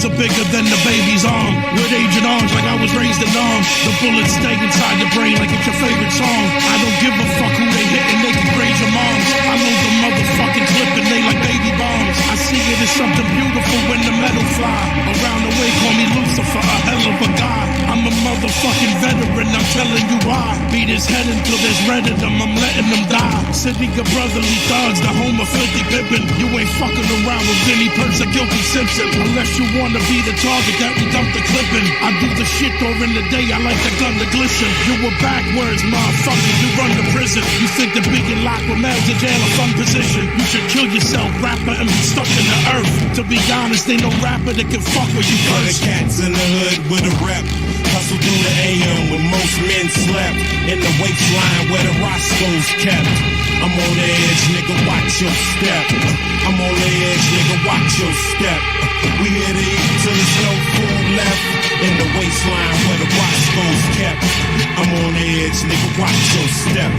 are bigger than the baby's arm. With Agent Orange like I was raised in arms. The bullets stay inside your brain like it's your favorite song. I don't give a fuck who they hit and they can raise your moms. I know the motherfucking clip and they like baby bombs. I see it as something beautiful when the metal fly. Around the way call me Lucifer, a hell of a guy. I'm a motherfucking veteran, I'm telling you why. Beat his head until there's red in them, I'm letting them die. City of brotherly thugs, the home of filthy pimpin'. You ain't fucking around with Vinny Purse or Guilty Simpson. Unless you wanna be the target that we dump the clippin'. I do the shit during the day, I like the gun to glisten. You were backwards, motherfucker, you run to prison. You think the big and lock with mail to jail a fun position. You should kill yourself, rapper, and be stuck in the earth. To be honest, ain't no rapper that can fuck with you first. The cats in the hood with a rep. Hustle through the AM when most men slept. In the waistline where the Roscoe's kept. I'm on the edge, nigga, watch your step. I'm on the edge, nigga, watch your step. We here to eat till there's no food left. In the waistline where the Roscoe's kept. I'm on the edge, nigga, watch your step.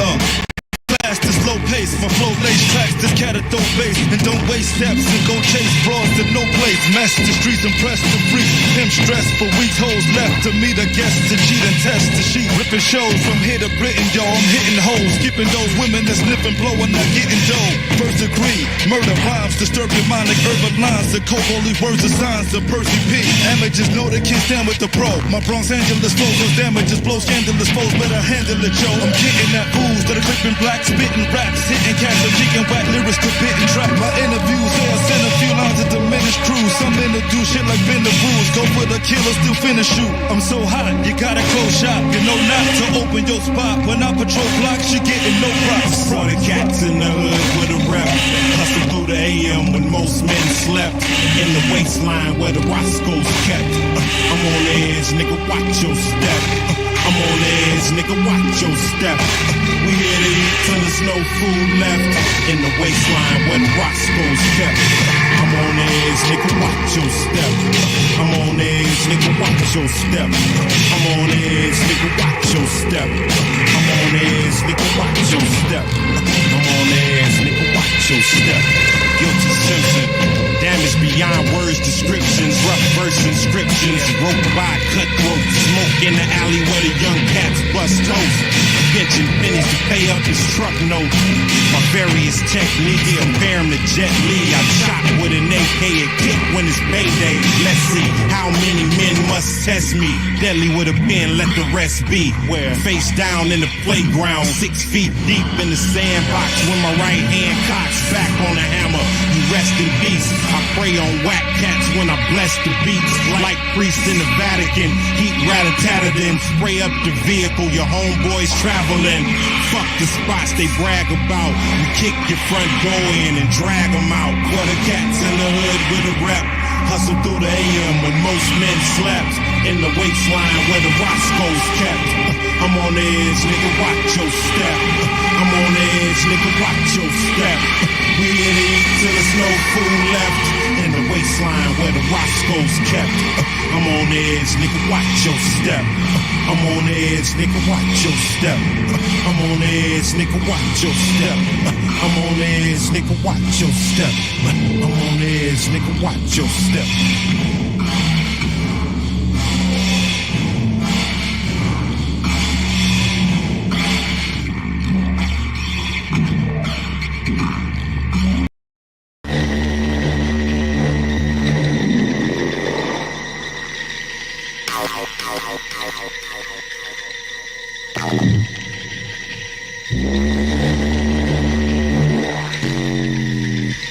Fast is low pace, my flow lace tracks, this cat a dope bass. And don't waste steps and go chase broads to no place. Mess the streets, impress the freak. Him stressed for weeks, hoes left to meet a guest to cheat and test the sheet. Ripping shows from here to Britain, yo, I'm hitting hoes. Skipping those women that sniff and blow and not getting dough. First degree, murder rhymes, disturb your mind like urban lines. The coke, all these words are signs of Percy P. Amateurs know they can't stand with the pro. My Bronx Angeles flows, those damages blow scandalous foes. Better handle it, yo. I'm getting that booze that are clipping black, spitting raps, hitting cats, I'm kicking whack lyrics to bit and trap. My interviews, yeah, I send a few lines to diminish crews. Some men that do shit like bend the rules. Go for the killer, still finish shoot. I'm so hot, you gotta close shop. You know not to open your spot. When I patrol blocks, you getting no props. For the cats in the hood with a rep. Hustle through the AM when most men slept. In the waistline where the Roscoe's kept. I'm on the edge, nigga, watch your step. I'm on the edge, nigga, watch your step. We here to eat till there's no food left. In the waistline where the Roscoe's kept. I'm on the edge, nigga, watch your step. I'm on the edge, nigga, watch your step. I'm on the edge, nigga, watch your step. I'm on the edge, nigga, watch your step. I'm on the edge, nigga, watch your step. Guilty Simpson. Damage beyond words, descriptions, rough verse inscriptions, wrote by cutthroat, smoke in the alley where the young cats bust toast, pinching pennies to pay up his truck note. My various techniques compare him to Jet Li. I chop with an AK and kick when it's payday. Let's see how many men must test me. Deadly with a pen, let the rest be. Where face down in the playground, 6 feet deep in the sandbox, with my right hand cocks back on the hammer. You rest in peace. I pray on whack cats when I bless the beats. Like priests in the Vatican, heat rat-a-tat-a, then spray up the vehicle your homeboys traveling. Fuck the spots they brag about. We kick your front door in and drag them out. For the cats in the hood with a rep. Hustle through the AM when most men slept. In the waistline where the Roscoe's kept. I'm on the edge, nigga, watch your step. I'm on the edge, nigga, watch your step. We here to eat till there's no food left. In the waistline where the Roscoe's kept. I'm on the edge, nigga, watch your step. I'm on the edge, nigga, watch your step. I'm on the edge, nigga, watch your step. I'm on the edge, nigga, watch your step. I'm on the edge, nigga, watch your step.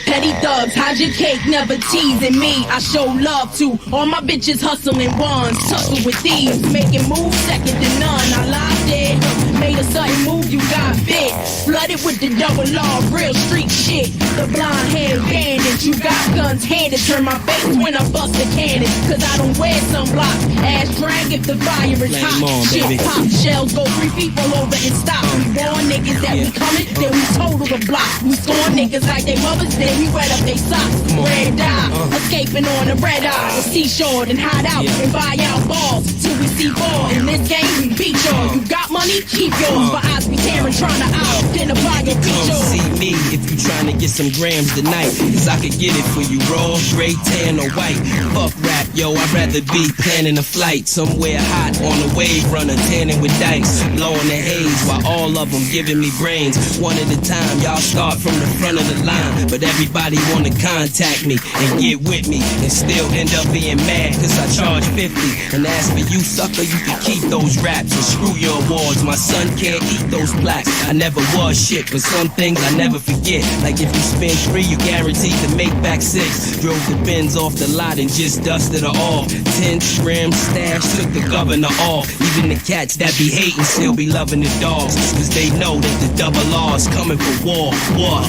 Petty thugs, hide your cake, never teasing me. I show love to all my bitches hustling ones. Tussle with thieves, making moves second to none. I lied dead, made a sudden move, you got bit. Flooded with the double law, real street shit. The blonde hair bandit, you got guns handed. Turn my face when I bust a cannon, cause I don't wear sunblock. Ass drag if the fire is hot. Shit pop, shells go 3 feet all over and stop. We born niggas that we coming, then we total the block. We scorn niggas like they mothers, then we wet up they socks. Red eye, escaping on a red eye. The seashore and hide out and buy out balls till we see ball. In this game we beat y'all. You got money? money, keep yours. But eyes be tearing, trying to identify your Come features. see me if you trying to get some grams tonight, cause I could get it for you raw, gray, tan, or white. Fuck rap, yo, I'd rather be planning a flight somewhere hot on a wave runner, tanning with dice, blowing the haze while all of them giving me brains. One at a time, y'all start from the front of the line, but everybody wanna contact me and get with me and still end up being mad cause I charge 50. And as for you, sucker, you can keep those raps and screw your awards. My son can't eat those plaques. I never was shit, but some things I never forget. Like if you spend 3, you guaranteed to make back 6. Drove the Benz off the lot and just dusted her off. 10 shrimp stash, took the governor off. Even the cats that be hating still be loving the dogs, cause they know that the double R's coming for war.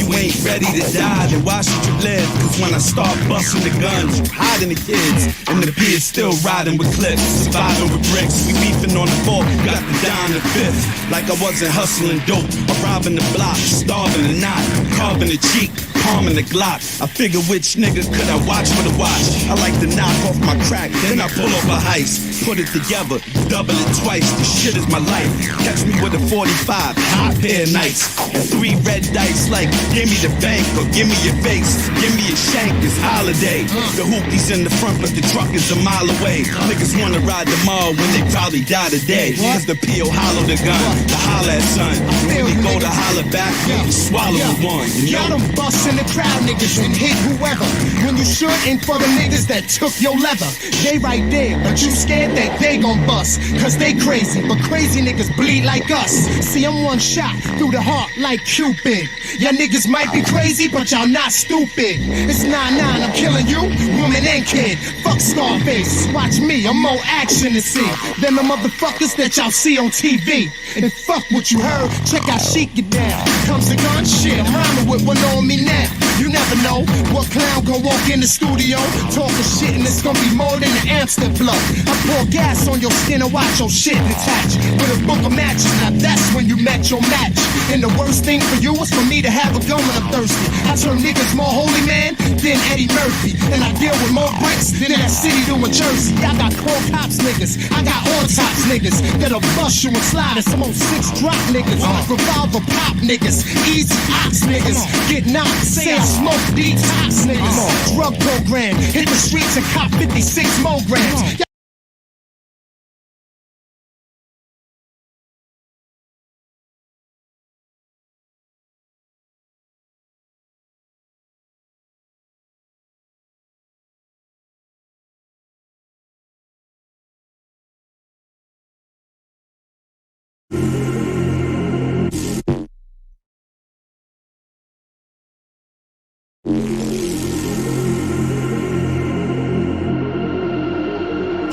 You ain't ready to die, then why should you live? Cause when I start busting the guns, hiding the kids, and the pigs still riding with clips, surviving with bricks. We beefing on the 4th, got the down the 5th. Like I wasn't hustling dope, or robbing the block, starving the knot, carving the cheek, palming the Glock. I figure which nigga could I watch for the watch. I like to knock off my crack, then I pull off a heist. Put it together, double it twice, this shit is my life. Catch me with a 45, hot pair of nights, and 3 red dice like, give me the bank or give me your face. Give me a shank, it's holiday. The hoopie's in the front, but the truck is a mile away. Niggas wanna ride tomorrow when they probably die today. Cause the P.O. hollow the gun, the holler at son. When we go to holler back, you swallow the one. Y'all them busts in the crowd, niggas, and hit whoever. When you shouldn't for the niggas that took your leather. They right there, but you scared that they gon' bust. Cause they crazy, but crazy niggas bleed like us. See, I'm one shot through the heart like Cupid. Y'all niggas might be crazy, but y'all not stupid. It's 9-9, I'm killing you, woman and kid. Fuck Scarface, watch me, I'm more action to see than the motherfuckers that y'all see on TV. And fuck what you heard, check out Sheik it down. Comes the gun shit, I'm rhyming with one on me now. You never know what clown gon' walk in the studio talking shit, and it's gonna be more than an Amstel blow. I pour gas on your skin and watch your shit detach with a book of matches. Now that's when you met your match. And the worst thing for you is for me to have a gun when I'm thirsty. I turn niggas more holy man than Eddie Murphy, and I deal with more bricks than that city doing Jersey. I got cold cops niggas, I got on tops niggas that'll bust you and slide, and some old 6 drop niggas, revolver pop niggas, easy ops niggas, get knocked, say I smoke detox niggas. Drug program, hit the streets and cop 56 more grams.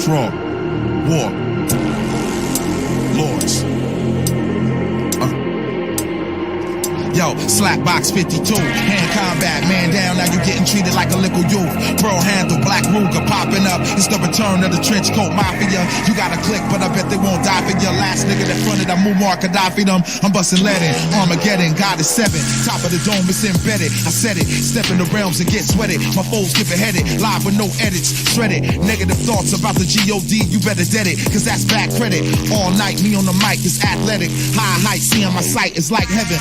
Draw, war, lords. Yo, Slackbox 52, hand combat, man down, now you getting treated like a little youth. Pearl handle, black Ruger popping up, it's the return of the trench coat mafia. You got a click, but I bet they won't die for your last nigga that fronted, I Muammar Gaddafi them. I'm busting lead in, Armageddon, God is 7, top of the dome, it's embedded. I said it, step in the realms and get sweated. My foes get beheaded, live with no edits, shredded. Negative thoughts about the G.O.D., you better dead it, cause that's bad credit. All night, me on the mic is athletic. High height, seeing my sight is like heaven.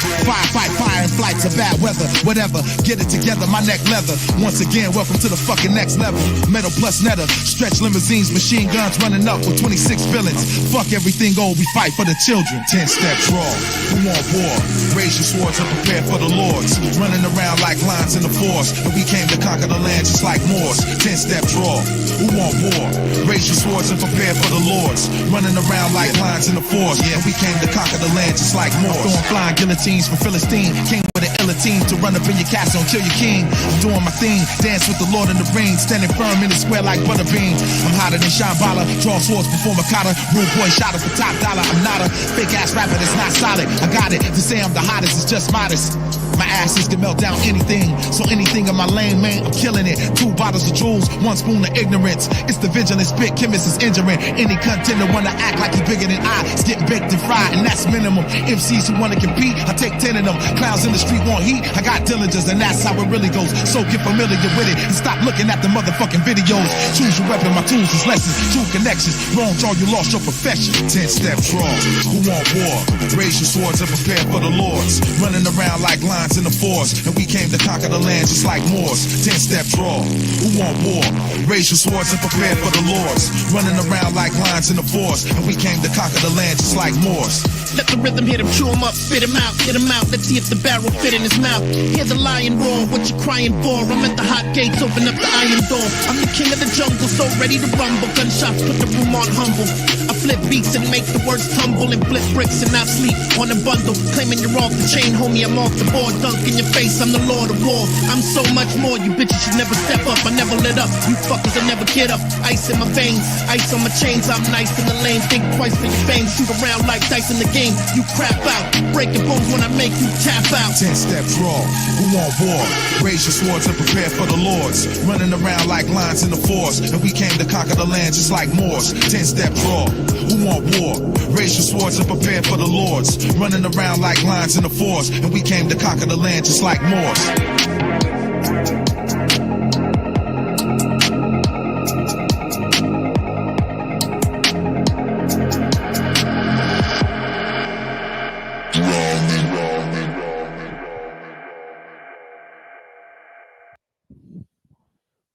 Fire and flights of bad weather, whatever, get it together, my neck leather. Once again, welcome to the fucking next level. Metal plus netter, stretch limousines, machine guns running up with 26 villains. Fuck everything old, we fight for the children. 10 steps raw, who want war? Raise your swords and prepare for the lords. Running around like lions in the forest, but we came to conquer the land just like Moors. 10 steps raw, who want war? Raise your swords and prepare for the lords. Running around like lions in the forest, yeah, we came to conquer the land just like Moors. I'm throwing flying guillotines from Philistine. King with an illa team to run up in your castle and kill your king. I'm doing my thing, dance with the Lord in the ring, standing firm in the square like Butterbean. I'm hotter than Shambhala, draw swords before Makata. Rude boy shot up for top dollar. I'm not a fake ass rapper that's not solid. I got it, to say I'm the hottest is just modest. My asses can melt down anything, so anything in my lane, man, I'm killing it. 2 bottles of jewels, 1 spoon of ignorance. It's the vigilant spit, chemist is injuring. Any contender wanna act like he bigger than I, it's getting baked and fried, and that's minimum. MCs who wanna compete, I take 10 of them. Clowns in the street want want heat, I got diligence, and that's how it really goes. So get familiar with it and stop looking at the motherfucking videos. Choose your weapon, my tools is lessons, true connections. Wrong draw, you lost your profession. 10-step draw, who want war? Raise your swords and prepare for the lords. Running around like lions in the forest, and we came to conquer the land just like Moors. 10-step draw, who want war? Raise your swords and prepare for the lords. Running around like lions in the forest, and we came to conquer the land just like Moors. Let the rhythm hit him, chew him up, spit him out, get him out. Let's see if the barrel fit in his mouth. Hear the lion roar, what you crying for? I'm at the hot gates, open up the iron door. I'm the king of the jungle, so ready to rumble. Gunshots put the room on humble. I flip beats and make the words tumble and flip bricks and I sleep on a bundle. Claiming you're off the chain, homie, I'm off the board. Dunk in your face, I'm the Lord of War. I'm so much more, you bitches should never step up. I never lit up, you fuckers will never get up. Ice in my veins, ice on my chains. I'm nice in the lane, think twice for your fame. Shoot around like dice in the game, you crap out. Breaking bones when I make you tap out. 10-step draw, who want war? Raise your swords and prepare for the lords. Running around like lions in the forest, and we came to conquer the land just like Moors. 10-step draw, who want war? Raise your swords and prepare for the lords. Running around like lions in the forest, and we came to conquer the land just like Moors.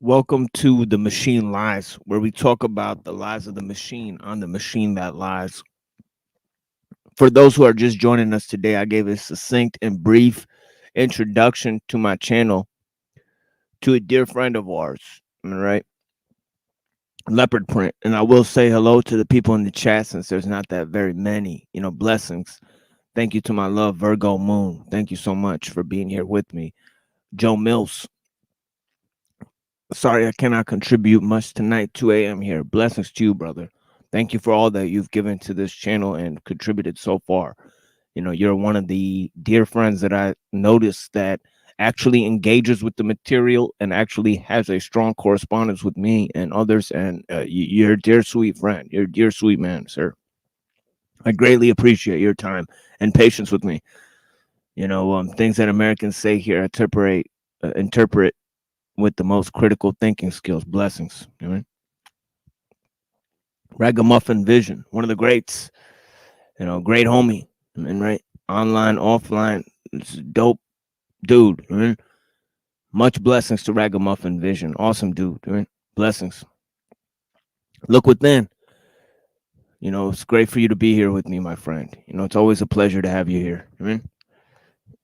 Welcome to The Machine Lies, where we talk about the lies of the machine on the machine that lies. For those who are just joining us today, I gave a succinct and brief introduction to my channel to a dear friend of ours, all right? Leopard Print. And I will say hello to the people in the chat since there's not that very many, blessings. Thank you to my love, Virgo Moon. Thank you so much for being here with me. Joe Mills. Sorry, I cannot contribute much tonight, 2 a.m. here. Blessings to you, brother. Thank you for all that you've given to this channel and contributed so far. You're one of the dear friends that I noticed that actually engages with the material and actually has a strong correspondence with me and others. And you're a dear, sweet friend. You're a dear, sweet man, sir. I greatly appreciate your time and patience with me. Things that Americans say here, interpret with the most critical thinking skills. Blessings. Ragamuffin Vision, one of the greats, great homie. Right? Online, offline, it's a dope dude. Much blessings to Ragamuffin Vision. Awesome dude. Blessings. Look within. It's great for you to be here with me, my friend. It's always a pleasure to have you here.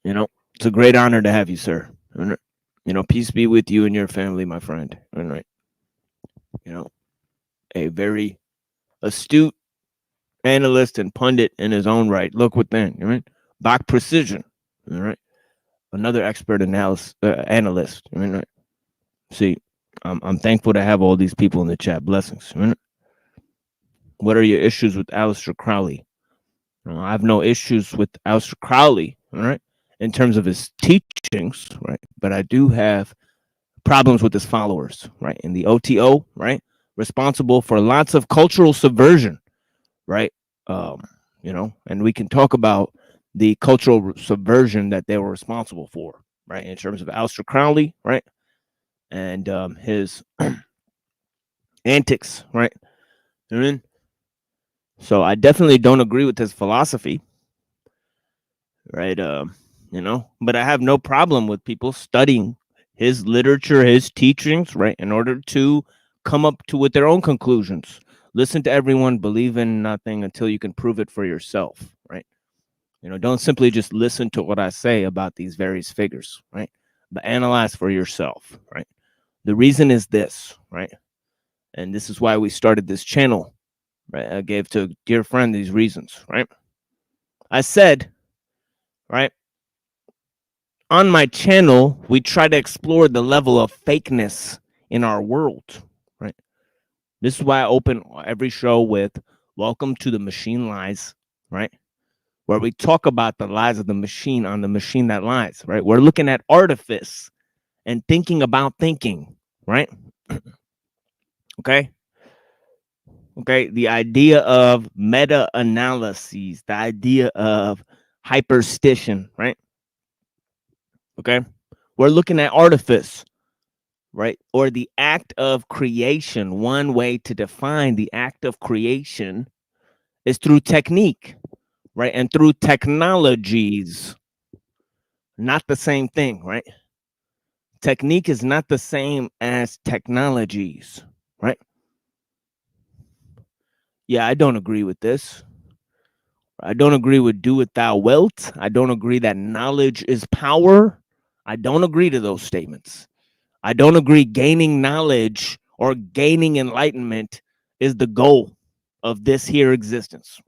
It's a great honor to have you, sir. Peace be with you and your family, my friend. All right. A very astute analyst and pundit in his own right. Look within. All right. Bach Precision. All right. Another expert analyst. All right. See, I'm thankful to have all these people in the chat. Blessings. All right. What are your issues with Aleister Crowley? I have no issues with Aleister Crowley. All right. In terms of his teachings, right? But I do have problems with his followers, right? In the OTO, right? Responsible for lots of cultural subversion, right? And we can talk about the cultural subversion that they were responsible for, right? In terms of Aleister Crowley, right? And his antics, right? So I definitely don't agree with his philosophy, right? But I have no problem with people studying his literature, his teachings, right, in order to come up with their own conclusions. Listen to everyone, believe in nothing until you can prove it for yourself, right? Don't simply just listen to what I say about these various figures, right? But analyze for yourself, right? The reason is this, right? And this is why we started this channel, right? I gave to a dear friend these reasons, right? I said, right? On my channel, we try to explore the level of fakeness in our world, right? This is why I open every show with welcome to the machine lies, right? Where we talk about the lies of the machine on the machine that lies, right? We're looking at artifice and thinking about thinking, right? Okay. The idea of meta-analyses, the idea of hyperstition, right? Okay. We're looking at artifice, right? Or the act of creation. One way to define the act of creation is through technique, right? And through technologies. Not the same thing, right? Technique is not the same as technologies, right? Yeah, I don't agree with this. I don't agree with do it thou wilt. I don't agree that knowledge is power. I don't agree to those statements. I don't agree gaining knowledge or gaining enlightenment is the goal of this here existence.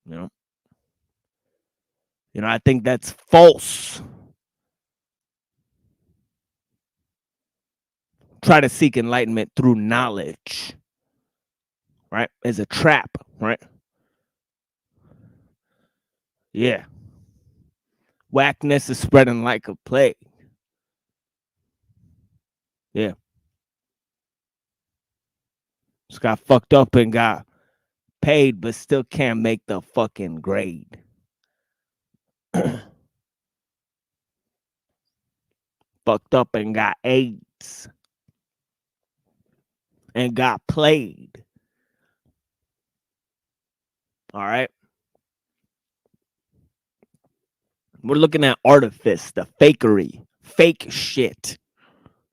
You know, I think that's false. Try to seek enlightenment through knowledge, right? Is a trap, right? Yeah. Whackness is spreading like a plague. Yeah. Just got fucked up and got paid, but still can't make the fucking grade. Fucked up and got AIDS and got played. All right. We're looking at artifice, the fakery, fake shit.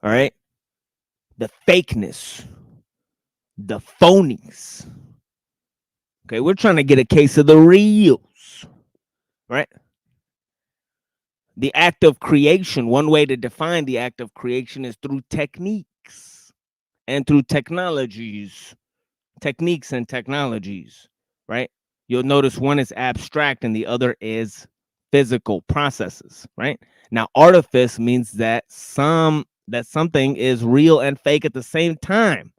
All right. The fakeness, the phonies. Okay. We're trying to get a case of the reals, right? The act of creation, one way to define the act of creation is through techniques and through technologies, techniques and technologies, right? You'll notice one is abstract and the other is physical processes, right? Now, artifice means that something is real and fake at the same time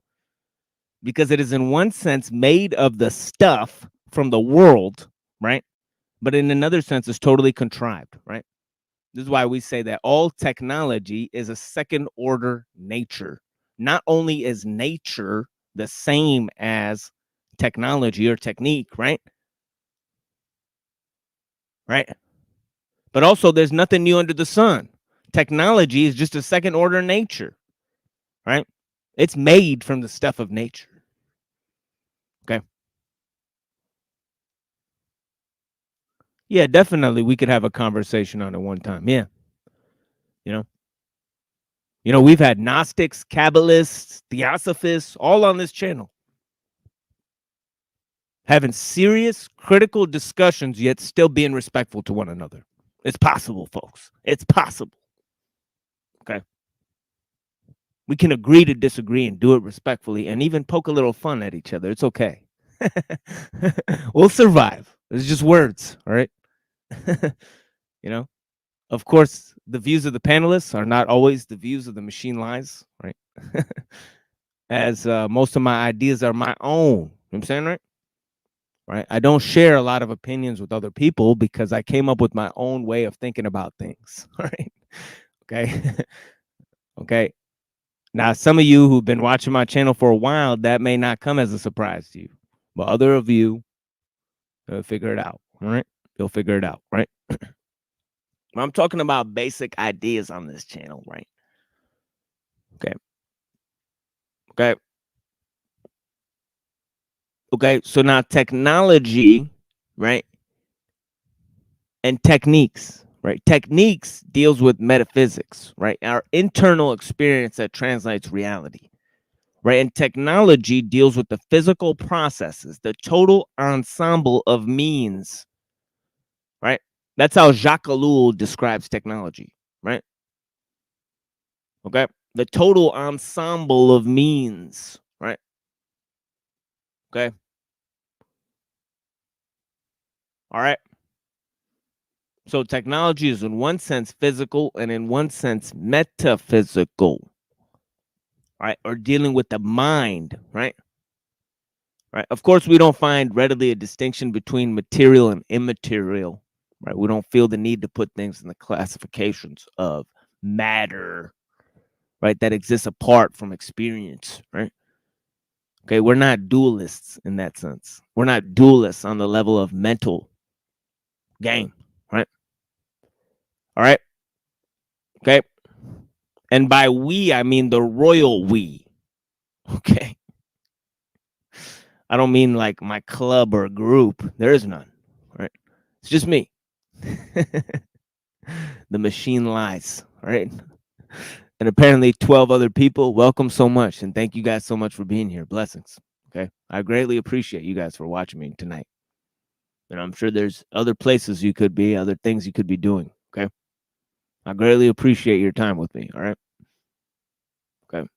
because it is in one sense made of the stuff from the world, right? But in another sense, it's totally contrived, right? This is why we say that all technology is a second order nature. Not only is nature the same as technology or technique, right? Right. But also there's nothing new under the sun. Technology is just a second order nature, right? It's made from the stuff of nature. Okay. Yeah, definitely we could have a conversation on it one time. Yeah. You know, we've had Gnostics, Kabbalists, Theosophists, all on this channel. Having serious, critical discussions, yet still being respectful to one another. It's possible, folks. It's possible. Okay. We can agree to disagree and do it respectfully and even poke a little fun at each other. It's okay. We'll survive. It's just words, all right? You know, of course, the views of the panelists are not always the views of the machine lies, right? As most of my ideas are my own. You know what I'm saying, right? Right. I don't share a lot of opinions with other people because I came up with my own way of thinking about things. All right. Okay. Okay. Now, some of you who've been watching my channel for a while, that may not come as a surprise to you, but other of you figure it out. All right. You'll figure it out. Right. I'm talking about basic ideas on this channel. Right. Okay. Okay. Okay. So now technology, right? And techniques, right? Techniques deals with metaphysics, right? Our internal experience that translates reality, right? And technology deals with the physical processes, the total ensemble of means, right? That's how Jacques Ellul describes technology, right? Okay. The total ensemble of means, right? Okay. All right. So technology is in one sense physical and in one sense metaphysical, right? Or dealing with the mind, right? Right. Of course, we don't find readily a distinction between material and immaterial, right? We don't feel the need to put things in the classifications of matter, right? That exists apart from experience, right? Okay, we're not dualists in that sense. We're not dualists on the level of mental game, right? All right. Okay. And by we, I mean the royal we. Okay. I don't mean like my club or group. There is none. Right. It's just me. The machine lies. Right. And apparently 12 other people. Welcome so much. And thank you guys so much for being here. Blessings. Okay. I greatly appreciate you guys for watching me tonight. And I'm sure there's other places you could be, other things you could be doing. Okay. I greatly appreciate your time with me. All right. Okay.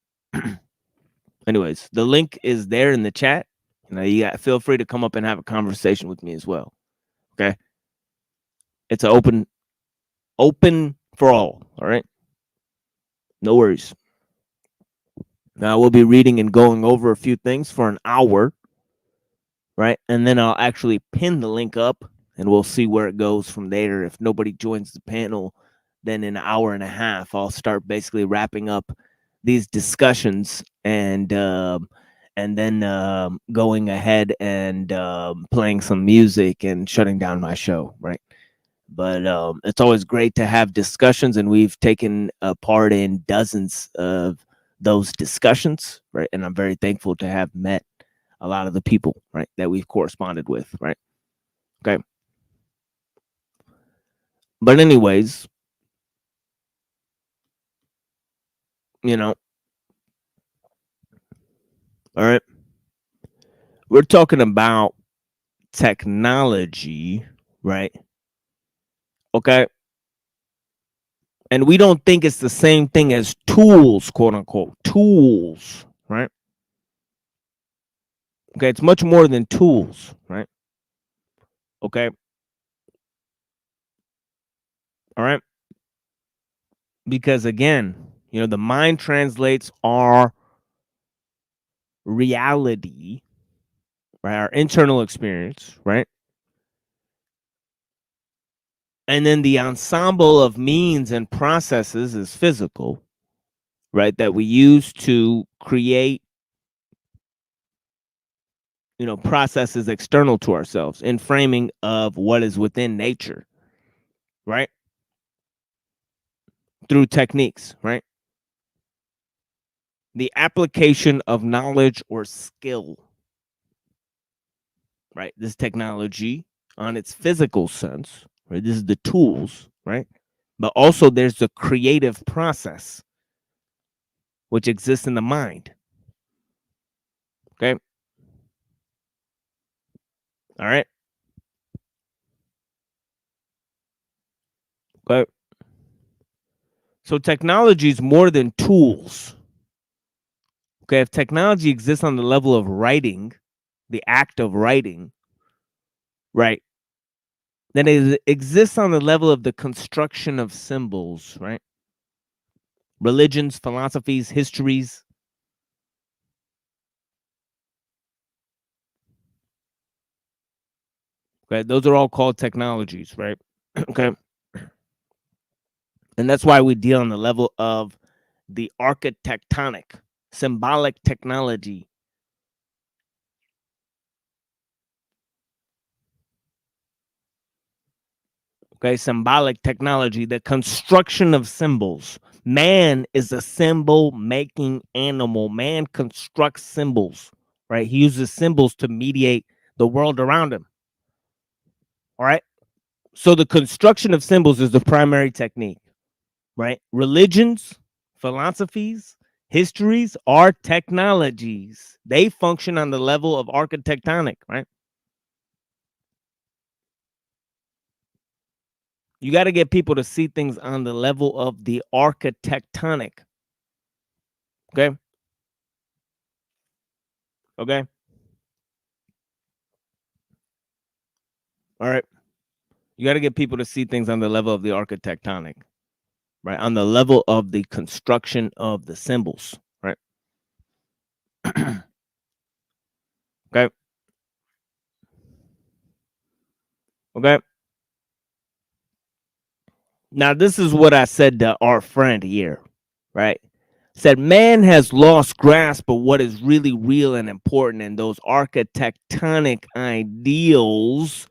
Anyways, the link is there in the chat. Feel free to come up and have a conversation with me as well. Okay. It's open for all. All right. No worries. Now we'll be reading and going over a few things for an hour. Right. And then I'll actually pin the link up and we'll see where it goes from there. If nobody joins the panel, then in an hour and a half, I'll start basically wrapping up these discussions and then going ahead and playing some music and shutting down my show, right? But it's always great to have discussions, and we've taken part in dozens of those discussions, right? And I'm very thankful to have met a lot of the people, right, that we've corresponded with, right? Okay. But anyways, all right, we're talking about technology, right? Okay. And we don't think it's the same thing as tools, quote unquote, tools, right? Okay. It's much more than tools, right? Okay. All right. Because again, the mind translates our reality, right? Our internal experience, right? And then the ensemble of means and processes is physical, right? That we use to create, processes external to ourselves in framing of what is within nature, right? Through techniques, right? The application of knowledge or skill, right? This technology on its physical sense, right? This is the tools, right? But also there's the creative process, which exists in the mind. Okay. All right. Okay. So technology is more than tools. Okay. If technology exists on the level of writing, the act of writing, right, then it exists on the level of the construction of symbols, right? Religions, philosophies, histories. Okay. Those are all called technologies, right? Okay. And that's why we deal on the level of the architectonic, symbolic technology. Okay, symbolic technology, the construction of symbols. Man is a symbol making animal. Man constructs symbols, right? He uses symbols to mediate the world around him. All right. So the construction of symbols is the primary technique, right? Religions, philosophies, histories are technologies. They function on the level of architectonic, right? You got to get people to see things on the level of the architectonic. Okay. Okay. All right. You got to get people to see things on the level of the architectonic, right? On the level of the construction of the symbols, right? Okay. Okay. Now, this is what I said to our friend here, right? Said man has lost grasp of what is really real and important, and those architectonic ideals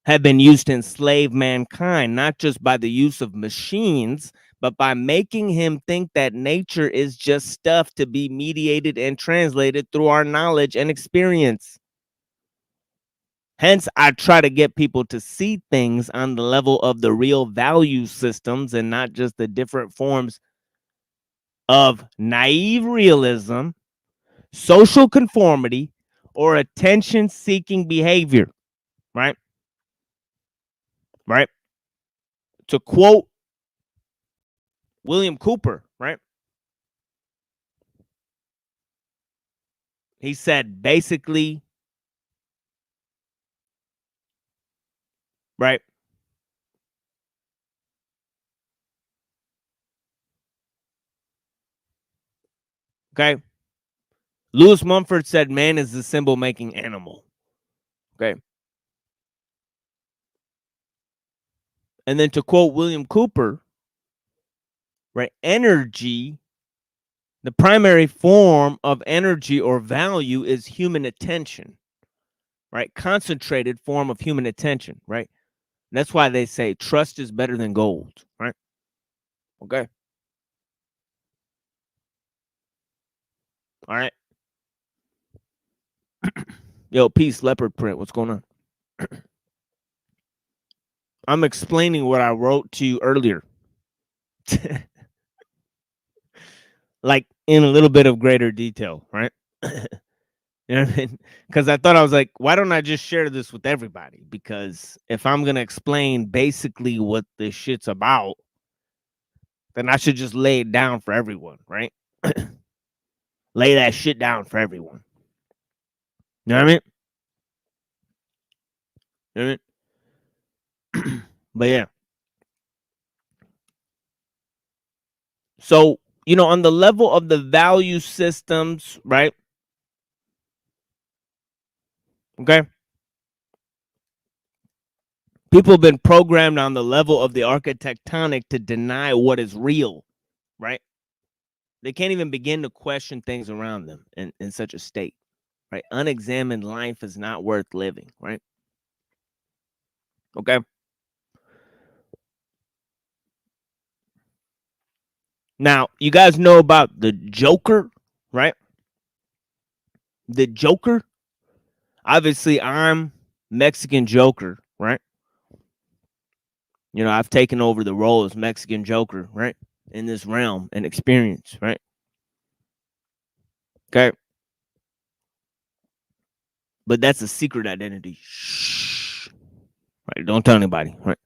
have been used to enslave mankind, not just by the use of machines, but by making him think that nature is just stuff to be mediated and translated through our knowledge and experience. Hence, I try to get people to see things on the level of the real value systems and not just the different forms of naive realism, social conformity, or attention-seeking behavior, right? Right? To quote William Cooper, right? He said basically, right? Okay. Lewis Mumford said man is the symbol making animal. Okay. And then to quote William Cooper, right? Energy, the primary form of energy or value is human attention, right? Concentrated form of human attention, right? That's why they say trust is better than gold, right? Okay. All right. Yo, peace, leopard print. What's going on? I'm explaining what I wrote to you earlier. Like in a little bit of greater detail, right? You know what I mean? Because I thought, I was like, why don't I just share this with everybody? Because if I'm going to explain basically what this shit's about, then I should just lay it down for everyone, right? Lay that shit down for everyone. You know what I mean? You know what I mean? But yeah. So, you know, on the level of the value systems, right? Okay. People have been programmed on the level of the architectonic to deny what is real, right? They can't even begin to question things around them in such a state, right? Unexamined life is not worth living, right? Okay. Now, you guys know about the Joker, right? The Joker. Obviously, I'm Mexican Joker, right? You know, I've taken over the role as Mexican Joker, right? In this realm and experience, right? Okay. But that's a secret identity. Shh. Right. Don't tell anybody, right?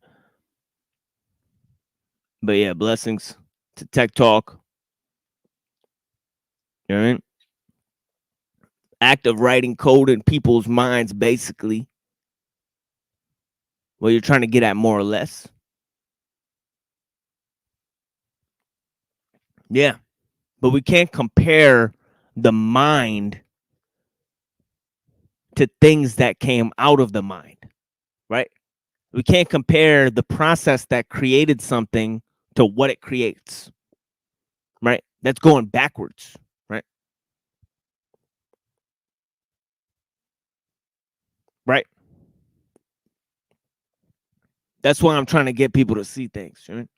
But yeah, blessings to Tech Talk. You know what I mean? Act of writing code in people's minds, basically. What you're trying to get at, more or less. Yeah. But we can't compare the mind to things that came out of the mind, right? We can't compare the process that created something to what it creates, right? That's going backwards, right? Right. That's why I'm trying to get people to see things, right?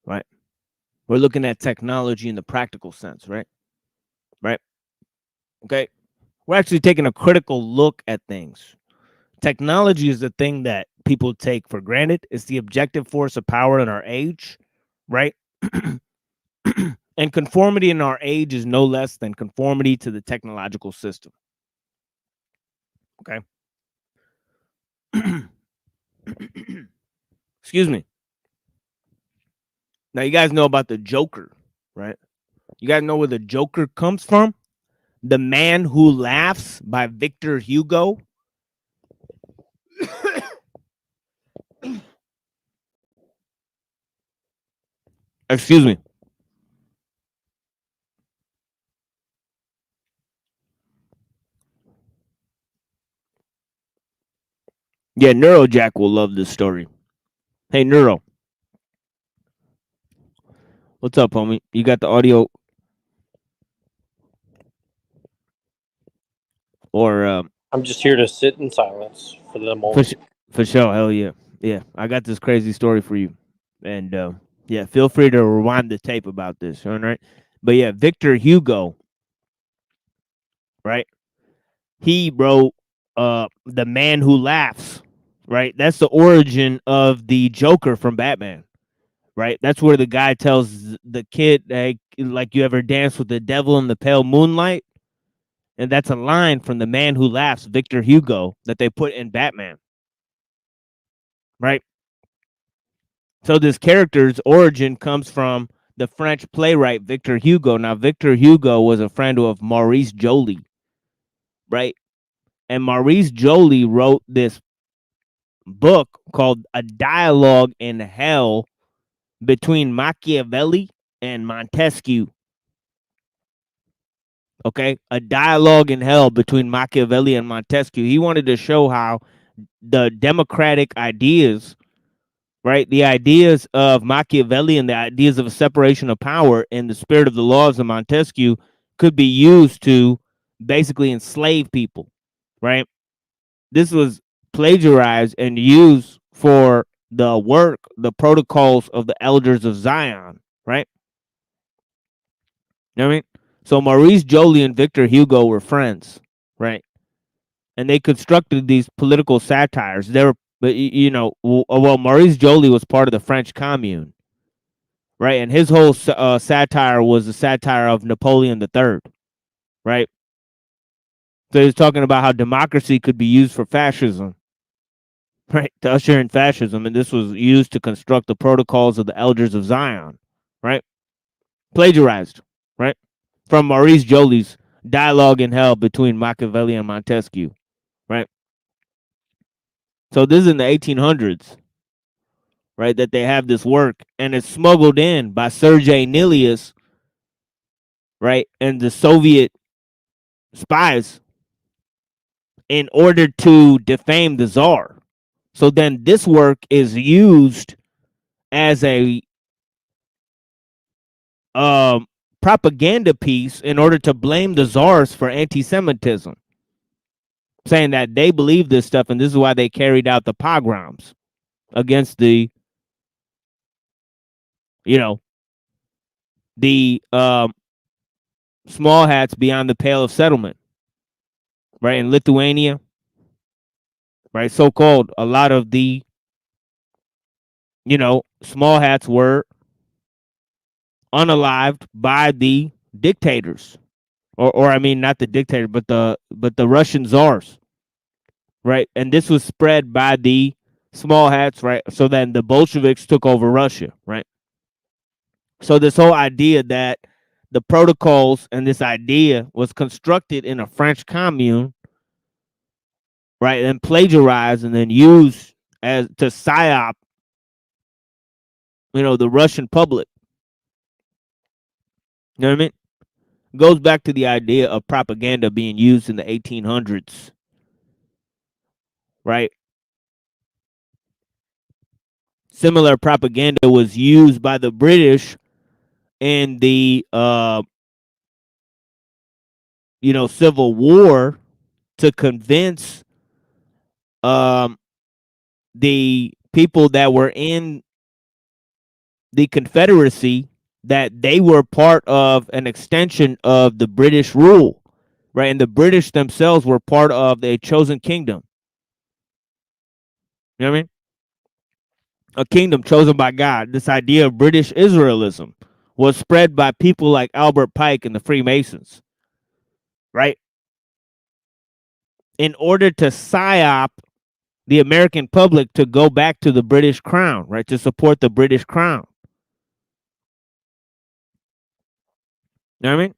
Right. We're looking at technology in the practical sense, right? Right. Okay. We're actually taking a critical look at things. Technology is the thing that people take for granted. It's the objective force of power in our age, right? And conformity in our age is no less than conformity to the technological system. Okay. Excuse me. Now, you guys know about the Joker, right? You guys know where the Joker comes from? The Man Who Laughs by Victor Hugo. Excuse me. Yeah, Neurojack will love this story. Hey, Neuro. What's up, homie? You got the audio? Or I'm just here to sit in silence for the for moment. for sure, hell yeah, yeah. I got this crazy story for you, and yeah, feel free to rewind the tape about this. All right, but yeah, Victor Hugo, right? He wrote The Man Who Laughs, right? That's the origin of the Joker from Batman, right? That's where the guy tells the kid, hey, like, you ever dance with the devil in the pale moonlight? And that's a line from The Man Who Laughs, Victor Hugo, that they put in Batman, right? So this character's origin comes from the French playwright Victor Hugo. Now, Victor Hugo was a friend of Maurice Joly, right? And Maurice Joly wrote this book called A Dialogue in Hell between Machiavelli and Montesquieu. Okay, a dialogue in hell between Machiavelli and Montesquieu. He wanted to show how the democratic ideas, right, the ideas of Machiavelli and the ideas of a separation of power in the spirit of the laws of Montesquieu could be used to basically enslave people, right? This was plagiarized and used for the work, the protocols of the elders of Zion, right? You know what I mean? So Maurice Joly and Victor Hugo were friends, right? And they constructed these political satires. They were, but well, Maurice Joly was part of the French Commune, right? And his whole satire was a satire of Napoleon III, right? So he was talking about how democracy could be used for fascism, right? To usher in fascism, and this was used to construct the protocols of the elders of Zion, right? Plagiarized, right? From Maurice Joly's Dialogue in Hell between Machiavelli and Montesquieu, right? So this is in the 1800s, right? That they have this work, and it's smuggled in by Sergei Nilius, right? And the Soviet spies in order to defame the Tsar. So then this work is used as a propaganda piece in order to blame the czars for anti-Semitism, saying that they believe this stuff and this is why they carried out the pogroms against the, the small hats beyond the pale of settlement, right? In Lithuania, right? So-called, a lot of the, small hats were unalived by the dictators, or I mean, not the dictator, but the Russian czars, right? And this was spread by the small hats, right? So then the Bolsheviks took over Russia, right? So this whole idea that the protocols and this idea was constructed in a French commune, right, and plagiarized and then used as to psyop, the Russian public. You know what I mean? Goes back to the idea of propaganda being used in the 1800s, right? Similar propaganda was used by the British in the Civil War to convince the people that were in the Confederacy that they were part of an extension of the British rule, right? And the British themselves were part of a chosen kingdom. You know what I mean? A kingdom chosen by God. This idea of British Israelism was spread by people like Albert Pike and the Freemasons, right? In order to psyop the American public to go back to the British crown, right? To support the British crown. You know what I mean?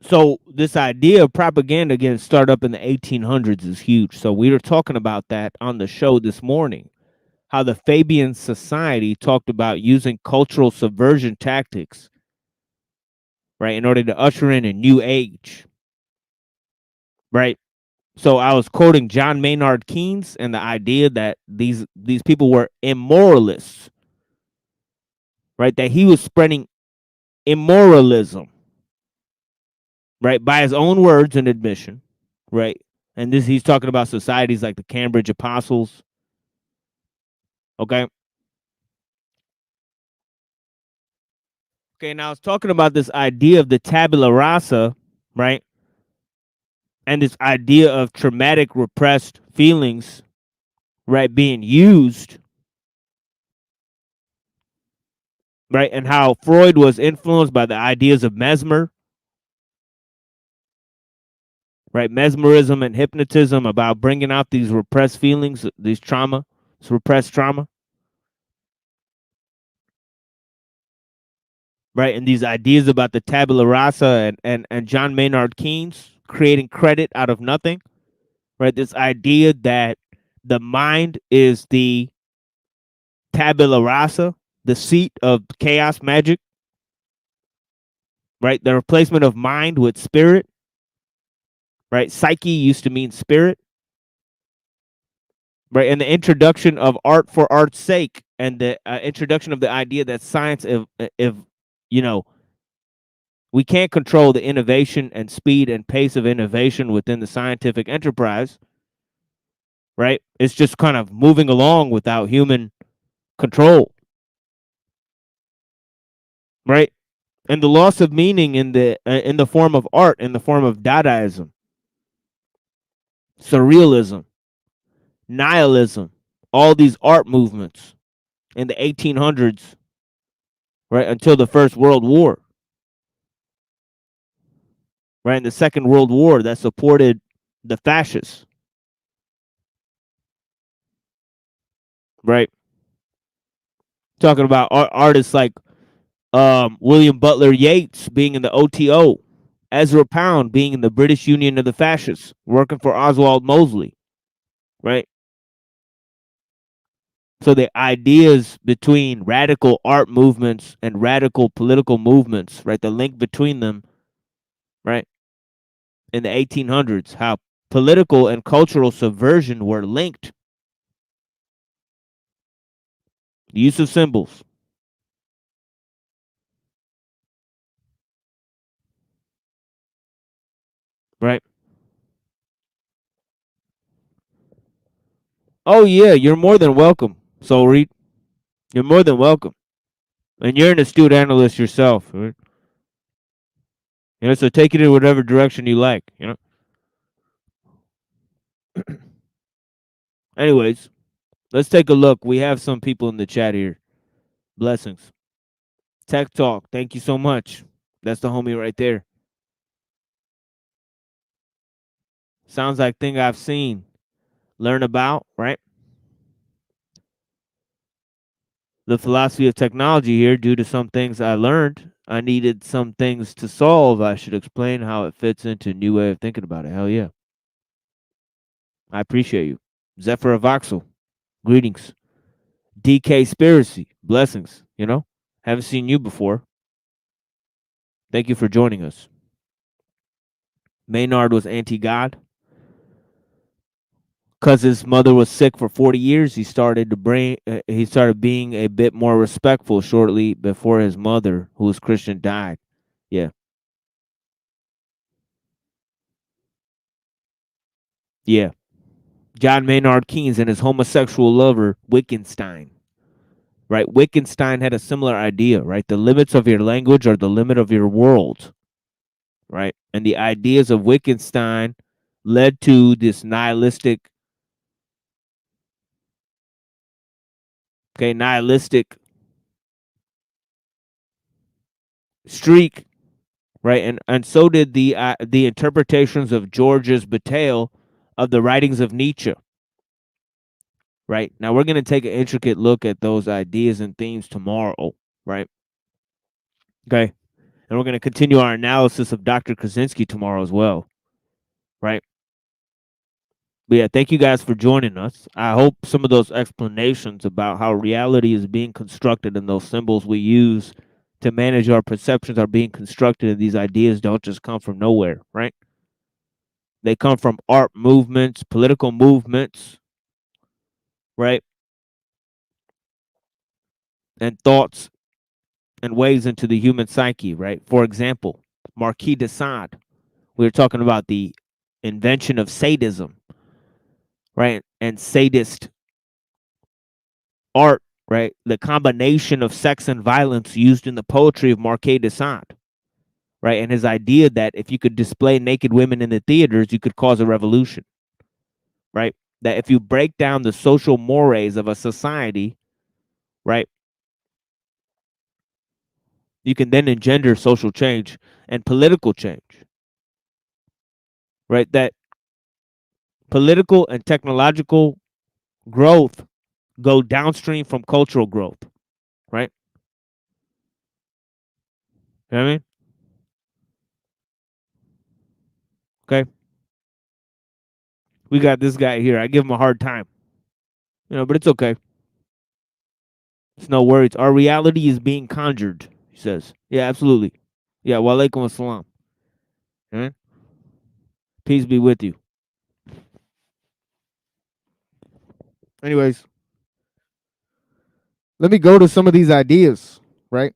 So this idea of propaganda again started up in the 1800s is huge. So we were talking about that on the show this morning, how the Fabian Society talked about using cultural subversion tactics, right, in order to usher in a new age, right? So I was quoting John Maynard Keynes and the idea that these people were immoralists, right? That he was spreading immoralism, right? By his own words and admission, right? And this, he's talking about societies like the Cambridge Apostles, okay? Okay, now I was talking about this idea of the tabula rasa, right? And this idea of traumatic repressed feelings, right, being used, right? And how Freud was influenced by the ideas of Mesmer, right? Mesmerism and hypnotism about bringing out these repressed feelings, these trauma, this repressed trauma, right? And these ideas about the tabula rasa and John Maynard Keynes creating credit out of nothing, right? This idea that the mind is the tabula rasa, the seat of chaos magic, right? The replacement of mind with spirit, right? Psyche used to mean spirit, right? And the introduction of art for art's sake, and the introduction of the idea that science, if you know, we can't control the innovation and speed and pace of innovation within the scientific enterprise, right? It's just kind of moving along without human control, right? And the loss of meaning in the form of art, in the form of Dadaism, surrealism, nihilism, all these art movements in the 1800s, right, until the First World War, right, in the Second World War that supported the fascists, right? Talking about artists like William Butler Yeats being in the OTO, Ezra Pound being in the British Union of the Fascists, working for Oswald Mosley, right? So the ideas between radical art movements and radical political movements, right? The link between them, right? In the 1800s, how political and cultural subversion were linked. The use of symbols, right? Oh yeah, you're more than welcome, Soul Reed. You're more than welcome, and you're an astute analyst yourself, right? So take it in whatever direction you like. Anyways, let's take a look. We have some people in the chat here. Blessings. Tech Talk. Thank you so much. That's the homie right there. Sounds like thing I've seen, learn about, right? The philosophy of technology here, due to some things I learned, I needed some things to solve. I should explain how it fits into a new way of thinking about it. Hell yeah. I appreciate you. Zephyr of Voxel, greetings. DK Spiracy, blessings. Haven't seen you before. Thank you for joining us. Maynard was anti-God. Because his mother was sick for 40 years, he started being a bit more respectful shortly before his mother, who was Christian, died. Yeah. Yeah. John Maynard Keynes and his homosexual lover, Wittgenstein. Right? Wittgenstein had a similar idea, right? The limits of your language are the limit of your world. Right? And the ideas of Wittgenstein led to this nihilistic streak, right? And so did the interpretations of Georges Bataille of the writings of Nietzsche. Right? Now we're going to take an intricate look at those ideas and themes tomorrow, right? Okay. And we're going to continue our analysis of Dr. Krasinski tomorrow as well, right? But yeah, thank you guys for joining us. I hope some of those explanations about how reality is being constructed and those symbols we use to manage our perceptions are being constructed, and these ideas don't just come from nowhere, right? They come from art movements, political movements, right? And thoughts and ways into the human psyche, right? For example, Marquis de Sade, we were talking about the invention of sadism, right? And sadist art, right? The combination of sex and violence used in the poetry of Marquis de Sade, right? And his idea that if you could display naked women in the theaters, you could cause a revolution, right? That if you break down the social mores of a society, right, you can then engender social change and political change, right? That political and technological growth go downstream from cultural growth, right? You know what I mean? Okay. We got this guy here. I give him a hard time, but it's okay. It's no worries. Our reality is being conjured, he says. Yeah, absolutely. Yeah, walaikum assalam. Right? Peace be with you. Anyways, let me go to some of these ideas, right?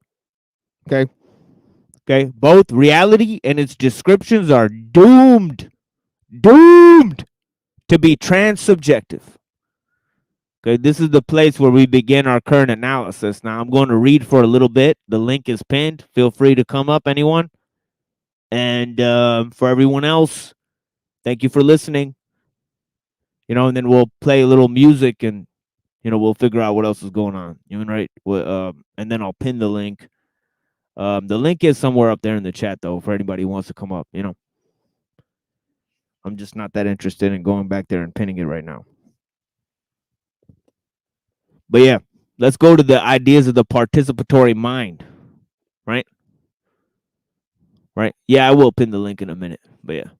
Okay. Okay. Both reality and its descriptions are doomed to be transsubjective. Okay, this is the place where we begin our current analysis. Now, I'm going to read for a little bit. The link is pinned. Feel free to come up, anyone. And for everyone else, thank you for listening. And then we'll play a little music and, we'll figure out what else is going on. Right? And then I'll pin the link. The link is somewhere up there in the chat, though, for anybody who wants to come up. I'm just not that interested in going back there and pinning it right now. But yeah, let's go to the ideas of the participatory mind, right? Right? Yeah, I will pin the link in a minute, but yeah.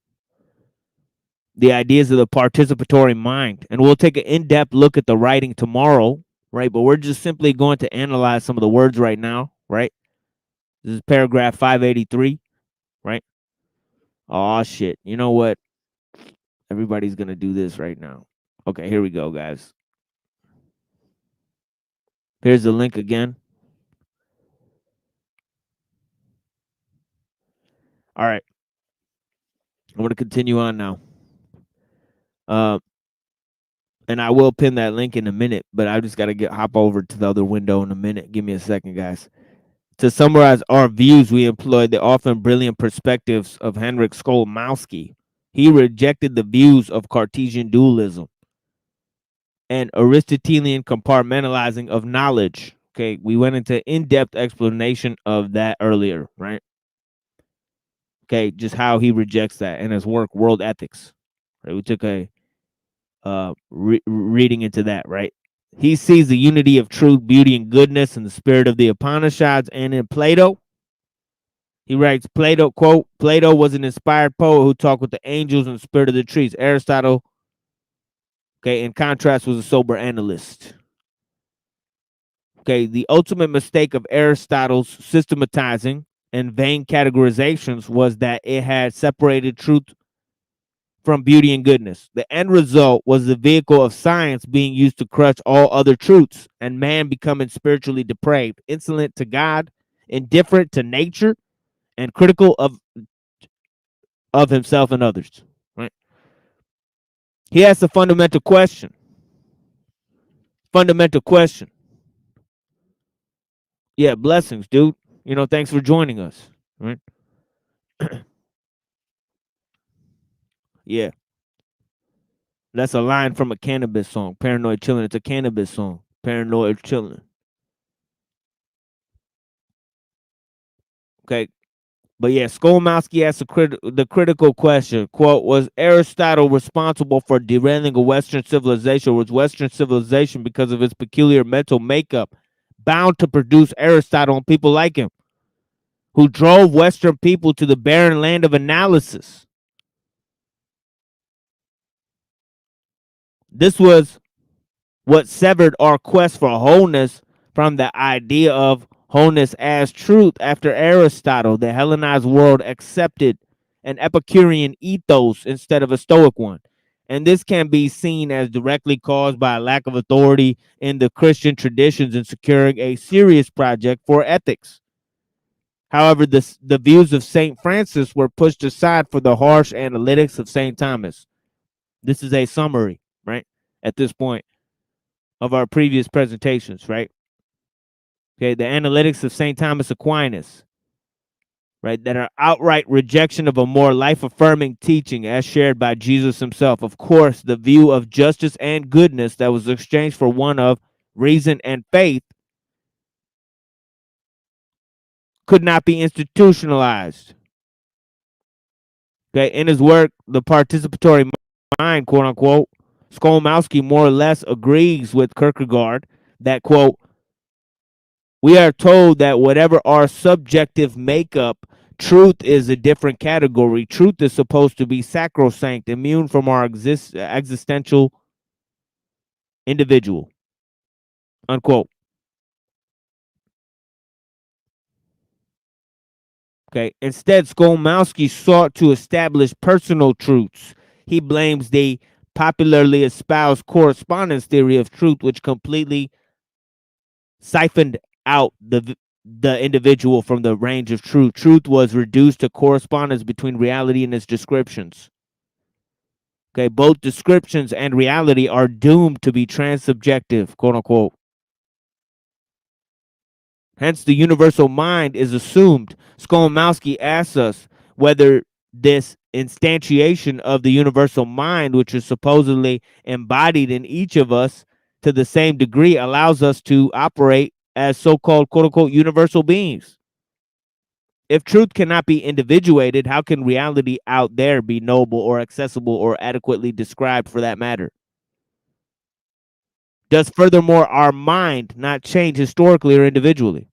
The ideas of the participatory mind. And we'll take an in-depth look at the writing tomorrow, right? But we're just simply going to analyze some of the words right now, right? This is paragraph 583, right? Oh, shit. You know what? Everybody's going to do this right now. Okay, here we go, guys. Here's the link again. All right. I'm going to continue on now. And I will pin that link in a minute, but I just got to hop over to the other window in a minute. Give me a second, guys. To summarize our views, we employed the often brilliant perspectives of Henryk Skolmowski. He rejected the views of Cartesian dualism and Aristotelian compartmentalizing of knowledge. Okay, we went into in-depth explanation of that earlier, right? Okay, just how he rejects that in his work, World Ethics. Right? We took a reading into that, right? He sees the unity of truth, beauty, and goodness in the spirit of the Upanishads and in Plato. He writes, Plato, quote, Plato was an inspired poet who talked with the angels and the spirit of the trees. Aristotle, okay, in contrast, was a sober analyst. Okay, the ultimate mistake of Aristotle's systematizing and vain categorizations was that it had separated truth from beauty and goodness. The end result was the vehicle of science being used to crush all other truths, and man becoming spiritually depraved, insolent to God, indifferent to nature, and critical of himself and others. Right? He asks a fundamental question. Yeah, blessings, dude. Thanks for joining us. Right? Yeah. That's a line from a Cannabis song. Paranoid Chillin'. It's a Cannabis song. Paranoid Chillin'. Okay. But yeah, Skolmowski asked the critical question, quote, was Aristotle responsible for derailing a Western civilization, or was Western civilization, because of its peculiar mental makeup, bound to produce Aristotle and people like him, who drove Western people to the barren land of analysis? This was what severed our quest for wholeness from the idea of wholeness as truth after Aristotle. The Hellenized world accepted an Epicurean ethos instead of a Stoic one. And this can be seen as directly caused by a lack of authority in the Christian traditions in securing a serious project for ethics. However, the views of St. Francis were pushed aside for the harsh analytics of St. Thomas. This is a summary, right, at this point of our previous presentations, right? Okay, the analytics of St. Thomas Aquinas, right, that are outright rejection of a more life-affirming teaching as shared by Jesus himself. Of course, the view of justice and goodness that was exchanged for one of reason and faith could not be institutionalized. Okay, in his work, The Participatory Mind, quote unquote, Skolmowski more or less agrees with Kierkegaard that, quote, we are told that whatever our subjective makeup, truth is a different category. Truth is supposed to be sacrosanct, immune from our existential individual, unquote. Okay. Instead, Skolmowski sought to establish personal truths. He blames the popularly espoused correspondence theory of truth, which completely siphoned out the individual from the range of truth. Truth was reduced to correspondence between reality and its descriptions. Okay, both descriptions and reality are doomed to be transsubjective, quote unquote. Hence, the universal mind is assumed. Skolmowski asks us whether this instantiation of the universal mind, which is supposedly embodied in each of us to the same degree, allows us to operate as so-called, quote unquote, universal beings. If truth cannot be individuated, how can reality out there be knowable or accessible or adequately described for that matter? Does furthermore our mind not change historically or individually?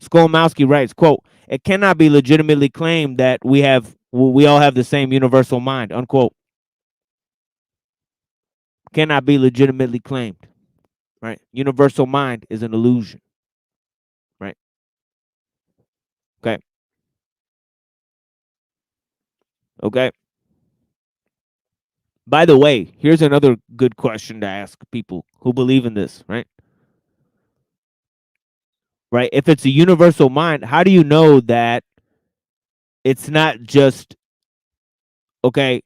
Skolmowski writes, quote, it cannot be legitimately claimed that we all have the same universal mind, unquote. Cannot be legitimately claimed, right? Universal mind is an illusion, right? Okay. Okay. By the way, here's another good question to ask people who believe in this, right? Right? If it's a universal mind, how do you know that it's not just, okay,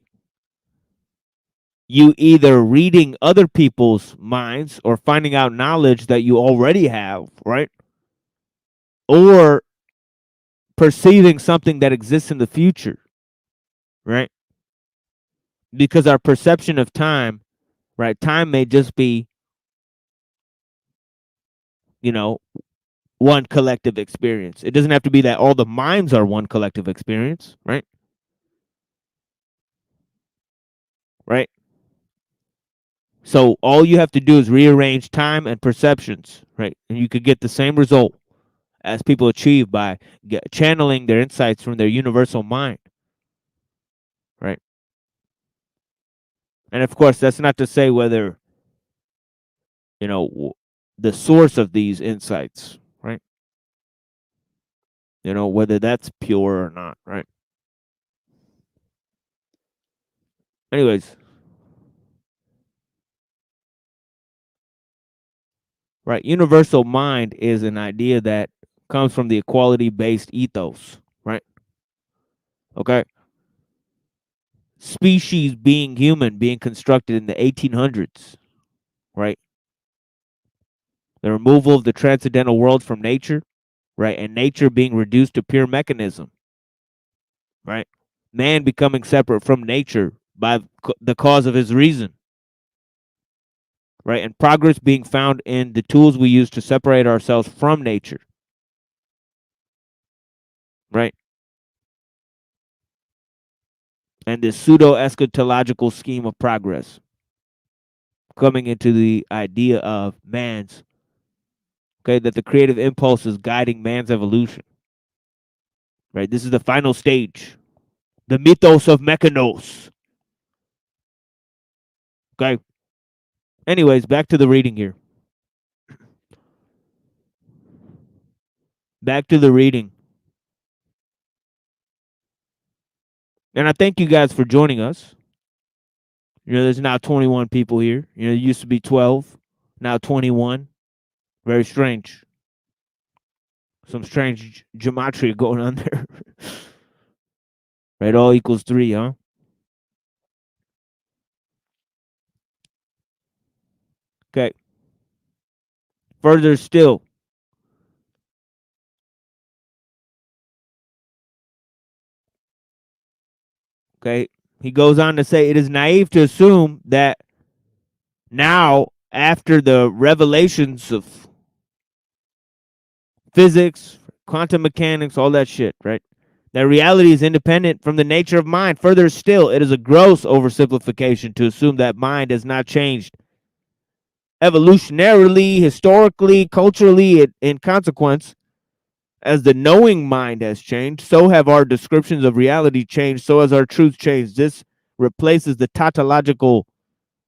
you either reading other people's minds or finding out knowledge that you already have, right? Or perceiving something that exists in the future, right? Because our perception of time, right? Time may just be, you know, one collective experience. It doesn't have to be that all the minds are one collective experience, right? Right? So all you have to do is rearrange time and perceptions, right? And you could get the same result as people achieve by channeling their insights from their universal mind, right? And of course, that's not to say whether, you know, the source of these insights, right? You know, whether that's pure or not, right? Anyways, right, universal mind is an idea that comes from the equality based ethos, right? Okay. Species being human being constructed in the 1800s, right? The removal of the transcendental world from nature, right? And nature being reduced to pure mechanism, right? Man becoming separate from nature by the cause of his reason, right? And progress being found in the tools we use to separate ourselves from nature, right? And this pseudo eschatological scheme of progress coming into the idea of man's, okay, that the creative impulse is guiding man's evolution, right? This is the final stage, the mythos of mechanos, okay? Anyways, back to the reading here. Back to the reading. And I thank you guys for joining us. You know, there's now 21 people here. You know, it used to be 12, now 21. Very strange. Some strange gematria going on there. Right, all equals 3, huh? Okay. Further still. Okay. He goes on to say it is naive to assume that now, after the revelations of physics, quantum mechanics, all that shit, right? That reality is independent from the nature of mind. Further still, it is a gross oversimplification to assume that mind has not changed evolutionarily, historically, culturally, in consequence. As the knowing mind has changed, so have our descriptions of reality changed, so has our truth changed. This replaces the tautological,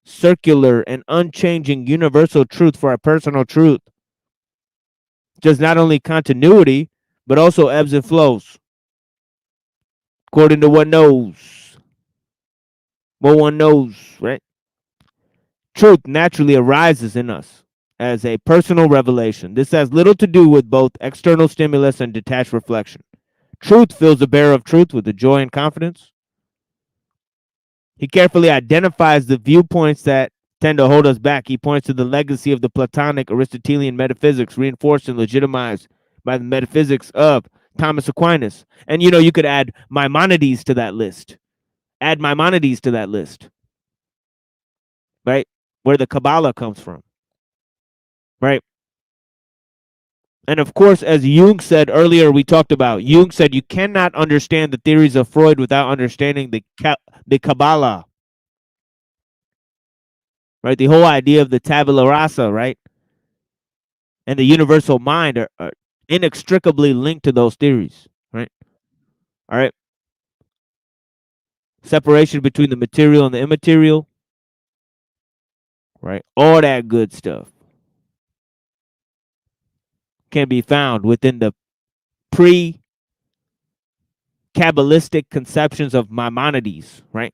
circular, and unchanging universal truth for our personal truth. Just not only continuity, but also ebbs and flows, according to what knows. What one knows, right? Truth naturally arises in us as a personal revelation. This has little to do with both external stimulus and detached reflection. Truth fills the bearer of truth with the joy and confidence. He carefully identifies the viewpoints that tend to hold us back. He points to the legacy of the Platonic Aristotelian metaphysics, reinforced and legitimized by the metaphysics of Thomas Aquinas. And you could add Maimonides to that list. Add Maimonides to that list, right? Where the Kabbalah comes from, right? And of course, as Jung said earlier, Jung said you cannot understand the theories of Freud without understanding the Kabbalah, right? The whole idea of the tabula rasa, right? And the universal mind are inextricably linked to those theories, right? All right. Separation between the material and the immaterial, right? All that good stuff can be found within the pre Kabbalistic conceptions of Maimonides, right?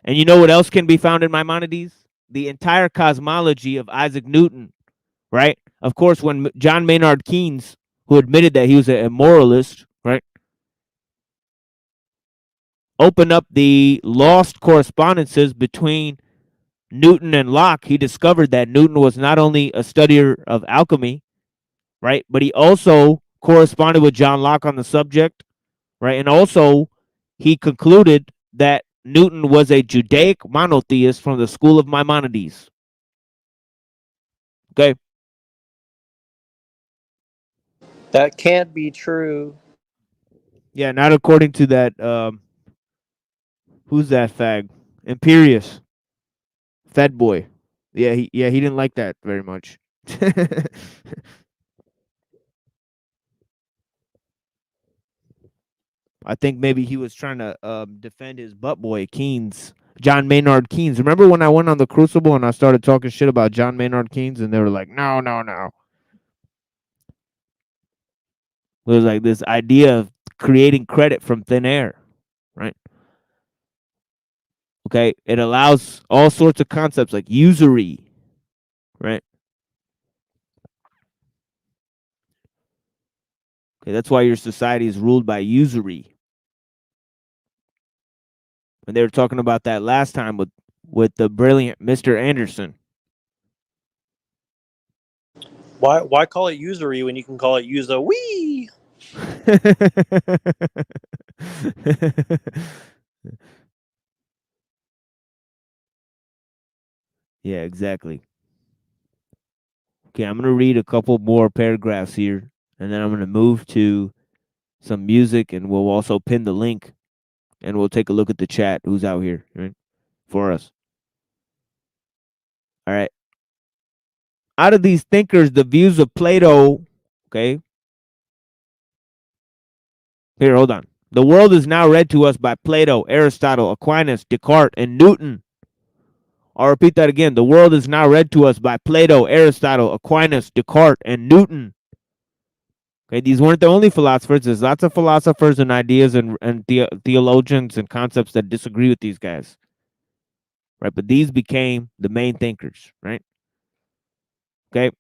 And you know what else can be found in Maimonides? The entire cosmology of Isaac Newton, right? Of course, when John Maynard Keynes, who admitted that he was a moralist, right, opened up the lost correspondences between Newton and Locke, he discovered that Newton was not only a studier of alchemy, right, but he also corresponded with John Locke on the subject, right, and also he concluded that Newton was a Judaic monotheist from the school of Maimonides. Okay. That can't be true. Yeah, not according to that. Who's that fag? Imperious, Fat Boy. Yeah, he didn't like that very much. I think maybe he was trying to defend his butt boy Keynes, John Maynard Keynes. Remember when I went on the Crucible and I started talking shit about John Maynard Keynes, and they were like, "No, no, no." It was like this idea of creating credit from thin air, right? Okay, it allows all sorts of concepts like usury, right? Okay, that's why your society is ruled by usury. And they were talking about that last time with the brilliant Mr. Anderson. Why call it usury when you can call it use a wee? Yeah, exactly. Okay, I'm going to read a couple more paragraphs here, and then I'm going to move to some music, and we'll also pin the link, and we'll take a look at the chat, who's out here, right, for us. All right. Out of these thinkers, the views of Plato, okay. Here, hold on. The world is now read to us by Plato, Aristotle, Aquinas, Descartes, and Newton. I'll repeat that again. The world is now read to us by Plato, Aristotle, Aquinas, Descartes, and Newton. Okay, these weren't the only philosophers. There's lots of philosophers and ideas and theologians and concepts that disagree with these guys. Right, but these became the main thinkers, right? Okay.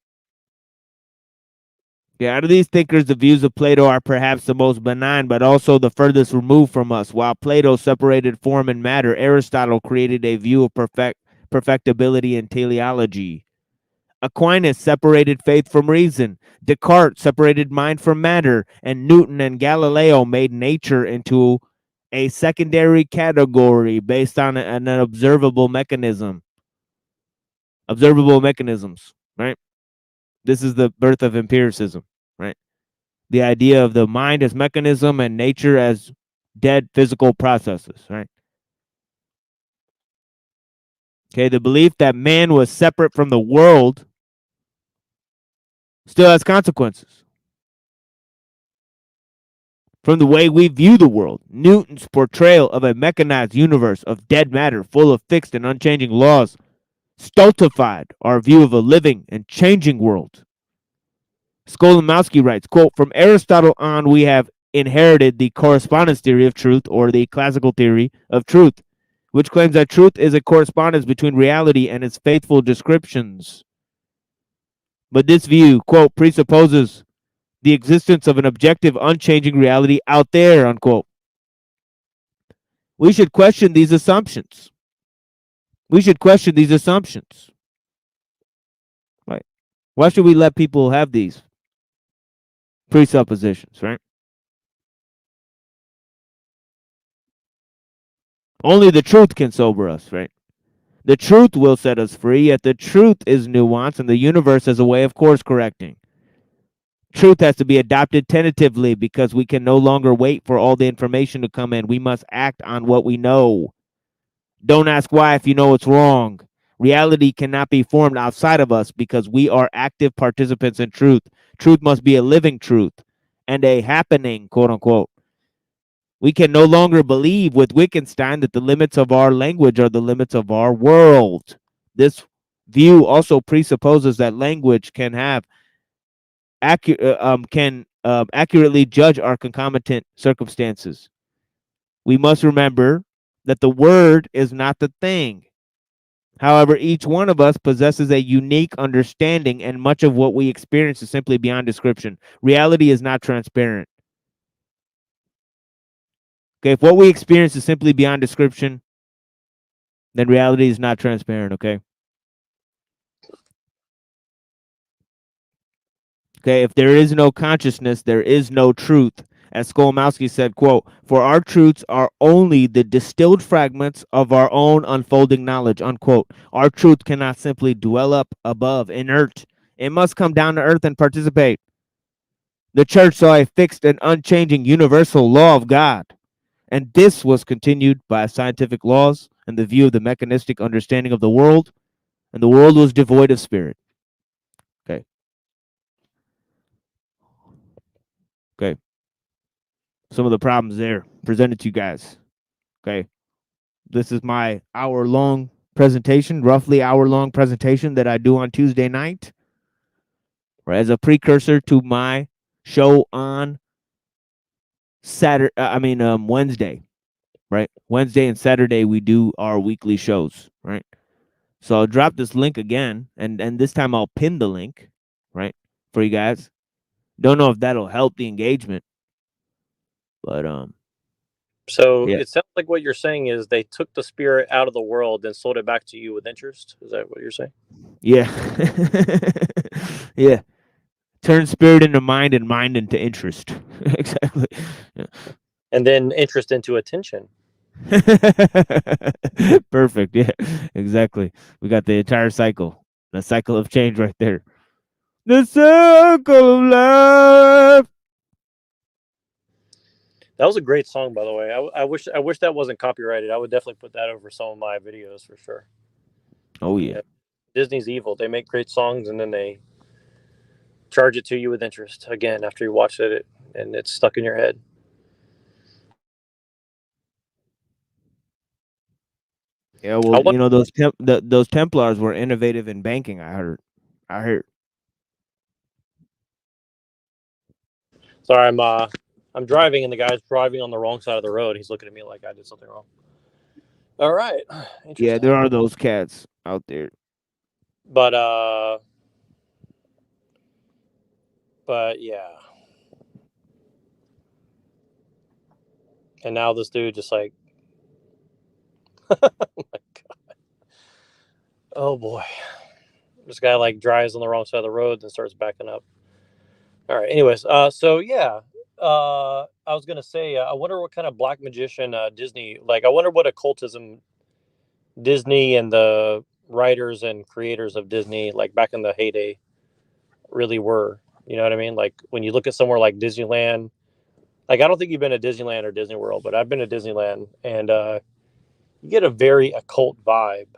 Out of these thinkers, the views of Plato are perhaps the most benign, but also the furthest removed from us. While Plato separated form and matter, Aristotle created a view of perfectibility and teleology. Aquinas separated faith from reason. Descartes separated mind from matter. And Newton and Galileo made nature into a secondary category based on an observable mechanism. Observable mechanisms, right? This is the birth of empiricism, right? The idea of the mind as mechanism and nature as dead physical processes, right? Okay, the belief that man was separate from the world still has consequences from the way we view the world. Newton's portrayal of a mechanized universe of dead matter full of fixed and unchanging laws stultified our view of a living and changing world. Skolimowski writes, quote, from Aristotle on, we have inherited the correspondence theory of truth, or the classical theory of truth, which claims that truth is a correspondence between reality and its faithful descriptions. But this view, quote, presupposes the existence of an objective, unchanging reality out there, unquote. We should question these assumptions. Right? Why should we let people have these presuppositions, right? Only the truth can sober us, right? The truth will set us free, yet the truth is nuanced, and the universe has a way of course correcting. Truth has to be adopted tentatively because we can no longer wait for all the information to come in. We must act on what we know. Don't ask why if you know it's wrong. Reality cannot be formed outside of us because we are active participants in truth. Truth must be a living truth and a happening, quote unquote. We can no longer believe with Wittgenstein that the limits of our language are the limits of our world. This view also presupposes that language can have accurately judge our concomitant circumstances. We must remember that the word is not the thing. However, each one of us possesses a unique understanding, and much of what we experience is simply beyond description. Reality is not transparent. Okay, if what we experience is simply beyond description, then reality is not transparent, okay? Okay, if there is no consciousness, there is no truth. As Skolimowski said, quote, for our truths are only the distilled fragments of our own unfolding knowledge, unquote. Our truth cannot simply dwell up above, inert. It must come down to earth and participate. The church saw a fixed and unchanging universal law of God, and this was continued by scientific laws and the view of the mechanistic understanding of the world, and the world was devoid of spirit. Okay. Okay. Some of the problems there presented to you guys. Okay. This is my hour-long presentation, roughly hour-long presentation that I do on Tuesday night, right, as a precursor to my show on Wednesday, right? Wednesday and Saturday we do our weekly shows, right? So I'll drop this link again, and this time I'll pin the link, right, for you guys. Don't know if that'll help the engagement, but So yeah. it sounds like what you're saying is they took the spirit out of the world and sold it back to you with interest. Is that what you're saying? Yeah. Yeah. Turn spirit into mind and mind into interest. Exactly. Yeah. And then interest into attention. Perfect. Yeah, exactly. We got the entire cycle. The cycle of change right there. The circle of life. That was a great song, by the way. I wish that wasn't copyrighted. I would definitely put that over some of my videos for sure. Oh yeah. Disney's evil. They make great songs and then they charge it to you with interest again after you watch it and it's stuck in your head. Yeah, well, you know, those Templars were innovative in banking. I heard. Sorry, I'm driving and the guy's driving on the wrong side of the road. He's looking at me like I did something wrong. All right. Yeah, there are those cats out there. But But yeah. And now this dude just like, oh my God. Oh boy. This guy like drives on the wrong side of the road and starts backing up. All right. Anyways, so yeah, I was gonna say, I wonder what kind of black magician Disney like. I wonder what occultism Disney and the writers and creators of Disney, like back in the heyday, really were. You know what I mean? Like when you look at somewhere like Disneyland, like I don't think you've been to Disneyland or Disney World, but I've been to Disneyland, and you get a very occult vibe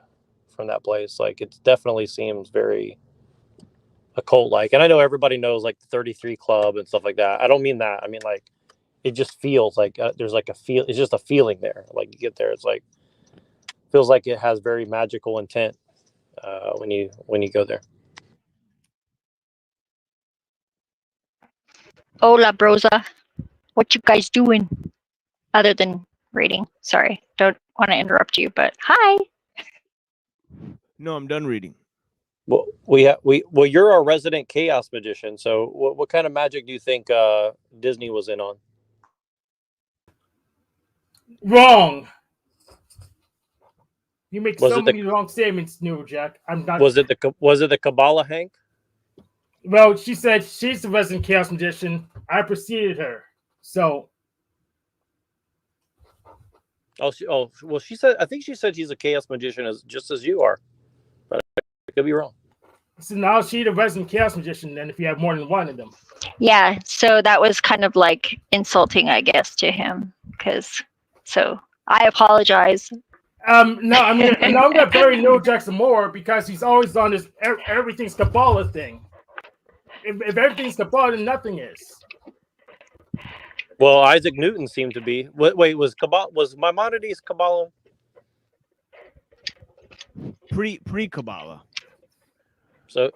from that place. Like it definitely seems very occult like. And I know everybody knows like the 33 Club and stuff like that. I don't mean that. I mean like it just feels like there's like a feel. It's just a feeling there. Like you get there, it's like feels like it has very magical intent when you go there. Hola, brosa. What you guys doing? Other than reading. Sorry, don't want to interrupt you, but hi. No, I'm done reading. Well, well, you're our resident chaos magician. So, what kind of magic do you think Disney was in on? Wrong. You make Was so it the- many wrong statements, Jack. I'm not. Was it the Kabbalah, Hank? Well, she said she's the resident chaos magician. I preceded her, so Well, she said. I think she said she's a chaos magician just as you are, but I could be wrong. so now she's the resident chaos magician. Then, if you have more than one of them, Yeah, so that was kind of like insulting, I guess, to him. So I apologize. no, I mean, and I'm gonna bury Neil Jackson more because he's always on this everything's Kabbalah thing. If everything's Kabbalah, then nothing is. Well, Isaac Newton seemed to be. Wait, was Maimonides Kabbalah? Pre Kabbalah. So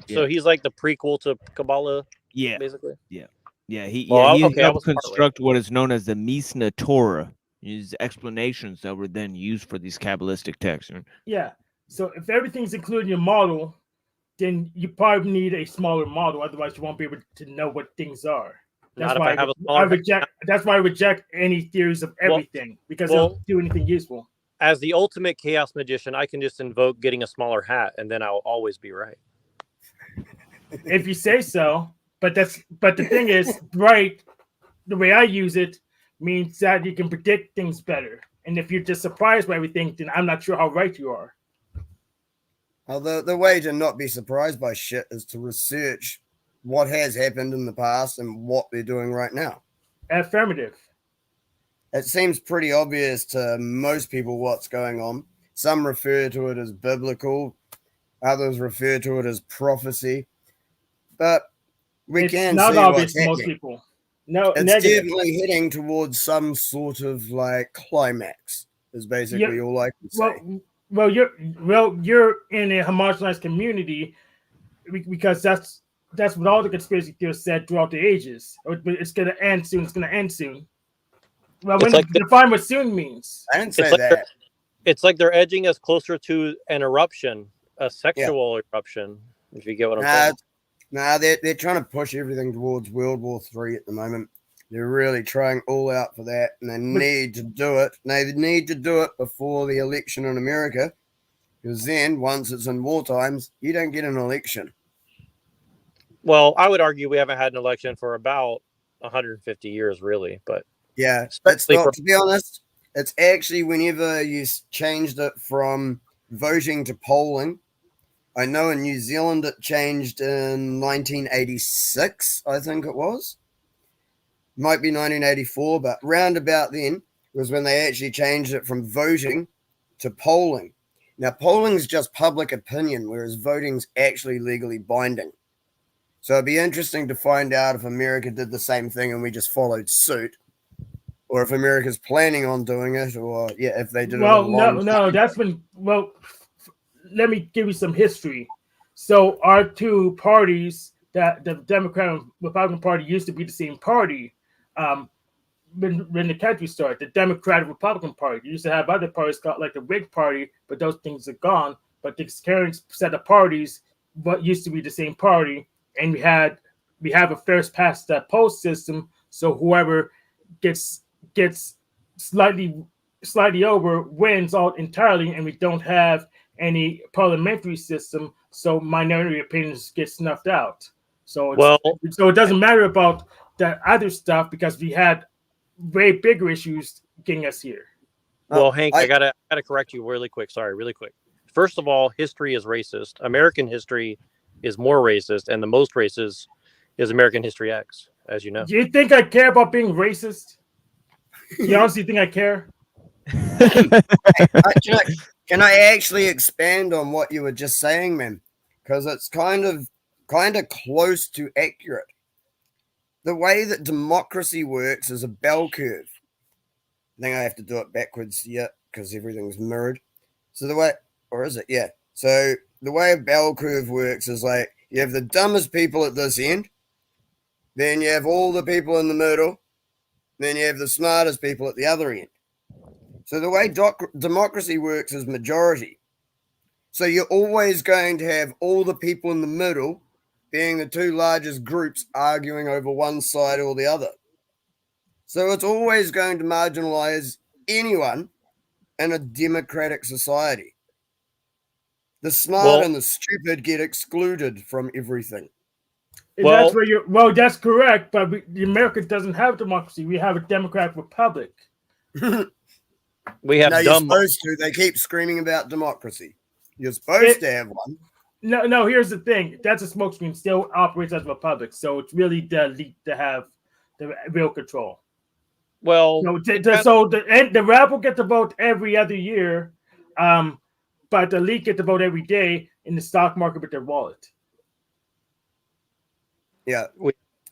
he's like the prequel to Kabbalah. Yeah, basically. He helped construct what is known as the Mishnah Torah. His explanations that were then used for these Kabbalistic texts. Yeah. So if everything's included in your model, then you probably need a smaller model. Otherwise, you won't be able to know what things are. That's why I reject any theories of everything because they don't do anything useful. As the ultimate chaos magician, I can just invoke getting a smaller hat, and then I'll always be right. If you say so, but the thing is, right? The way I use it means that you can predict things better. And if you're just surprised by everything, then I'm not sure how right you are. Well, the way to not be surprised by shit is to research what has happened in the past and what they're doing right now. Affirmative. It seems pretty obvious to most people what's going on. Some refer to it as biblical, others refer to it as prophecy. But it's can not see obvious what's to most happening. people. No, it's negative. definitely heading towards some sort of like climax. Is basically all I can say. Well, you're in a homogenized community because that's what all the conspiracy theorists said throughout the ages. But it's going to end soon. It's going to end soon. Well, define what soon means. I didn't say that. It's like they're edging us closer to an eruption, a sexual eruption. If you get what I'm saying. They're trying to push everything towards World War III at the moment. They're really trying all out for that, and they need to do it. They need to do it before the election in America, because then, once it's in war times, you don't get an election. Well, I would argue we haven't had an election for about 150 years, really. But yeah, it's not, to be honest, it's actually whenever you changed it from voting to polling. I know in New Zealand it changed in 1986, I think it was. Might be 1984, but round about then was when they actually changed it from voting to polling. Now, polling is just public opinion, whereas voting's actually legally binding. So it'd be interesting to find out if America did the same thing and we just followed suit, or if America's planning on doing it, or if they did it. No, that's when. Well, let me give you some history. So our two parties, that the Democrat and Republican Party used to be the same party. When the country started, the Democratic Republican Party used to have other parties called like the Whig Party, but those things are gone. But the current set of parties, what used to be the same party, and we had we have a first past the post system. So whoever gets slightly over wins out entirely, and we don't have any parliamentary system. So minority opinions get snuffed out. So it doesn't matter about the other stuff because we had way bigger issues getting us here. Well, Hank, I gotta correct you really quick. Sorry, really quick. First of all, history is racist. American history is more racist, and the most racist is American History X, as you know. Do you think I care about being racist? You honestly think I care? Can I actually expand on what you were just saying, man? Because it's kind of close to accurate. The way that democracy works is a bell curve. I think I have to do it backwards here because everything's mirrored. So the way, or is it? Yeah. So the way a bell curve works is like you have the dumbest people at this end, then you have all the people in the middle, then you have the smartest people at the other end. So the way democracy works is majority. So you're always going to have all the people in the middle being the two largest groups arguing over one side or the other. So it's always going to marginalize anyone in a democratic society. The smart and the stupid get excluded from everything. That's where that's correct, but America doesn't have democracy. We have a democratic republic. We have you're supposed to. They keep screaming about democracy. You're supposed to have one. No, here's the thing. That's a smokescreen. Still operates as a republic. So it's really the elite to have the real control. Well, so the rabble get to vote every other year, but the elite get to vote every day in the stock market with their wallet. Yeah.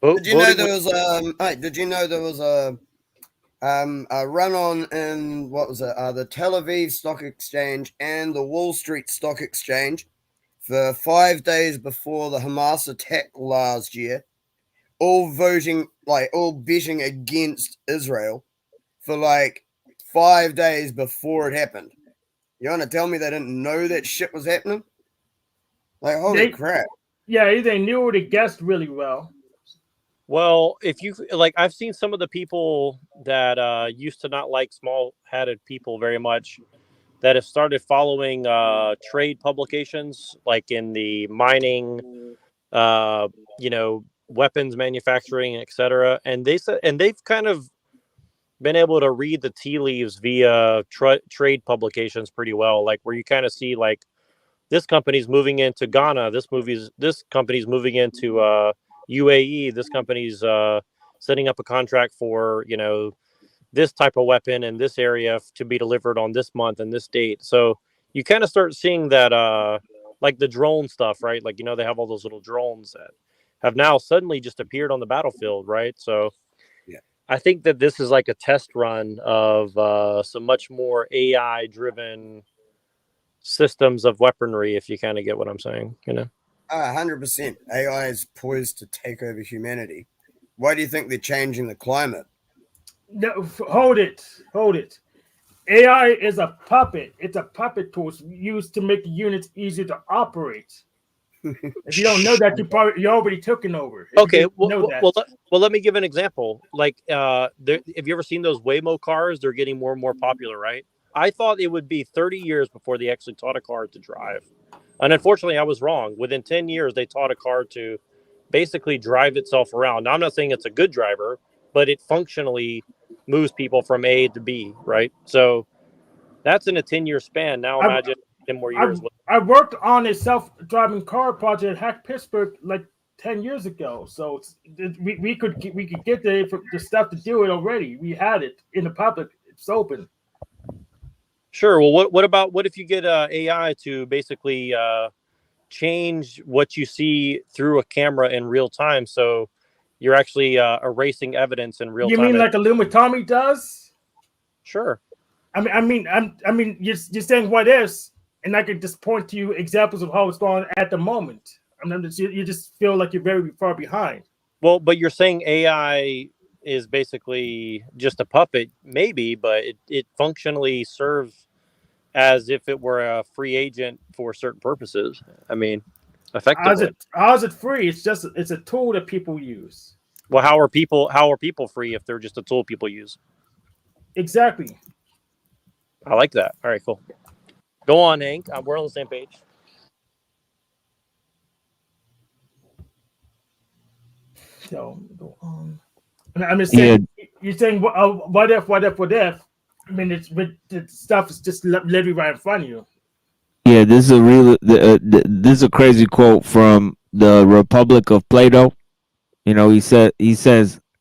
Did you know there was a run-on in, what was it, the Tel Aviv Stock Exchange and the Wall Street Stock Exchange for 5 days before the Hamas attack last year, all betting against Israel for 5 days before it happened. You want to tell me they didn't know that shit was happening? Holy crap. Yeah, they knew or they guessed really well. Well, if you I've seen some of the people that used to not like small-hatted people very much that have started following trade publications, like in the mining, weapons manufacturing, etc. And they've kind of been able to read the tea leaves via trade publications pretty well, where you kind of see this company's moving into Ghana, this company's moving into UAE, this company's setting up a contract for this type of weapon in this area to be delivered on this month and this date. So you kind of start seeing that the drone stuff, right? They have all those little drones that have now suddenly just appeared on the battlefield, right? So yeah, I think that this is like a test run of some much more AI driven systems of weaponry, if you kind of get what I'm saying, 100%. AI is poised to take over humanity. Why do you think they're changing the climate? No, hold it. AI is a puppet. It's a puppet tool used to make the units easier to operate. If you don't know that, you're already taken over. Okay, well, let me give an example. Have you ever seen those Waymo cars? They're getting more and more popular, right? I thought it would be 30 years before they actually taught a car to drive. And unfortunately, I was wrong. Within 10 years, they taught a car to basically drive itself around. Now, I'm not saying it's a good driver, but it functionally moves people from A to B, right? So that's in a 10-year span. Now imagine 10 more years. I worked on a self-driving car project at Hack Pittsburgh 10 years ago. So we could get the stuff to do it already. We had it in the public. It's open. Sure. Well, what if you get AI to basically change what you see through a camera in real time, so you're actually erasing evidence in real time? You mean like Illumitami does? Sure. I mean, you're saying what ifs, and I could just point to you examples of how it's going at the moment. You just feel like you're very far behind. Well, but you're saying AI is basically just a puppet, maybe, but it functionally serves as if it were a free agent for certain purposes. I mean, effectively. How is it free? It's a tool that people use. Well, how are people free if they're just a tool people use? Exactly. I like that. All right, cool. Go on, Hank. We're on the same page. So go on. I'm just saying. Yeah. You're saying what if? I mean, the stuff is just literally right in front of you. Yeah, this is a real. This is a crazy quote from the Republic of Plato. You know, he says,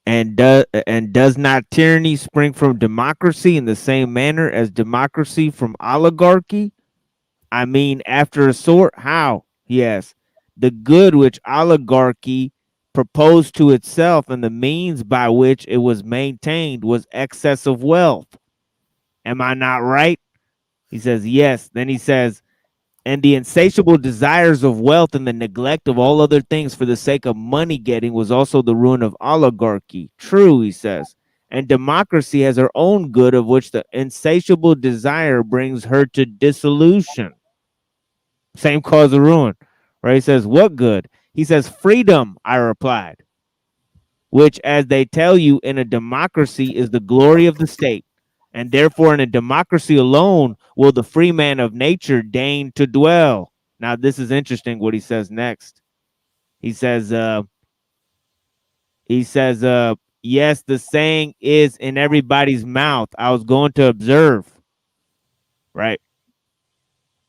and does not tyranny spring from democracy in the same manner as democracy from oligarchy? I mean, after a sort, how? He asks. The good which oligarchy proposed to itself and the means by which it was maintained was excess of wealth. Am I not right? He says, yes. Then he says, and the insatiable desires of wealth and the neglect of all other things for the sake of money getting was also the ruin of oligarchy. True, he says. And democracy has her own good, of which the insatiable desire brings her to dissolution. Same cause of ruin. Right? He says, what good? He says, freedom, I replied, which, as they tell you, in a democracy is the glory of the state. And therefore, in a democracy alone will the free man of nature deign to dwell. Now, this is interesting what he says next. He says, yes, the saying is in everybody's mouth. I was going to observe, right,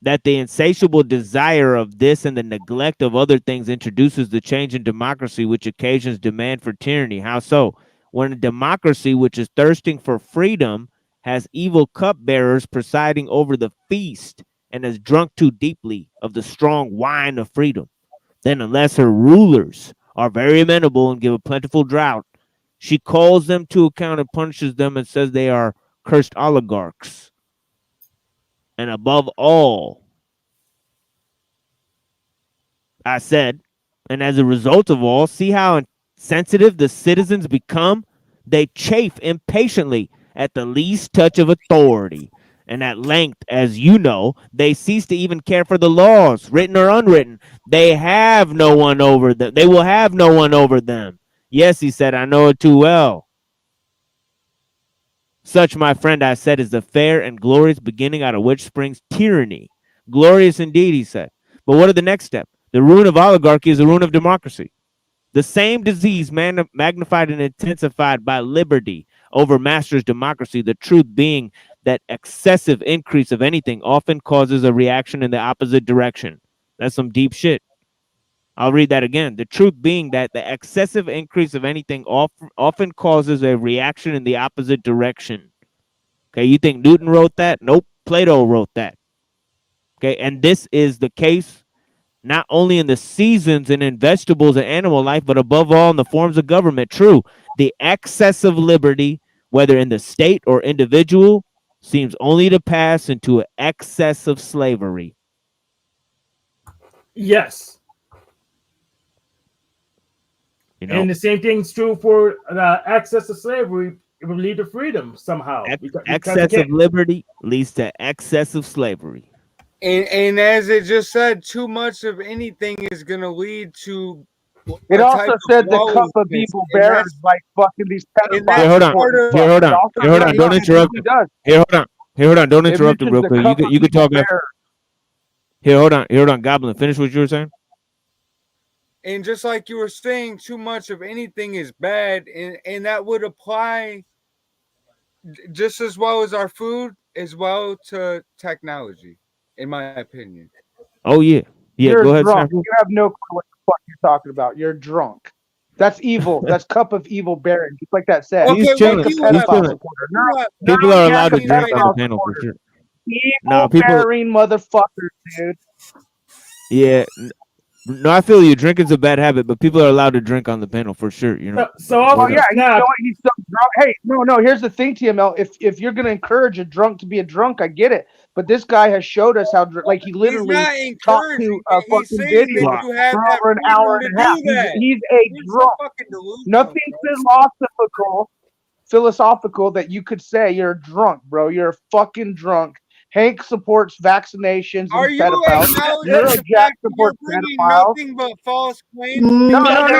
that the insatiable desire of this and the neglect of other things introduces the change in democracy, which occasions demand for tyranny. How so? When a democracy which is thirsting for freedom has evil cupbearers presiding over the feast and has drunk too deeply of the strong wine of freedom, then unless her rulers are very amenable and give a plentiful draught, she calls them to account and punishes them and says they are cursed oligarchs. And above all, I said, and as a result of all, see how insensitive the citizens become? They chafe impatiently at the least touch of authority. And at length, as you know, they cease to even care for the laws, written or unwritten. They have no one over them. They will have no one over them. Yes, he said, I know it too well. Such, my friend, I said, is the fair and glorious beginning out of which springs tyranny. Glorious indeed, he said. But what are the next step? The ruin of oligarchy is the ruin of democracy. The same disease magnified and intensified by liberty overmasters democracy, the truth being that excessive increase of anything often causes a reaction in the opposite direction. That's some deep shit. I'll read that again. The truth being that the excessive increase of anything often causes a reaction in the opposite direction. Okay, you think Newton wrote that? Nope, Plato wrote that. Okay, and this is the case not only in the seasons and in vegetables and animal life, but above all in the forms of government. True, the excess of liberty, whether in the state or individual, seems only to pass into an excess of slavery. Yes. You know, and the same thing's true for access to slavery. It will lead to freedom somehow. Excess of liberty leads to excess of slavery. And as it just said, too much of anything is going to lead to. It also said the cup of evil bears like fucking these pedophiles. Here, hold on. Don't interrupt him. Here, hold on. Don't interrupt him real quick. You can talk after. Here, hold on. Goblin, finish what you were saying. And just like you were saying, too much of anything is bad, and that would apply just as well as our food, as well to technology, in my opinion. Oh yeah, you're go ahead. Drunk. You have no clue what the fuck you're talking about. You're drunk. That's evil. That's cup of evil bearing. Just like that said. He's chilling. He's chilling. People are allowed to drink on the panel for sure. Evil bearing motherfuckers, dude. Yeah. No, I feel you. Drinking's a bad habit, but people are allowed to drink on the panel for sure. You know. You know what? He's so drunk. Hey, no. Here's the thing, TML. If you're gonna encourage a drunk to be a drunk, I get it. But this guy has showed us how, like, he literally talked to a fucking video for over an hour and a half. He's a drunk. Nothing philosophical that you could say. You're drunk, bro. You're fucking drunk. Hank supports vaccinations Are and you pedophiles. acknowledging the NeuroJack fact that you're supports bringing pedophiles. nothing but false claims? No. I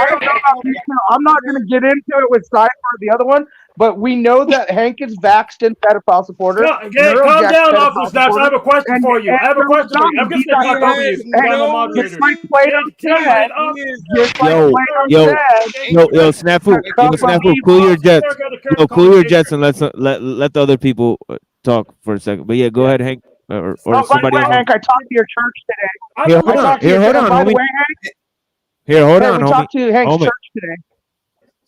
don't know about these two. I'm not going to get into it with Cypher or the other one, but we know that Hank is vaxxed and pedophile supporter. No, okay, calm down, Officer Snaps. I have a question for you. I have a question for you. I'm just going to talk over you. I'm a moderator. Just like Plato said, just like Yo, Plato said, Snafu, come yo, from Snafu, evil. cool your jets. Yo, cool your jets and let the other people talk for a second. But yeah, go ahead, Hank, or Oh, by the somebody way, else. Hank, I talked to your church today. Here, hold on. Here, hold on, By the homie. way, Hank, Here, hold hey, on, we homie. talked to Hank's Homie. church today.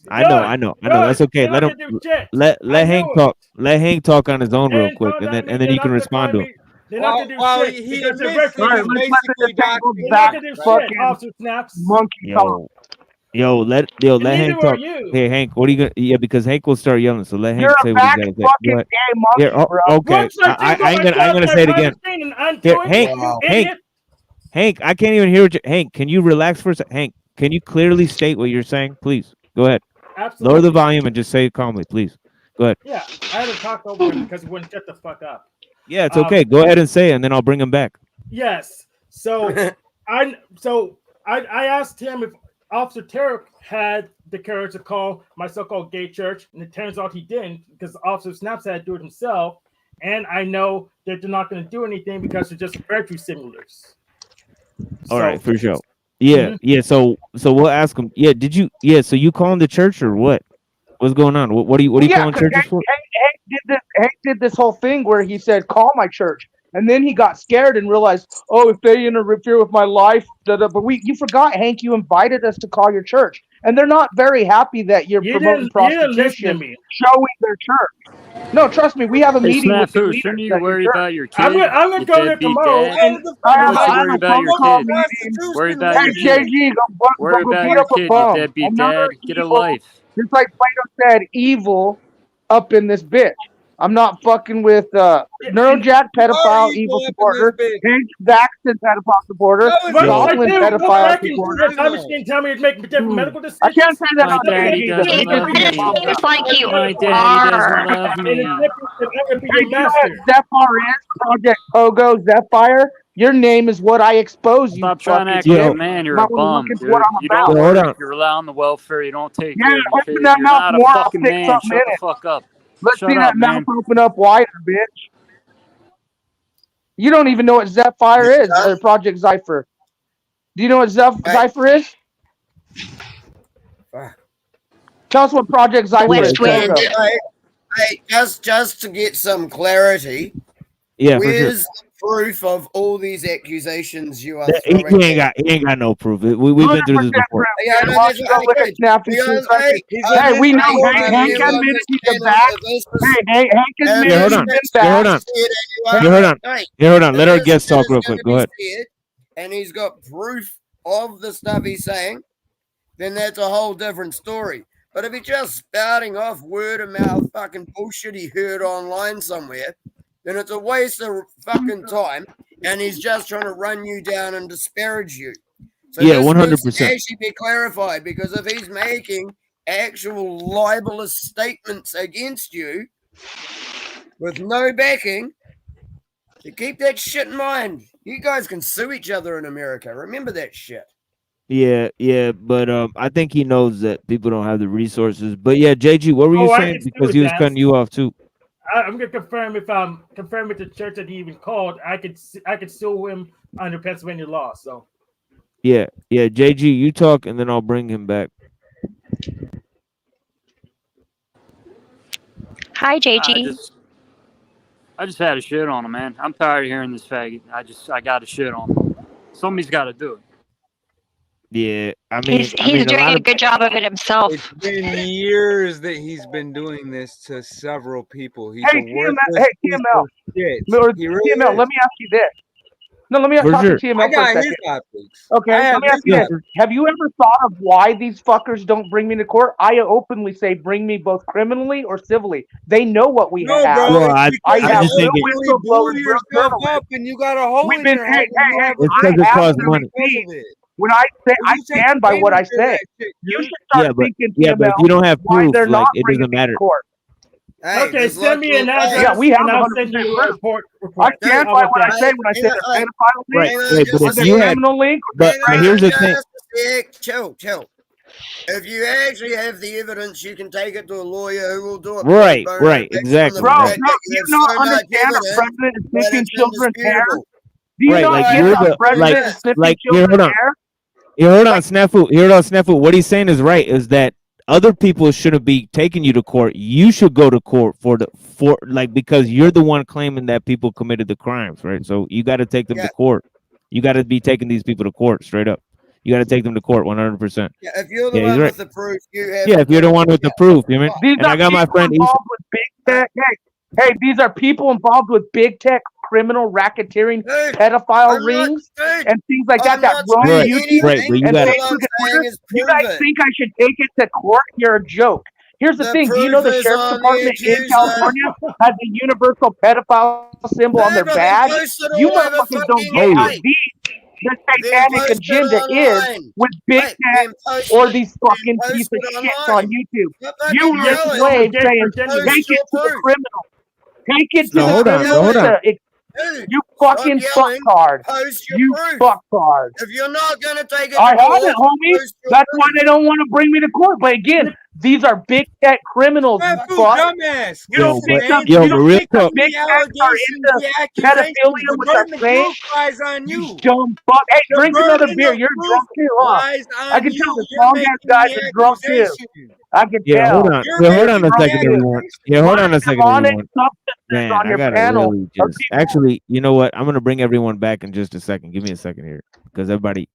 I know. That's okay. Let him let Hank talk. Let Hank talk on his own real quick, and then you can respond to him. They're not going to do shit he because they're admits virtually that evil. he's basically They're not going to do shit, Officer Snaps. Monkey talk. Let And Hank neither talk. are you. Hey, Hank, what are you gonna? Yeah, because Hank will start yelling. So let You're Hank a say what he's back gotta say. fucking Go ahead. gay monkey, Here, bro. okay. Once I I ain't gonna say it again. Here, Hank, I can't even hear what you. Hank, can you relax for a second? Hank, can you clearly state what you're saying, please? Go ahead. Absolutely. Lower the volume and just say it calmly, please. Go ahead. Yeah, I had to talk over him because he wouldn't shut the fuck up. Yeah, it's okay. Go ahead and say it, and then I'll bring him back. Yes. So I asked him if Officer Tarek had the courage to call my so-called gay church, and it turns out he didn't because Officer Snaps had to do it himself. And I know that they're not going to do anything because they're just virtue similars. All right, for sure. Yeah, yeah. So we'll ask him. Yeah, did you? Yeah, so you calling the church or what? What's going on? What are you calling churches for? Hank did this whole thing where he said, "Call my church," and then he got scared and realized, "Oh, if they interfere with my life," but you forgot, Hank. You invited us to call your church, and they're not very happy that you're promoting prostitution, showing their church. No, trust me, we have a meeting with the leaders. Shouldn't you worry about your kid? I'm gonna go there tomorrow. And I Don't have you worry a about your phone kid. call meeting. Worry about Hey, your kid. JG, Worry go about beat your up a kid, you bum. deadbeat Another dad. Get a evil, life. just like Plato said, evil up in this bitch. I'm not fucking with NeuroJack, pedophile, evil supporter, Hank Jackson, pedophile supporter, Goblin, pedophile supporter. Time machine tell me to make different medical decisions. I can't say that My on daddy JG. doesn't love me. Seems like you My daddy doesn't love me. Hey, you know what Zephyr is? Project Pogo, Zephyr. Your name is what I expose you. Stop trying to act fucking like a kid. man. You're Might a wanna bum, look into dude. what I'm You about. don't work. You rely on the welfare. You don't take care of your open kid. that You're mouth not a more, I'll fucking take man. something Shut in the it. fuck up. Let's Shut see up, that mouth man. open up wider, bitch. You don't even know what Zephyr is, or Project Zypher. Do you know what Zypher is? Tell us what Project Zypher is. Hey, just to get some clarity, Yeah, for sure. where's the proof of all these accusations you are He throwing? ain't got no proof. We've been through this before. Yeah, I know that's okay. Because, Hey, we know Hank admitted he's a back. Hey, Hank admitted Here, hold on. he's been back. Here, hold on. Let our guests talk real quick. Go ahead. And he's got proof of the stuff he's saying, then that's a whole different story. But if he's just spouting off word of mouth fucking bullshit he heard online somewhere, then it's a waste of fucking time, and he's just trying to run you down and disparage you. So Yeah, this 100%. needs to actually be clarified, because if he's making actual libelous statements against you with no backing, so keep that shit in mind. You guys can sue each other in America. Remember that shit. Yeah, but I think he knows that people don't have the resources. But yeah, JG, what were you saying? Because he was cutting you off too. I'm gonna confirm with the church that he even called. I could sue him under Pennsylvania law. So Yeah, JG, you talk, and then I'll bring him back. Hi, JG. I just had a shit on him, man. I'm tired of hearing this faggot. I got to shit on him. Somebody's got to do it. Yeah, I mean, he's doing a good job of it himself. It's been years that he's been doing this to several people. He's Hey, a worthless TML. shit. TML, let me ask you this. No, let me talk to TML I for a got his second. topics. Okay, let me ask you this. Have you ever thought of why these fuckers don't bring me to court? I openly say bring me both criminally or civilly. They know what we have. Bro, Well, I have just think real whistleblowers, real yourself journalists. up and you got a hole We've in been, your head. it's because it costs money. When I say, I stand by what I say. You should start thinking, but if you don't have why proof, they're like not it bringing doesn't me to matter. court. Hey, Okay, send me an address. Yeah, we have and I'll 100% send you a proof. report. I stand How by about what I that? say when I say the pedophile link, Right, but or if the you had, criminal link, or but the here's the thing. Just a sec. Chill. If you actually have the evidence, you can take it to a lawyer who will do it. Right, exactly. Bro, Right. do you not understand our president is sniffing children's hair? Do you Right, not like get you're our the president is sniffing like here, children's hold on. hair? Here, hold on, Snafu. Here, hold on, Snafu. What he's saying is right. Is that other people shouldn't be taking you to court. You should go to court for because you're the one claiming that people committed the crimes, right? So you got to take them to court. You got to be taking these people to court straight up. You got to take them to court 100%. Yeah, if you're the Yeah, he's one right. with the proof, you have. Yeah, if you're the one with the proof, you mean? These And are I got my people friend. involved with big tech. Hey, these are people involved with big tech, criminal racketeering, pedophile rings, and things like that that run Right, YouTube right, but you and gotta- Facebook and Twitter. You guys think I should take it to court? You're a joke. Here's the thing. Do you know the proof is sheriff's on the department in accuser. California has a universal pedophile symbol on their badge? You motherfuckers don't get how deep the satanic agenda is with big tech or these fucking piece of shits on YouTube. You were a slave saying, take it to the criminal. Take it to No, the hold on, criminal. hold on. You fucking fucktard. You fucktard. If you're not gonna take it, I to court, haven't, homie. post your That's proof. why they don't want to bring me to court. But again, these are big tech criminals. You fuck. Dumbass. You don't think but- some, yo, you but don't real think some talk- big techs are into pedophilia with our same? lies on you. Dumb fuck. Hey, The drink another burden beer. of You're proof drunk too, huh? lies I on can you. tell the You're strong ass making guys the are drunk too. accusation. I can Yeah, tell. hold on. You're Yeah, hold on a making second, the everyone. Yeah, hold on a second, Demonic everyone. substances Man, on I your gotta panel really are just actually, you know what? I'm gonna bring everyone back in just a second. Give me a second here, because everybody,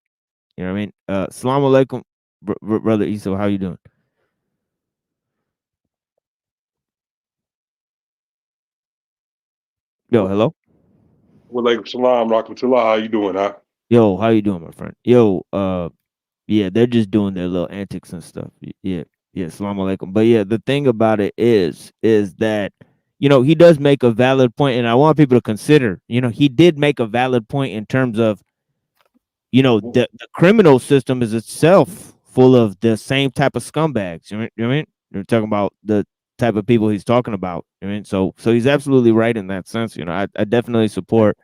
you know what I mean. Assalamu alaikum, brother Isa. How you doing? Yo, hello. Walaikum salam, rahmatullah. How you doing, huh? Yo, how you doing, my friend? Yo, yeah, they're just doing their little antics and stuff. Yeah, assalamu alaikum. But yeah, the thing about it is that, you know, he does make a valid point, and I want people to consider, you know, he did make a valid point in terms of, you know, the criminal system is itself full of the same type of scumbags. You know what I mean? You're talking about the type of people he's talking about. I mean, so he's absolutely right in that sense. You know, I definitely support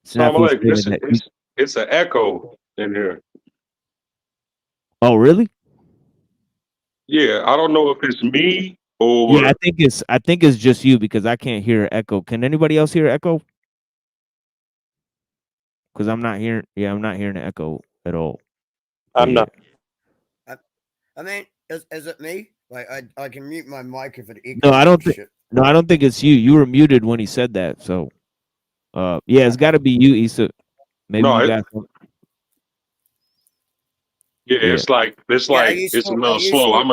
Salam Snafu's alaikum. statement that It's an echo in here. Oh, really? Yeah, I don't know if it's me or Yeah, I think it's just you because I can't hear echo. Can anybody else hear echo? Because I'm not hearing. Yeah, I'm not hearing the echo at all. I'm not. I mean, is it me? Like, I can mute my mic if it echoes. No, I don't and think. shit. No, I don't think it's you. You were muted when he said that. So, yeah, it's got to be you, Issa. Maybe No, you it- got. yeah, it's like Yeah, it's a little slow. I'm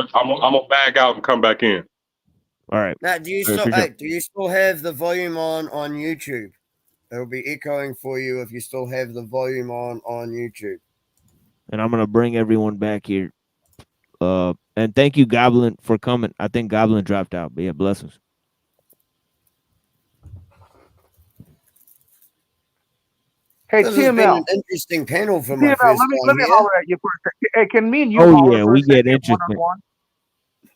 a bag out and come back in. All right. Now, do you All right, still for sure. do you still have the volume on YouTube? It'll be echoing for you if you still have the volume on YouTube. And I'm gonna bring everyone back here. And thank you, Goblin, for coming. I think Goblin dropped out, but yeah, blessings. Hey, This has been TML. an interesting panel for TML, my first let time me here. holler at you for a second. Hey, can me and you Oh holler yeah, for we a second, get interested. one-on-one?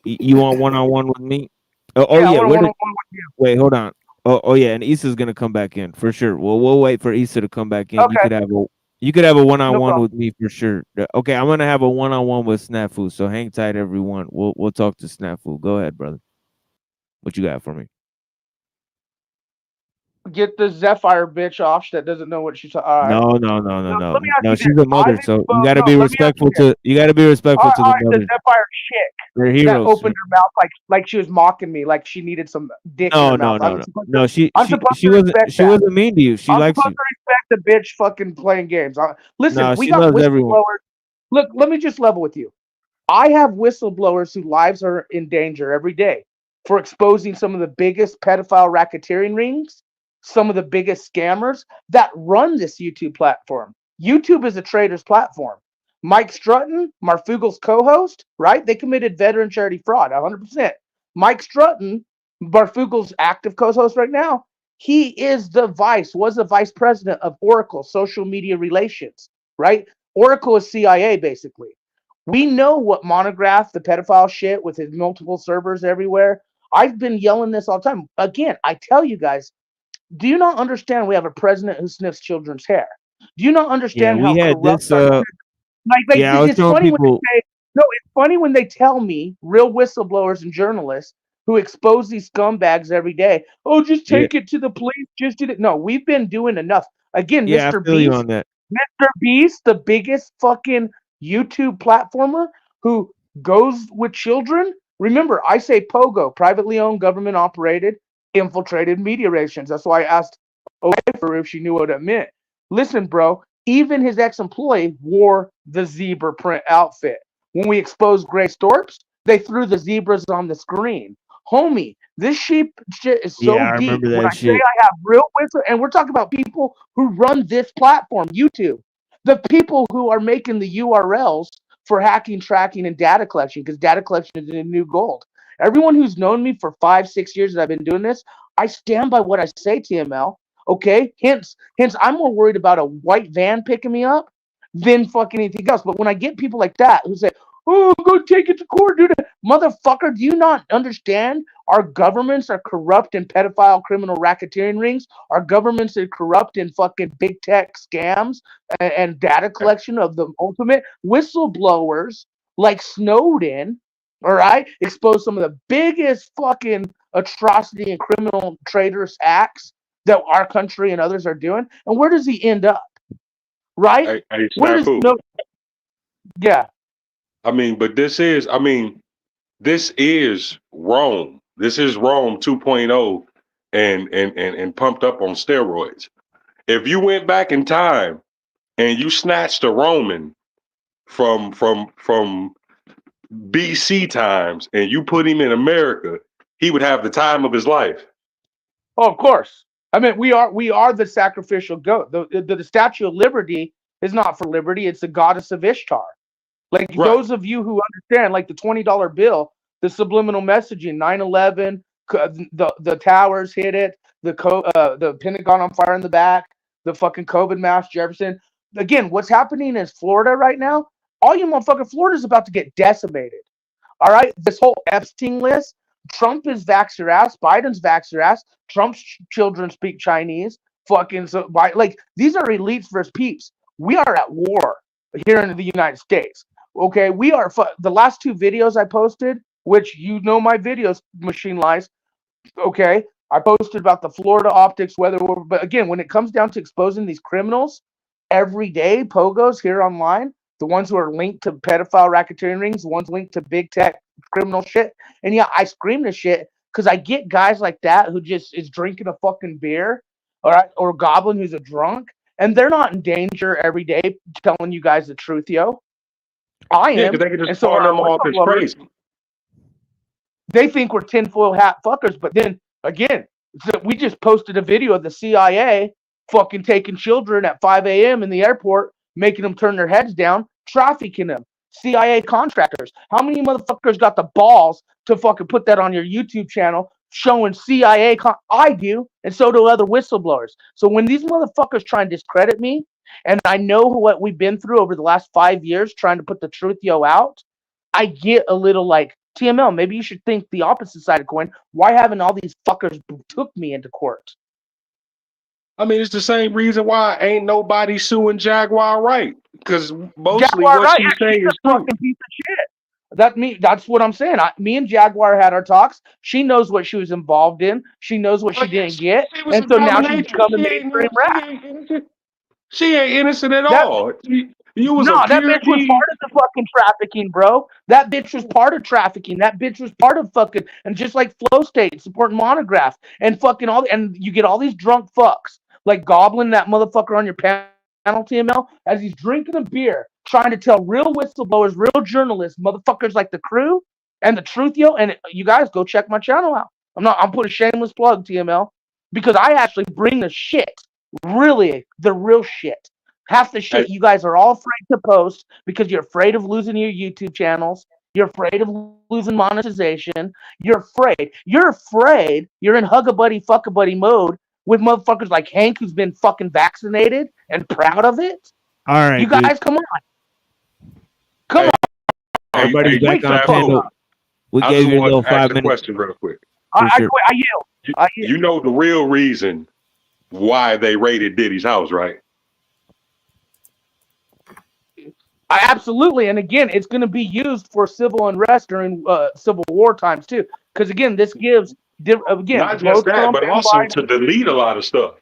You want one-on-one with me? Oh Yeah, I yeah. want Where one-on-one did, with you. wait, hold on. Oh yeah, and Issa's gonna come back in for sure. Well, we'll wait for Issa to come back in. Okay. You could have a one-on-one problem. with me for sure. Okay, I'm gonna have a one-on-one with Snafu. So hang tight, everyone. We'll talk to Snafu. Go ahead, brother. What you got for me? Get the Zephyr bitch off that doesn't know what she's talking. No. Let me ask No, you she's this. a mother, so you gotta no, be let me ask you respectful this. to the All right, the mothers. Zephyr chick They're that heroes. opened her mouth like she was mocking me, like she needed some dick in No, her no, mouth. no, I'm no. supposed No, to, I'm supposed she to wasn't respect she that. wasn't mean to you. She I'm likes supposed you. to respect the bitch fucking playing games. Listen, No, we she got loves everyone. whistleblowers. Look, let me just level with you. I have whistleblowers whose lives are in danger every day for exposing some of the biggest pedophile racketeering rings, some of the biggest scammers that run this YouTube platform. YouTube is a trader's platform. Mike Strutton, Marfugel's co-host, right? They committed veteran charity fraud, 100%. Mike Strutton, Marfugel's active co-host right now, he is was the vice president of Oracle Social Media Relations, right? Oracle is CIA, basically. We know what Monograph, the pedophile shit with his multiple servers everywhere. I've been yelling this all the time. Again, I tell you guys, do you not understand we have a president who sniffs children's hair? Do you not Yeah, understand we how had corrupt this. our Yeah, I was it's telling funny when they people. say no, it's funny when they tell me, real whistleblowers and journalists who expose these scumbags every day, oh, just Yeah, take it to the police, just did it. No, we've been doing enough. Again, yeah, I Mr. feel you Beast, on that. Mr. Beast, the biggest fucking YouTube platformer who goes with children. Remember, I say Pogo, privately owned, government operated, infiltrated media relations. That's why I asked her if she knew what it meant. Listen, bro, even his ex-employee wore the zebra print outfit. When we exposed gray storks, they threw the zebras on the screen. Homie, this sheep shit is Yeah, so I deep. remember When that I say shit. I have real wisdom, and we're talking about people who run this platform, YouTube, the people who are making the URLs for hacking, tracking, and data collection, because data collection is the new gold. Everyone who's known me for 5-6 years that I've been doing this, I stand by what I say, TML. Okay, hence, I'm more worried about a white van picking me up than fucking anything else. But when I get people like that who say, "Oh, go take it to court, dude," motherfucker, do you not understand? Our governments are corrupt in pedophile, criminal racketeering rings. Our governments are corrupt in fucking big tech scams and data collection of the ultimate whistleblowers like Snowden. All right, expose some of the biggest fucking atrocity and criminal traitorous acts that our country and others are doing. And where does he end up? Right? Hey, Where does Snafu. no? Yeah. I mean, but this is Rome. This is Rome 2.0 and pumped up on steroids. If you went back in time and you snatched a Roman from BC times and you put him in America, he would have the time of his life. Oh, of course. I mean, we are the sacrificial goat. The Statue of Liberty is not for liberty; it's the goddess of Ishtar. Like Right. those of you who understand, like the $20 bill, the subliminal messaging, 9/11, the towers hit it, the Pentagon on fire in the back, the fucking COVID mask, Jefferson. Again, what's happening in Florida right now? All you motherfucking Florida's about to get decimated. All right, this whole Epstein list. Trump is vax your ass. Biden's vax your ass. Trump's children speak Chinese. Fucking so, like these are elites versus peeps. We are at war here in the United States. Okay, we are. The last 2 videos I posted, which you know my videos, Machine Lies. Okay, I posted about the Florida optics, weather. But again, when it comes down to exposing these criminals, every day, pogos here online, the ones who are linked to pedophile racketeering rings, the ones linked to big tech criminal shit. And yeah, I scream this shit because I get guys like that who just is drinking a fucking beer, all right, or Goblin who's a drunk, and they're not in danger every day telling you guys the truth, yo. I Yeah, am, because they can and just so pawn are our them off as whistleblowers. crazy. They think we're tinfoil hat fuckers, but then again, we just posted a video of the CIA fucking taking children at 5 a.m. in the airport, making them turn their heads down, trafficking them. CIA contractors. How many motherfuckers got the balls to fucking put that on your YouTube channel showing CIA? I do, and so do other whistleblowers. So when these motherfuckers try and discredit me, and I know what we've been through over the last 5 years trying to put the truth out, I get a little like, TML, maybe you should think the opposite side of the coin. Why haven't all these fuckers took me into court? I mean, it's the same reason why ain't nobody suing Jaguar right. Because mostly Jaguar, what right? she's Yeah, saying she's is a true. fucking piece of shit. That's what I'm saying. Me and Jaguar had our talks. She knows what she was involved in. She knows what she didn't get, She was and a so now she's dominatrix. become a mainstream rap. She ain't innocent at That all. You was No, a that bitch was purity. part of the fucking trafficking, bro. That bitch was part of trafficking. That bitch was part of fucking, and just like Flow State supporting Monograph and fucking and you get all these drunk fucks like Goblin, that motherfucker on your panel, TML, as he's drinking a beer, trying to tell real whistleblowers, real journalists, motherfuckers like the Crew and the Truth, yo. And you guys go check my channel out. I'm putting a shameless plug, TML, because I actually bring the shit, really the real shit. Half the shit you guys are all afraid to post because you're afraid of losing your YouTube channels. You're afraid of losing monetization. You're afraid. You're in hug-a-buddy, fuck-a-buddy mode with motherfuckers like Hank, who's been fucking vaccinated and proud of it. All right, you guys, come on. Come on. Everybody's back Wake on the fuck panel. up. We I gave just you a want little to ask a 5 minutes. question real quick. I yield. You know the real reason why they raided Diddy's house, right? Absolutely, and again, it's going to be used for civil unrest during Civil War times too. Because again, this gives not just that, Trump but and also Biden. to delete a lot of stuff.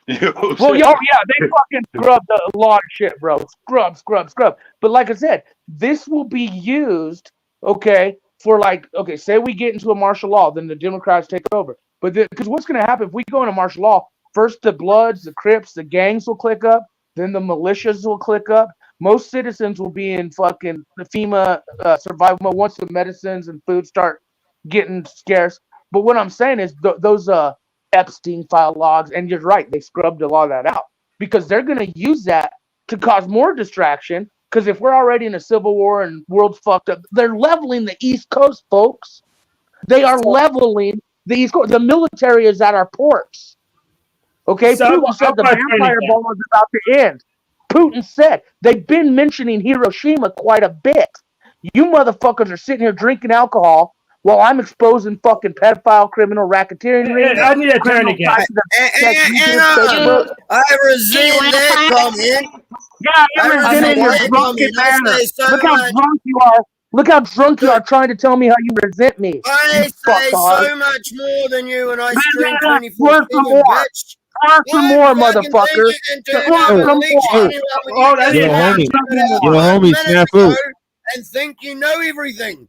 You know what I'm Well, saying? they fucking scrubbed a lot of shit, bro. Scrub. But like I said, this will be used, okay, for say we get into a martial law, then the Democrats take over. But because what's going to happen if we go into martial law? First, the Bloods, the Crips, the gangs will click up. Then the militias will click up. Most citizens will be in fucking the FEMA survival mode once the medicines and food start getting scarce. But what I'm saying is those Epstein file logs, and you're right, they scrubbed a lot of that out because they're going to use that to cause more distraction. Because if we're already in a civil war and world's fucked up, they're leveling the East Coast, folks. They are leveling the East Coast. The military is at our ports. Okay, Putin said the vampire bomb was about to end. Putin said they've been mentioning Hiroshima quite a bit. You motherfuckers are sitting here drinking alcohol while I'm exposing fucking pedophile, criminal racketeering. I need a turn again. I resent that comment. Yeah, you resent it in your drunken manner. Look how drunk you are. Look how drunk you are trying to tell me how you resent me. I say so much more than you, and I stream 24/7, bitch. Twerk some more, motherfucker. Twerk some more. Yo, homie, snafu. And think you know everything.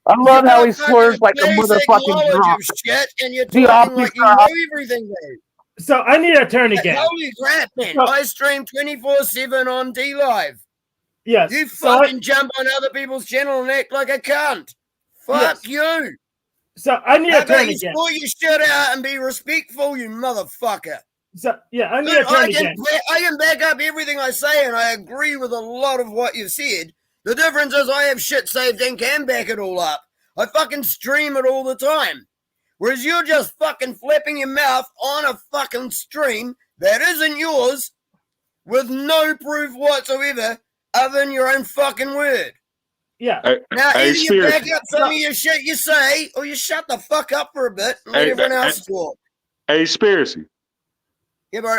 I love how he slurs like a motherfucking drunk. Shit, and you're talking like you know everything, though. So I need a turn again. Holy crap, man. I stream 24/7 on D-Live. Yes. You fucking jump on other people's channel and act like a cunt. Fuck you. So I need a turn again. Sort your shit out and be respectful, you motherfucker. So I need a turn again. I can back up everything I say, and I agree with a lot of what you've said. The difference is I have shit saved and can back it all up. I fucking stream it all the time. Whereas you're just fucking flapping your mouth on a fucking stream that isn't yours with no proof whatsoever other than your own fucking word. Yeah. Now, either you back up some of your shit you say, or you shut the fuck up for a bit and let everyone else talk. Hey, Spiracy. Yeah, bro.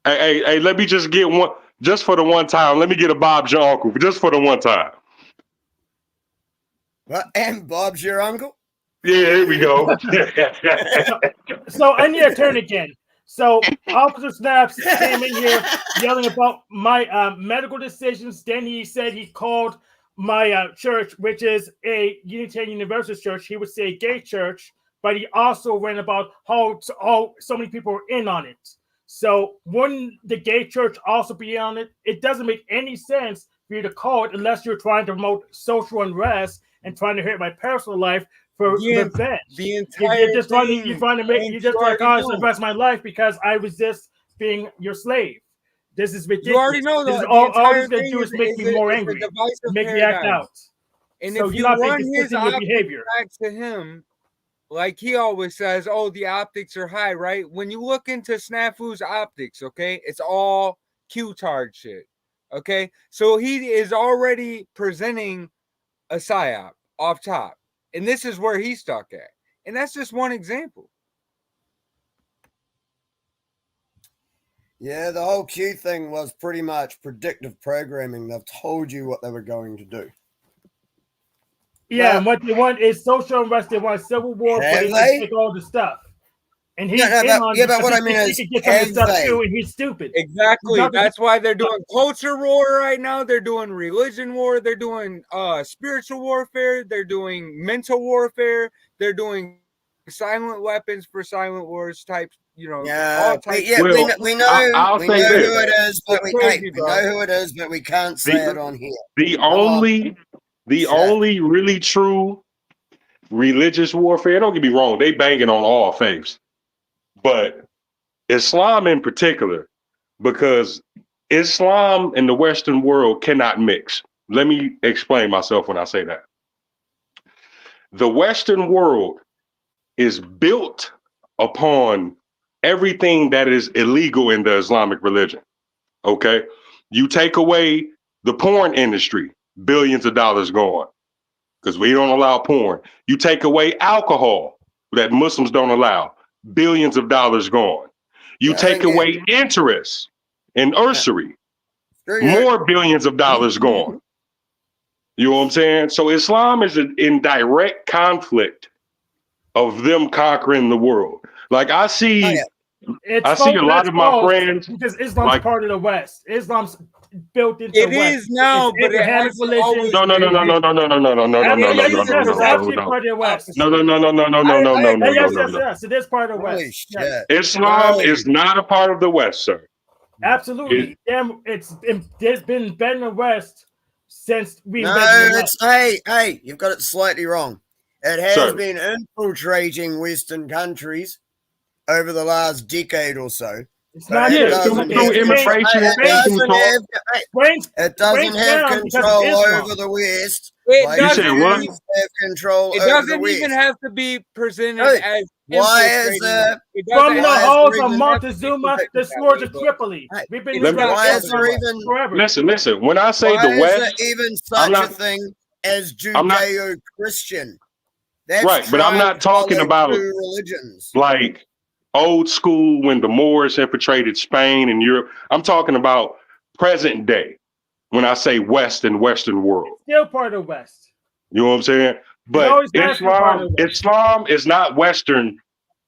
Hey, let me just get one, just for the one time. Let me get a Bob's your uncle, just for the one time. What? And Bob's your uncle? Yeah, here we go. So I need a turn again. So Officer Snaps came in here yelling about my medical decisions. Then he said he called my church, which is a Unitarian Universalist church. He would say gay church, but he also went about how so many people were in on it. So wouldn't the gay church also be on it? It doesn't make any sense for you to call it unless you're trying to promote social unrest and trying to hurt my personal life for revenge. The entire you're just trying to suppress my life because I resist being your slave. This is ridiculous. You already know that all it's going to do is make me more angry, make me act out. And so if you run his behavior back to him, like he always says, oh, the optics are high, right? When you look into Snafu's optics, okay, it's all Q-tard shit, okay? So he is already presenting a psyop off top. And this is where he's stuck at. And that's just one example. Yeah, the whole Q thing was pretty much predictive programming. They've told you what they were going to do. Yeah, and what they want is social unrest. They want civil war, but they take all the stuff. And he's but what I mean is, he can get some of the stuff too, and he's stupid. Exactly. That's why they're doing culture war right now. They're doing religion war. They're doing spiritual warfare. They're doing mental warfare. They're doing silent weapons for silent wars type. You know, all types. Yeah, we know who it is, but we know who it is, but we can't say it on here. The only really true religious warfare. Don't get me wrong; they banging on all faiths. But Islam in particular, because Islam and the Western world cannot mix. Let me explain myself when I say that. The Western world is built upon everything that is illegal in the Islamic religion. Okay? You take away the porn industry, billions of dollars gone, because we don't allow porn. You take away alcohol, that Muslims don't allow. Billions of dollars gone. You take away interest and usury. More billions of dollars gone. You know what I'm saying? So Islam is in direct conflict of them conquering the world. Like I see, I see a lot of my friends because Islam's like, part of the West. Islam's built into It the West. is now, but it has always no. Yes, it is part of the West. Yes. Islam is not a part of the West, sir. Absolutely. It's been in the West since we. No, it's hey, you've got it slightly wrong. It has been infiltrating Western countries over the last decade or so. It's not through immigration. It doesn't have control over the West. You said what? Have control it over doesn't the West. even have to be presented as why is from the halls of Montezuma to shores of Tripoli? We've been forever. Listen. When I say why the West, is there even such a thing as Judeo-Christian? Right, but I'm not talking about religions. Like old school when the Moors infiltrated Spain and Europe. I'm talking about present day when I say West and Western world. Still part of the West. You know what I'm saying? But Islam is not Western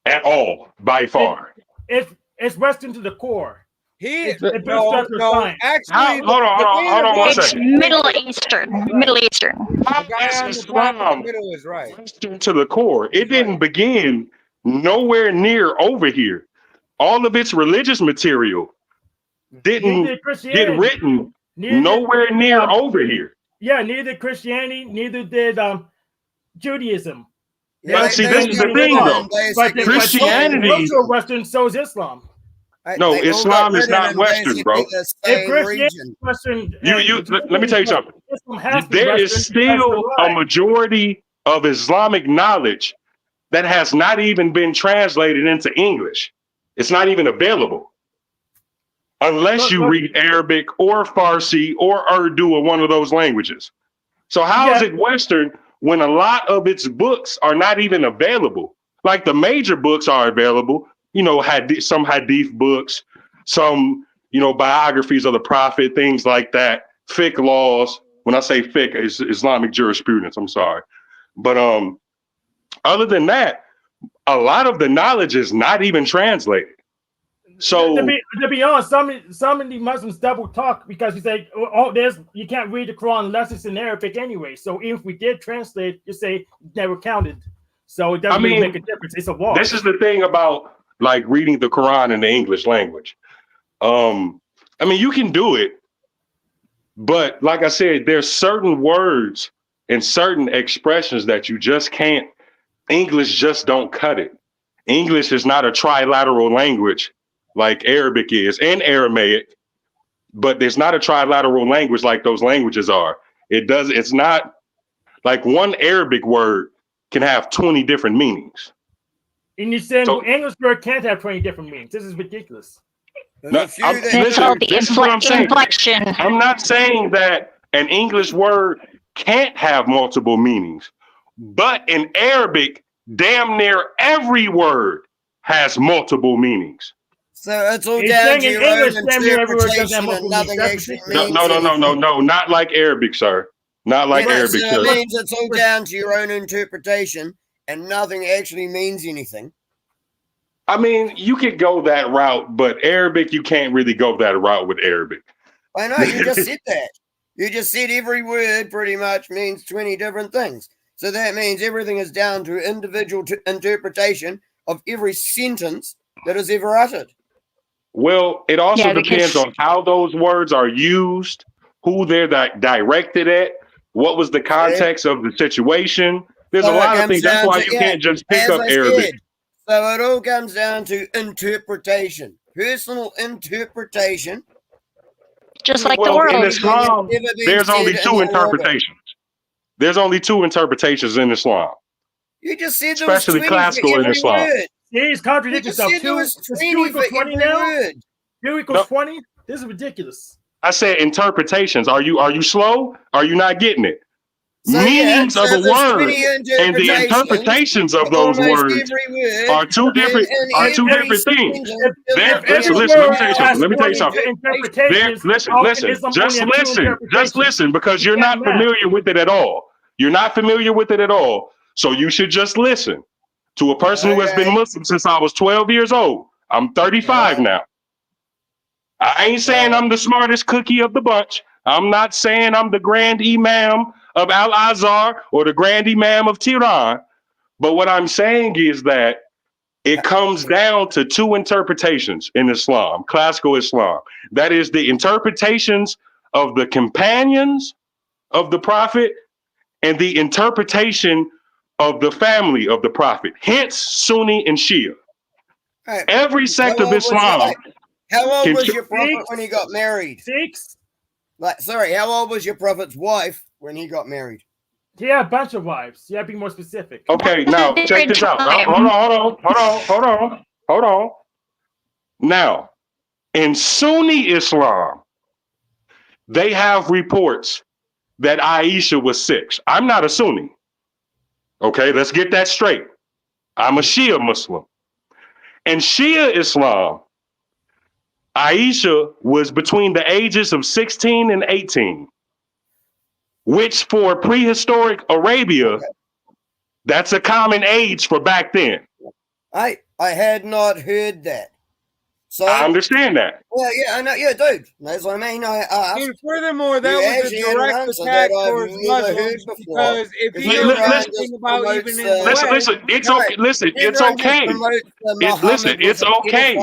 at all by far. It's Western to the core. Actually, hold on one it's second. Middle Eastern. Islam is right. Western to the core. It didn't begin nowhere near over here. All of its religious material didn't get written nowhere near over here. Yeah, neither Christianity, neither did Judaism. See, this is the thing, though. Christianity, also Western, so is Islam. No, Islam is not Western, bro. If Christianity is Western, let me tell you something. There is still a majority of Islamic knowledge that has not even been translated into English. It's not even available. Unless you read Arabic or Farsi or Urdu or one of those languages. So how is it Western when a lot of its books are not even available? Like the major books are available, you know, some hadith books, some, you know, biographies of the Prophet, things like that, fiqh laws. When I say fiqh, it's Islamic jurisprudence, I'm sorry. But other than that, a lot of the knowledge is not even translated. So to be honest, some of the Muslims double talk because we say, you can't read the Quran unless it's in Arabic anyway. So even if we did translate, you say never counted. So it doesn't really make a difference. It's a wash. This is the thing about like reading the Quran in the English language. I mean, you can do it, but like I said, there's certain words and certain expressions that you just can't. English just don't cut it. English is not a trilateral language like Arabic is, and Aramaic, but there's not a trilateral language like those languages are. It's not like one Arabic word can have 20 different meanings. And you're saying English word can't have 20 different meanings. This is ridiculous. This is what I'm saying. I'm not saying that an English word can't have multiple meanings, but in Arabic, damn near every word has multiple meanings. So it's all down to your own interpretation and nothing actually means No, not like Arabic, sir. Not like Arabic, sir. It means it's all down to your own interpretation and nothing actually means anything. I mean, you could go that route, but Arabic, you can't really go that route with Arabic. I know, you just said that. You just said every word pretty much means 20 different things. So that means everything is down to individual interpretation of every sentence that is ever uttered. Well, it also depends on how those words are used, who they're directed at, what was the context of the situation. There's a lot of things. That's why you can't just pick up Arabic. So it all comes down to interpretation, personal interpretation. Just like the world. In Islam, there's only two interpretations. There's only two interpretations in Islam. You just said there especially was classical in Islam. He's contradicting yourself. 2 equals 20 now? 2 equals 20? This is ridiculous. I said interpretations. Are you slow? Are you not getting it? meanings of the there's word 20 and the interpretations of those almost words every word, are two different and things. If Listen, every let me word tell you has something. Let me tell you 20 something. interpretations, Listen, how can listen, Islam just only have two listen, interpretations? because You you're can't not math. familiar with it at all. You're not familiar with it at all. So you should just listen to a person who has been Muslim since I was 12 years old. I'm 35 now. I ain't saying I'm the smartest cookie of the bunch. I'm not saying I'm the grand imam of Al-Azhar or the grand imam of Tehran. But what I'm saying is that it comes down to two interpretations in Islam, classical Islam. That is the interpretations of the companions of the Prophet and the interpretation of the family of the Prophet, hence Sunni and Shia. Every sect of Islam. How old was your prophet when he got married? 6. Sorry, how old was your prophet's wife when he got married? He had a bunch of wives. You have to be more specific. Okay, now check this out. Hold on. Now, in Sunni Islam, they have reports that Aisha was 6. I'm not a Sunni. Okay, let's get that straight. I'm a Shia Muslim. In Shia Islam, Aisha was between the ages of 16 and 18, which for prehistoric Arabia, that's a common age for back then. I had not heard that. So I understand that. Well, yeah, I know, yeah, dude. That's what I mean. And furthermore, that was a direct attack towards Muslims because if he knows anything about even in the West, listen, it's okay. Listen, it's okay. It's okay.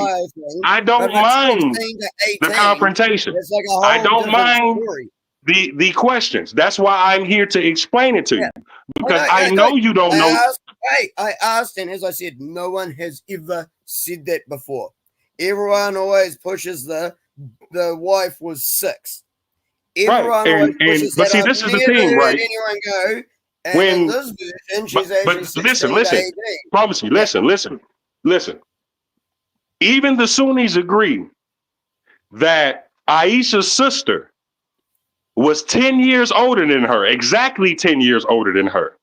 I don't mind the confrontation. I don't mind the questions. That's why I'm here to explain it to you. Because I know you don't know. I asked, and as I said, no one has ever said that before. Everyone always pushes the wife was 6. Everyone always pushes but see, this is the thing, right? Anyone go, and in this version, she's actually 16 to 18. Promise me, listen. Even the Sunnis agree that Aisha's sister was 10 years older than her, exactly 10 years older than her.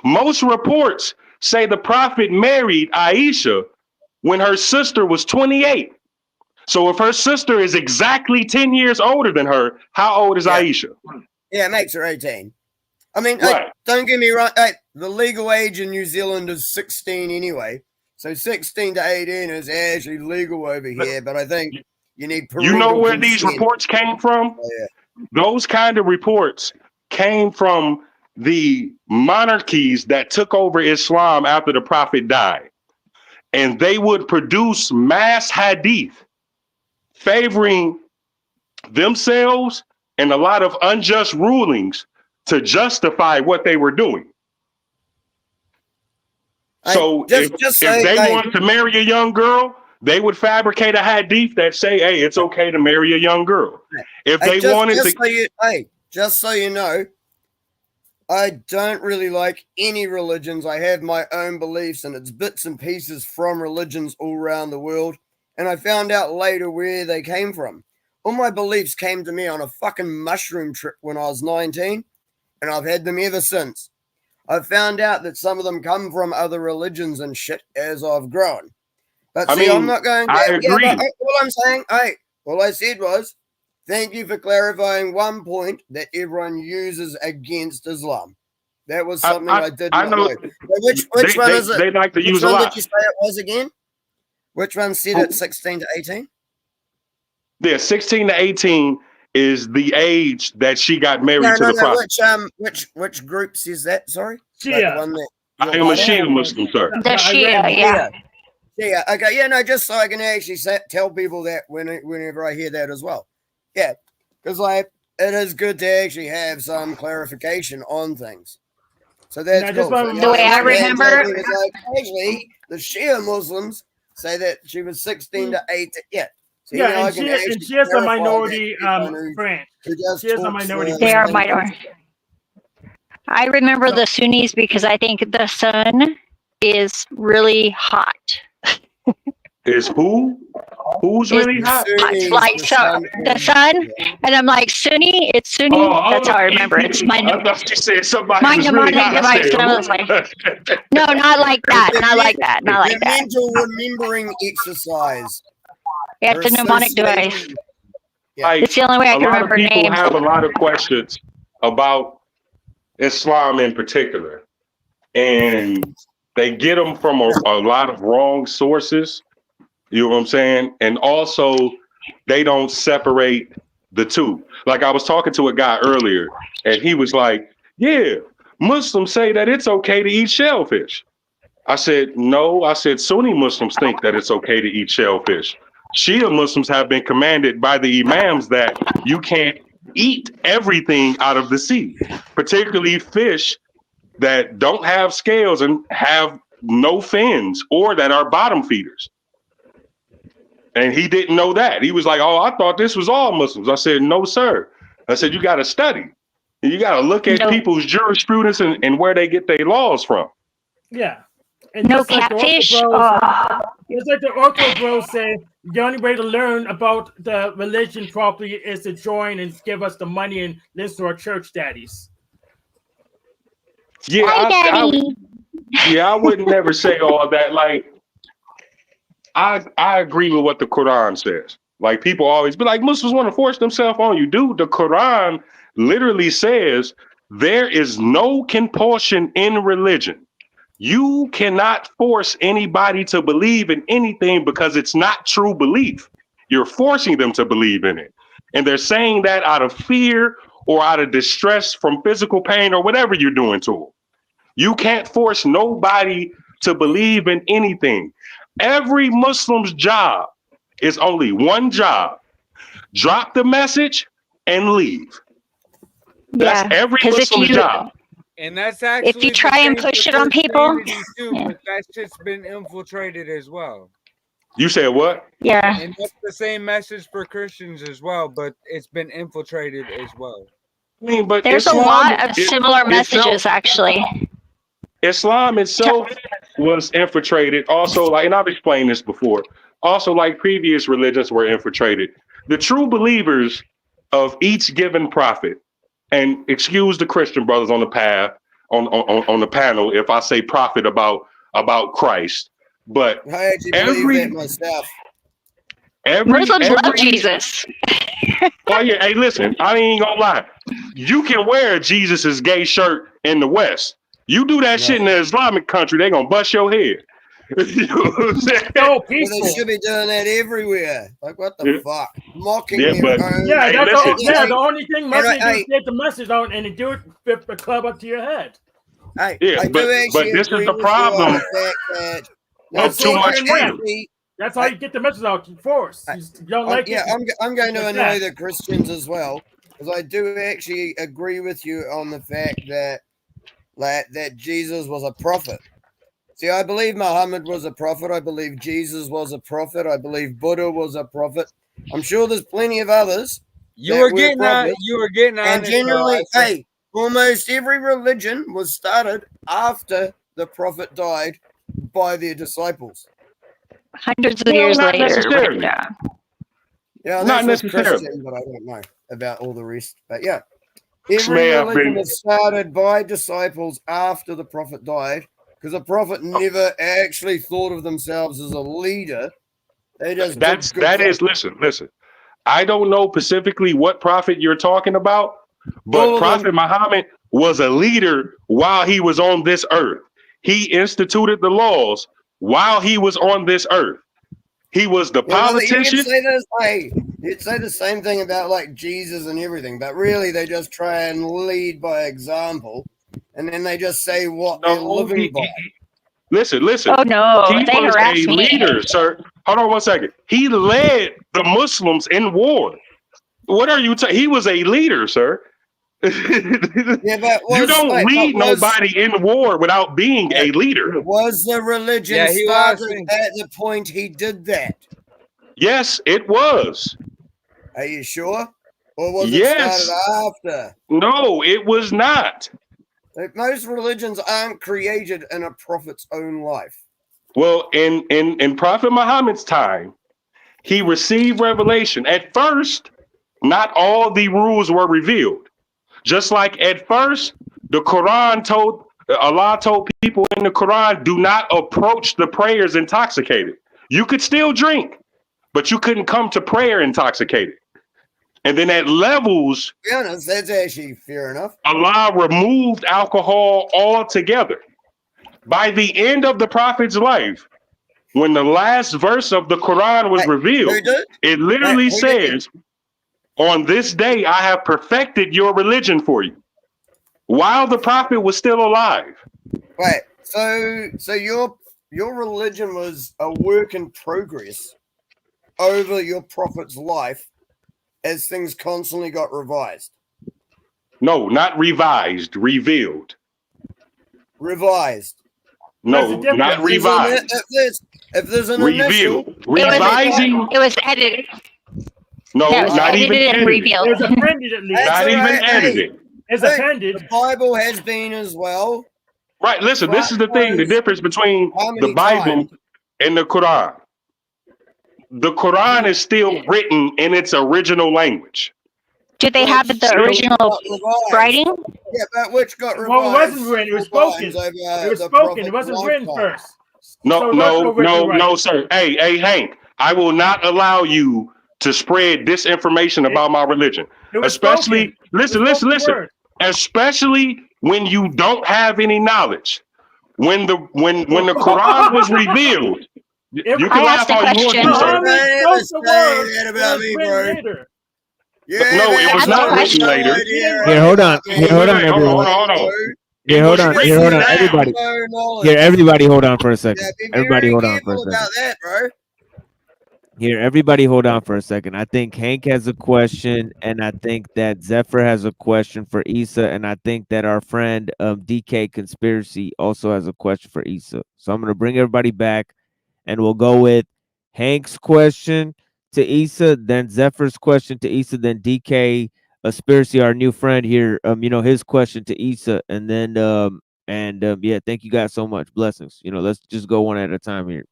Most reports say the Prophet married Aisha when her sister was 28. So if her sister is exactly 10 years older than her, how old is Aisha? Yeah, it makes her 18. I mean, don't get me wrong. The legal age in New Zealand is 16 anyway. So 16 to 18 is actually legal over here. But I think you need parental You know where consent. these reports came from? Those kind of reports came from the monarchies that took over Islam after the Prophet died. And they would produce mass hadith favoring themselves and a lot of unjust rulings to justify what they were doing. So if they wanted to marry a young girl, they would fabricate a hadith that say, hey, it's okay to marry a young girl. If they wanted to... Just so you know, I don't really like any religions. I have my own beliefs, and it's bits and pieces from religions all around the world. And I found out later where they came from. All my beliefs came to me on a fucking mushroom trip when I was 19, and I've had them ever since. I've found out that some of them come from other religions and shit as I've grown. But I'm not going to... I agree. Yeah, but all I'm saying, all I said was, thank you for clarifying one point that everyone uses against Islam. That was something I did not know. Which one is it? They like to use a lot. Which one did you say it was again? Which one said it's 16 to 18? Yeah, 16 to 18 is the age that she got married to the Prophet. Which group says that? Sorry? Shia. I am a Shia Muslim, sir. The Shia, yeah. Yeah, okay. Yeah, no, just so I can actually tell people that whenever I hear that as well. Yeah, because it is good to actually have some clarification on things. So that's cool. The way I remember, actually, the Shia Muslims say that she was 16 to 18. Yeah. So, and Shia's a minority branch. Shia's a minority. They are minority. I remember the Sunnis because I think the sun is really hot. Is who? Who's really hot? Like so, the sun, and I'm like Sunni. It's Sunni. That's how I remember. It's my I thought you said somebody my was really mnemonic hot. I device, said, and I was like, no, not like that, not like that, not like The that. mental remembering exercise. Yeah, Or it's a mnemonic device. association. Yeah. It's the only way I can a lot of remember people names. have a lot of questions about Islam in particular, and they get them from a lot of wrong sources. You know what I'm saying? And also, they don't separate the two. Like I was talking to a guy earlier, and he was like, "Yeah, Muslims say that it's okay to eat shellfish." I said, "No." I said, "Sunni Muslims think that it's okay to eat shellfish. Shia Muslims have been commanded by the imams that you can't eat everything out of the sea, particularly fish that don't have scales and have no fins or that are bottom feeders." And he didn't know that. He was like, "Oh, I thought this was all Muslims." I said, "No, sir." I said, "You got to study. You got to look at people's jurisprudence and where they get their laws from." Yeah. And no just like catfish. The it's like the Ortho Bros say, the only way to learn about the religion properly is to join and give us the money and listen to our church daddies. Yeah, I would never say all that. Like, I agree with what the Quran says. Like, people always be like, Muslims want to force themselves on you. Dude, the Quran literally says there is no compulsion in religion. You cannot force anybody to believe in anything because it's not true belief. You're forcing them to believe in it. And they're saying that out of fear or out of distress from physical pain or whatever you're doing to them. You can't force nobody to believe in anything. Every Muslim's job is only one job: drop the message and leave. That's every Muslim's job. And that's actually if you try and push it on people, too, but that shit's been infiltrated as well. You said what? Yeah. And that's the same message for Christians as well, but it's been infiltrated as well. I mean, but there's Islam, a lot of similar messages, actually. Islam itself was infiltrated. Also, like, and I've explained this before. Also, like previous religions were infiltrated. The true believers of each given prophet, and excuse the Christian brothers on the path on the panel if I say prophet about Christ, but I actually believe that myself. Muslims love Jesus. Oh yeah, hey, listen, I ain't gonna lie. You can wear Jesus's gay shirt in the West. You do that shit in the Islamic country, they gonna bust your head. You know what I'm saying? So peaceful. Well, they should be doing that everywhere. Like, what the fuck? Mocking Yeah, their but- own. Yeah, Hey, listen. the only thing Muslims do is get the message out and do it with the club up to your head. Yeah, but this is the problem of too much freedom. That's how you get the message out. Force. You don't like it. I'm going to like annoy that. the Christians as well, because I do actually agree with you on the fact that that Jesus was a prophet. See, I believe Muhammad was a prophet. I believe Jesus was a prophet. I believe Buddha was a prophet. I'm sure there's plenty of others. You were getting on. And generally, almost every religion was started after the prophet died by their disciples. Hundreds of years not later. necessarily. Yeah, Not that's necessarily. Christian, but I don't know about all the rest. But yeah, every May have religion been- was started by disciples after the prophet died, because the prophet never actually thought of themselves as a leader. They just listen. I don't know specifically what prophet you're talking about, but Prophet Muhammad was a leader while he was on this earth. He instituted the laws while he was on this earth. He was the politician. You'd say the same thing about like Jesus and everything, but really they just try and lead by example, and then they just say what they're living by. Listen. Oh no, he they was harass a me. leader, sir. Hold on one second. He led the Muslims in war. What are you? He was a leader, sir. Yeah, but you don't lead nobody in war without being a leader. Was the religion started at the point he did that? Yes, it was. Are you sure? Or was it started after? No, it was not. Like, most religions aren't created in a prophet's own life. Well, in Prophet Muhammad's time, he received revelation. At first, not all the rules were revealed. Just like at first, the Quran told Allah told people in the Quran, do not approach the prayers intoxicated. You could still drink, but you couldn't come to prayer intoxicated. And then at levels, To be honest, that's actually fair enough. Allah removed alcohol altogether. By the end of the Prophet's life, when the last verse of the Quran was revealed, it literally says, on this day I have perfected your religion for you. While the Prophet was still alive. Wait, so your religion was a work in progress over your Prophet's life as things constantly got revised. No, not revised, revealed. Revised. No, not revised. If there's an initial, revealed. Revising. It was edited. No, Yeah, it was not even edited and edited. revealed. It was appended at least. Not even edited. It's appended. The Bible has been as well. Right, listen, this is the thing, the difference between the Bible and the Quran. The Quran is still written in its original language. Do they have the original writing? Yeah, but which got revised. Well, it wasn't written. It was spoken. It was spoken. It wasn't written first. No, sir. Hey, Hank, I will not allow you to spread disinformation about my religion. Especially, listen. Especially when you don't have any knowledge. When the Quran was revealed, you can laugh all you want to, sir. No, it was not written later. Here, hold on, everyone. Here, hold on, everybody. Here, everybody, hold on for a second. Everybody, hold on for a second. Here, everybody, hold on for a second. I think Hank has a question, and I think that Zephyr has a question for Issa, and I think that our friend DK Conspiracy also has a question for Issa. So I'm gonna bring everybody back, and we'll go with Hank's question to Issa, then Zephyr's question to Issa, then DK Conspiracy, our new friend here, his question to Issa, and then yeah, thank you guys so much. Blessings. Let's just go one at a time here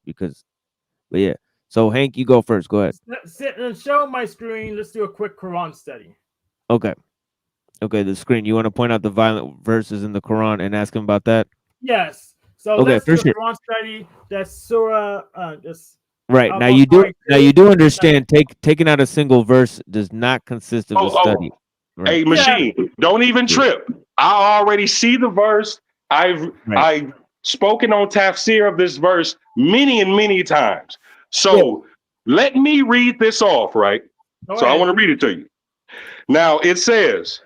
but yeah. So Hank, you go first. Go ahead. Sit and show my screen. Let's do a quick Quran study. Okay, the screen. You want to point out the violent verses in the Quran and ask him about that? Yes. So okay, let's do a Quran study. That's Surah. Right. Now you do understand taking out a single verse does not consist of a study. Right. Hey, machine, don't even trip. I already see the verse. I've spoken on tafsir of this verse many and many times. So let me read this off, right? So I want to read it to you. Now it says,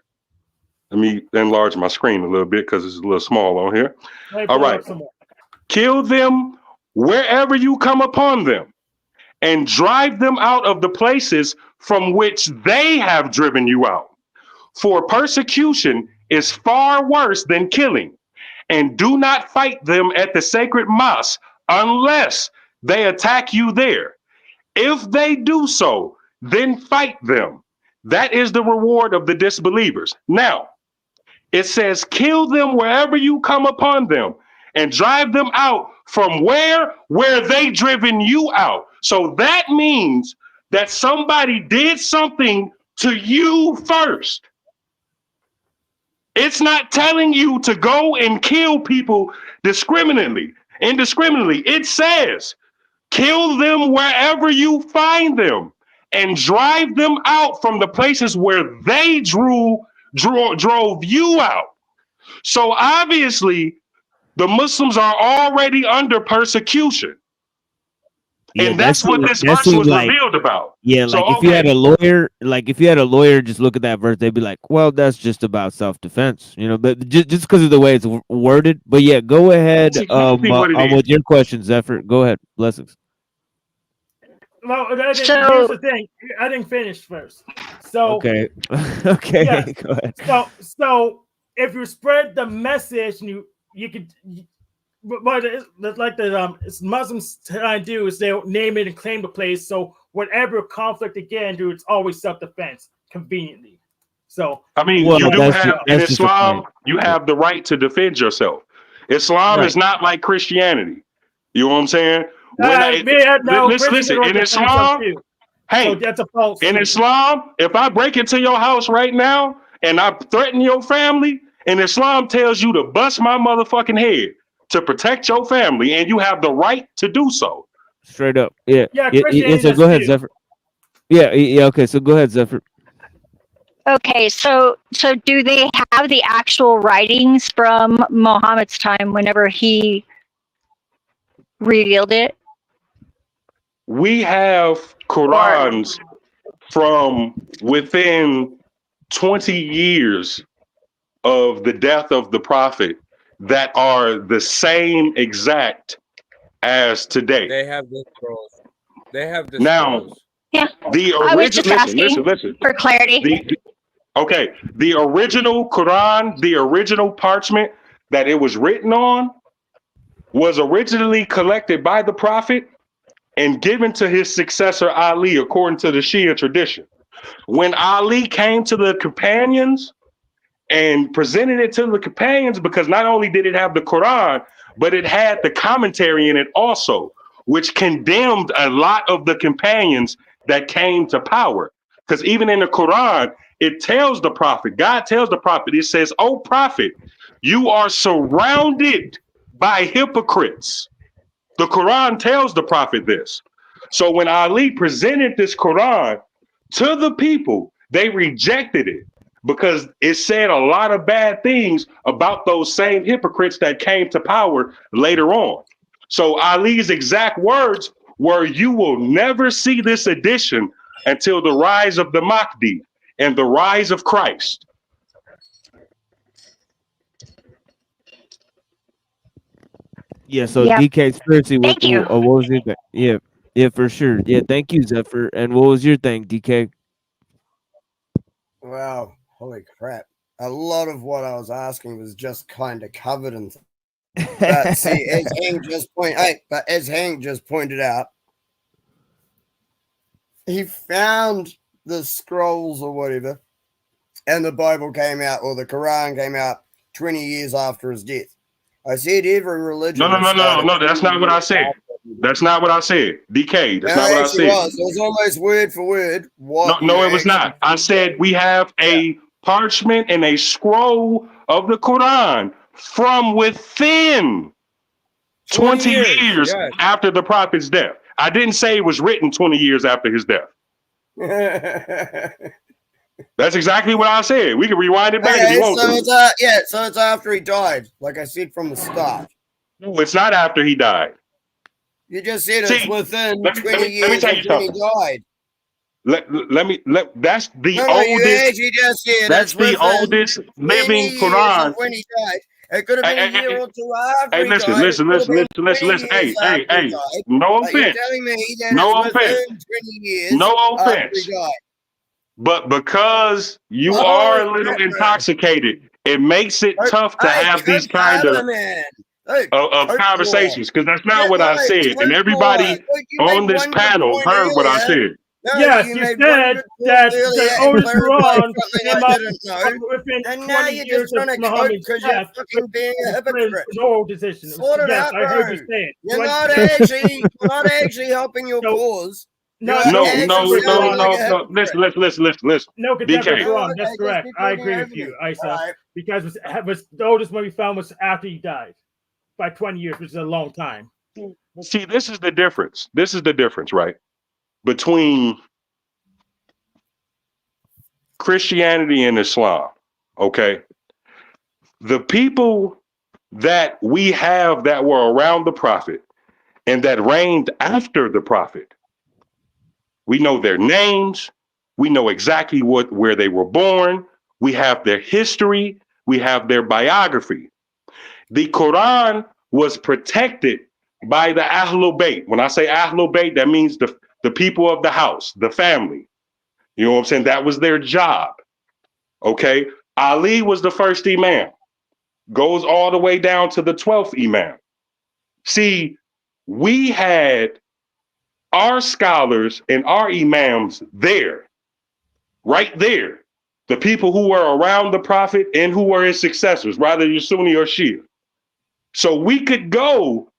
let me enlarge my screen a little bit because it's a little small on here. All right. Kill them wherever you come upon them and drive them out of the places from which they have driven you out. For persecution is far worse than killing, and do not fight them at the sacred mosque unless they attack you there. If they do so, then fight them. That is the reward of the disbelievers. Now, it says, kill them wherever you come upon them and drive them out from where they driven you out. So that means that somebody did something to you first. It's not telling you to go and kill people indiscriminately. It says, kill them wherever you find them and drive them out from the places where they drove you out. So obviously, the Muslims are already under persecution. Yeah, and that's what this verse was revealed about. Yeah, like if you had a lawyer, just look at that verse, they'd be like, well, that's just about self-defense, but just because of the way it's worded. But yeah, go ahead with your question, Zephyr. Go ahead. Blessings. Well, here's the thing. I didn't finish first. So okay. Yeah. Go ahead. So if you spread the message, you could. But like the Muslims try to do is they'll name it and claim the place. So whatever conflict they get into, it's always self-defense, conveniently. So I mean, you do have in Islam, you have the right to defend yourself. Islam is not like Christianity. You know what I'm saying? Listen, in Islam, hey, that's a false in view. Islam, if I break into your house right now and I threaten your family, and Islam tells you to bust my motherfucking head to protect your family, and you have the right to do so. Straight up. Yeah. Christianity So does go ahead, too. Zephyr. Yeah. Okay. So go ahead, Zephyr. Okay, so do they have the actual writings from Muhammad's time whenever he revealed it? We have Qurans from within 20 years of the death of the prophet that are the same exact as today. They have the scrolls. They have the Now, scrolls. Yeah. the I was just original. asking Listen. for clarity. Okay, the original Quran, the original parchment that it was written on, was originally collected by the prophet and given to his successor Ali, according to the Shia tradition. When Ali came to the companions and presented it to the companions, because not only did it have the Quran, but it had the commentary in it also, which condemned a lot of the companions that came to power. Because even in the Quran, it tells the prophet, God tells the prophet, it says, "Oh prophet, you are surrounded by hypocrites." The Quran tells the prophet this. So when Ali presented this Quran to the people, they rejected it because it said a lot of bad things about those same hypocrites that came to power later on. So Ali's exact words were, "You will never see this edition until the rise of the Mahdi and the rise of Christ." Yeah. So Yep. DK Conspiracy. Thank you. What was your thing? Yeah, for sure. Yeah, thank you, Zephyr. And what was your thing, DK? Wow, holy crap. A lot of what I was asking was just kind of covered in. But see, as Hank just pointed out, he found the scrolls or whatever, and the Bible came out, or the Quran came out 20 years after his death. I said every religion. No, that's not what I said. That's not what I said. DK, that's not what I said. It was almost word for word. No, it was not. I said we have a parchment and a scroll of the Quran from within 20 years after the prophet's death. I didn't say it was written 20 years after his death. That's exactly what I said. We can rewind it back if you want to. So it's after he died, like I said from the start. No, it's not after he died. You just said it's within 20 years let me tell you when he something. died. That's the You oldest. actually just said That's the oldest living Quran. When he died. It could have been a year or two after Hey, he listen, died. listen. Hey. No But offense. you're telling me that No it's offense. within 20 years No after offense. he died. But because you are a little intoxicated, it makes it tough to have these kind of conversations, because that's not what I said. And everybody on this panel heard what I said. Yes, you said that the oldest Quran came out within 20 years of Muhammad's death. It's an old decision. Yes, I heard you say it. You're not actually helping your cause. No. Listen. No DK. contemporary Quran. That's correct. I agree with you, Isa, because the oldest one we found was after he died by 20 years, which is a long time. See, this is the difference. Right? Between Christianity and Islam. Okay. The people that we have that were around the prophet and that reigned after the prophet, we know their names. We know exactly where they were born. We have their history. We have their biography. The Quran was protected by the Ahlul Bayt. When I say Ahlul Bayt, that means the people of the house, the family. You know what I'm saying? That was their job. Okay. Ali was the first imam. Goes all the way down to the 12th imam. See, we had our scholars and our imams there, right there. The people who were around the prophet and who were his successors, whether you're Sunni or Shia. So we could go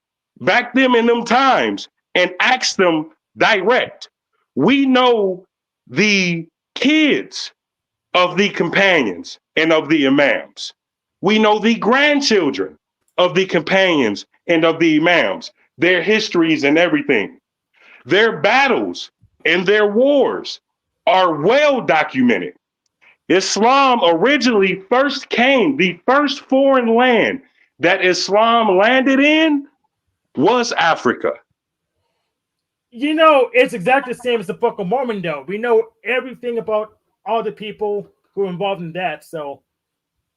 back them in them times and ask them direct. We know the kids of the companions and of the imams. We know the grandchildren of the companions and of the imams, their histories and everything. Their battles and their wars are well documented. Islam originally first came, the first foreign land that Islam landed in was Africa. You know, it's exactly the same as the Book of Mormon, though. We know everything about all the people who are involved in that, so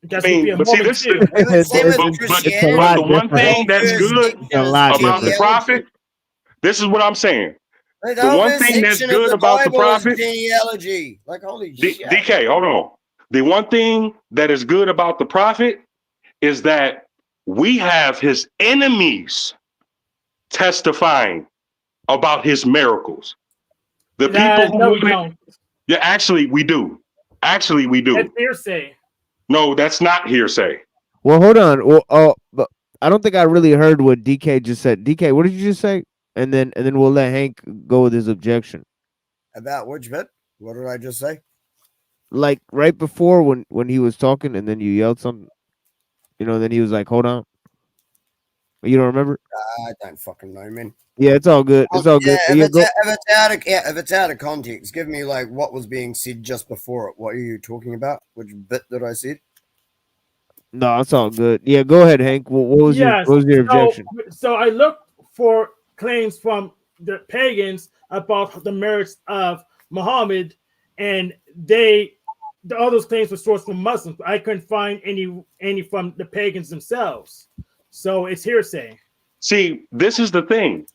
that's I mean, but see, this is but the one thing that's good about the prophet, this is what I'm saying. Like, The one thing that's section of good the about the Bible is prophet, genealogy. Like, holy shit. DK, hold on. The one thing that is good about the prophet is that we have his enemies testifying about his miracles. The people no, who we don't. Yeah, actually we do. Actually we do. That's hearsay. No, that's not hearsay. Well, hold on. Well, but I don't think I really heard what DK just said. DK, what did you just say? And then we'll let Hank go with his objection. About which bit? What did I just say? Like right before when he was talking, and then you yelled something. You know, then he was like, "Hold on." You don't remember? I don't fucking know, man. Yeah, it's all good. It's all good. If it's out of context, give me like what was being said just before it. What are you talking about? Which bit did I say? No, it's all good. Yeah, go ahead, Hank. What was your objection? So I looked for claims from the pagans about the merits of Muhammad, and all those claims were sourced from Muslims. I couldn't find any from the pagans themselves. So it's hearsay. See, this is the thing.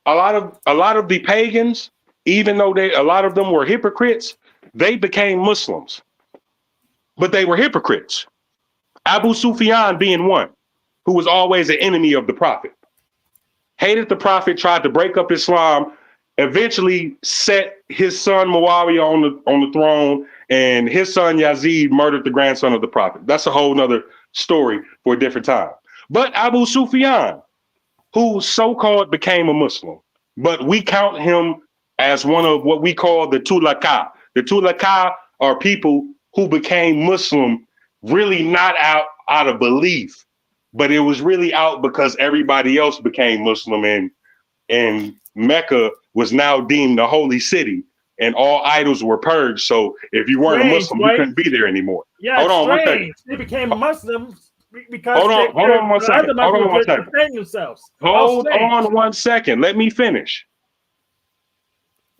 A lot of the pagans, even though a lot of them were hypocrites, they became Muslims. But they were hypocrites. Abu Sufyan being one, who was always an enemy of the Prophet. Hated the Prophet, tried to break up Islam, eventually set his son Muawiyah on the throne, and his son Yazid murdered the grandson of the Prophet. That's a whole nother story for a different time. But Abu Sufyan, who so-called became a Muslim, but we count him as one of what we call the Tulaka. The Tulaka are people who became Muslim really not out of belief, but it was really out because everybody else became Muslim, and Mecca was now deemed the holy city, and all idols were purged. So if you weren't a Muslim, you couldn't be there anymore. Yeah, hold on one second. They became Muslims because hold on one second. Hold on one second. Themselves. Hold on 1 second. Let me finish.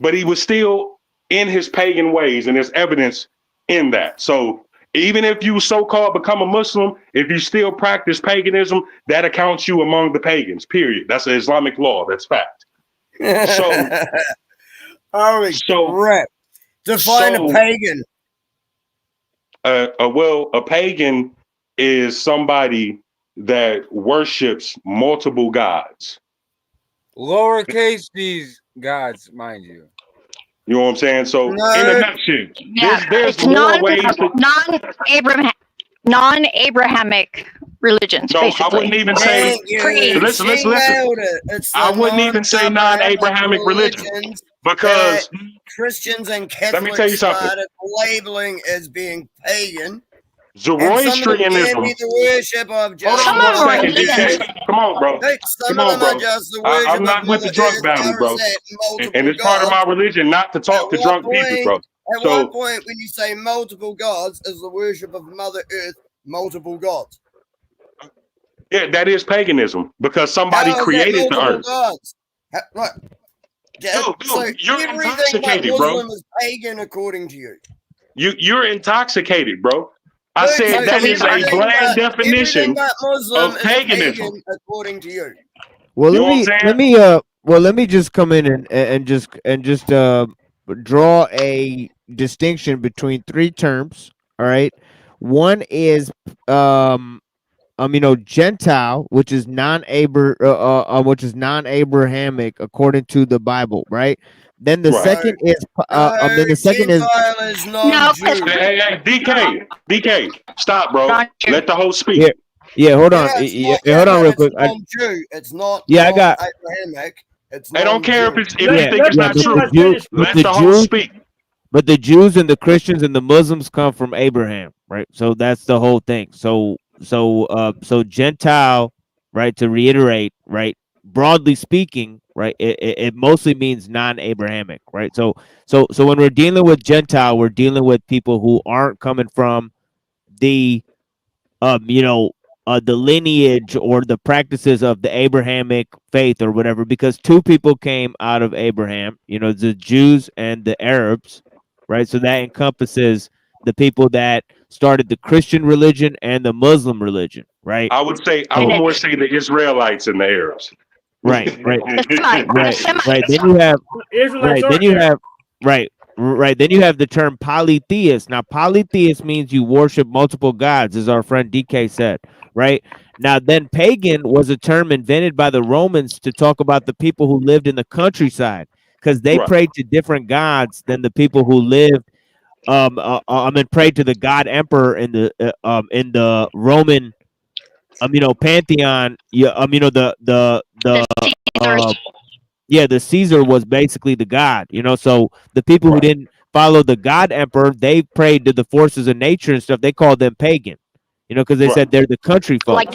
But he was still in his pagan ways, and there's evidence in that. So even if you so-called become a Muslim, if you still practice paganism, that accounts you among the pagans, period. That's an Islamic law. That's fact. So, holy crap. Define a pagan. Well, a pagan is somebody that worships multiple gods. Lowercase these gods, mind you. You know what I'm saying? So, in a nutshell, there's more ways to non-Abrahamic religions. No, basically. I wouldn't even say. Listen. I wouldn't even say non-Abrahamic religions because Christians and Catholics let me tell you something. started labeling as being pagan. Zoroastrianism. The worship of Hold on 1 second, DK. Come on, bro. Come on, bro. I'm not with the drunk battle, bro. And it's part of my religion not to talk to drunk people, bro. At one point, when you say multiple gods, is the worship of Mother Earth multiple gods? Yeah, that is paganism because somebody created the earth. Gods? Right. So you're intoxicated, Muslim bro. is pagan according to you. You're intoxicated, bro. I said that is a bland definition of paganism. According to you. Well, let me just come in and just draw a distinction between three terms. All right, one is Gentile, which is non-Abrahamic according to the Bible, right? Then the second is Hey, DK, stop, bro. Let the host speak. Yeah, hold on. Hold on real quick. Non-Jew. It's not I got. non-Abrahamic. It's I don't care non-Jew. if you think it's not true. Let the host speak. But the Jews and the Christians and the Muslims come from Abraham, right? So that's the whole thing. So Gentile, right? To reiterate, right? Broadly speaking, right? It mostly means non-Abrahamic, right? So when we're dealing with Gentile, we're dealing with people who aren't coming from the the lineage or the practices of the Abrahamic faith or whatever, because two people came out of Abraham, the Jews and the Arabs, right? So that encompasses the people that started the Christian religion and the Muslim religion, right? I would more say the Israelites and the Arabs. Right. Then you have the term polytheist. Now, polytheist means you worship multiple gods, as our friend DK said, right? Now, then pagan was a term invented by the Romans to talk about the people who lived in the countryside, because they prayed to different gods than the people who lived. Prayed to the god emperor in the Roman, pantheon. The Caesar was basically the god, so the people who didn't follow the god emperor, they prayed to the forces of nature and stuff. They called them pagan, because they said they're the country folks.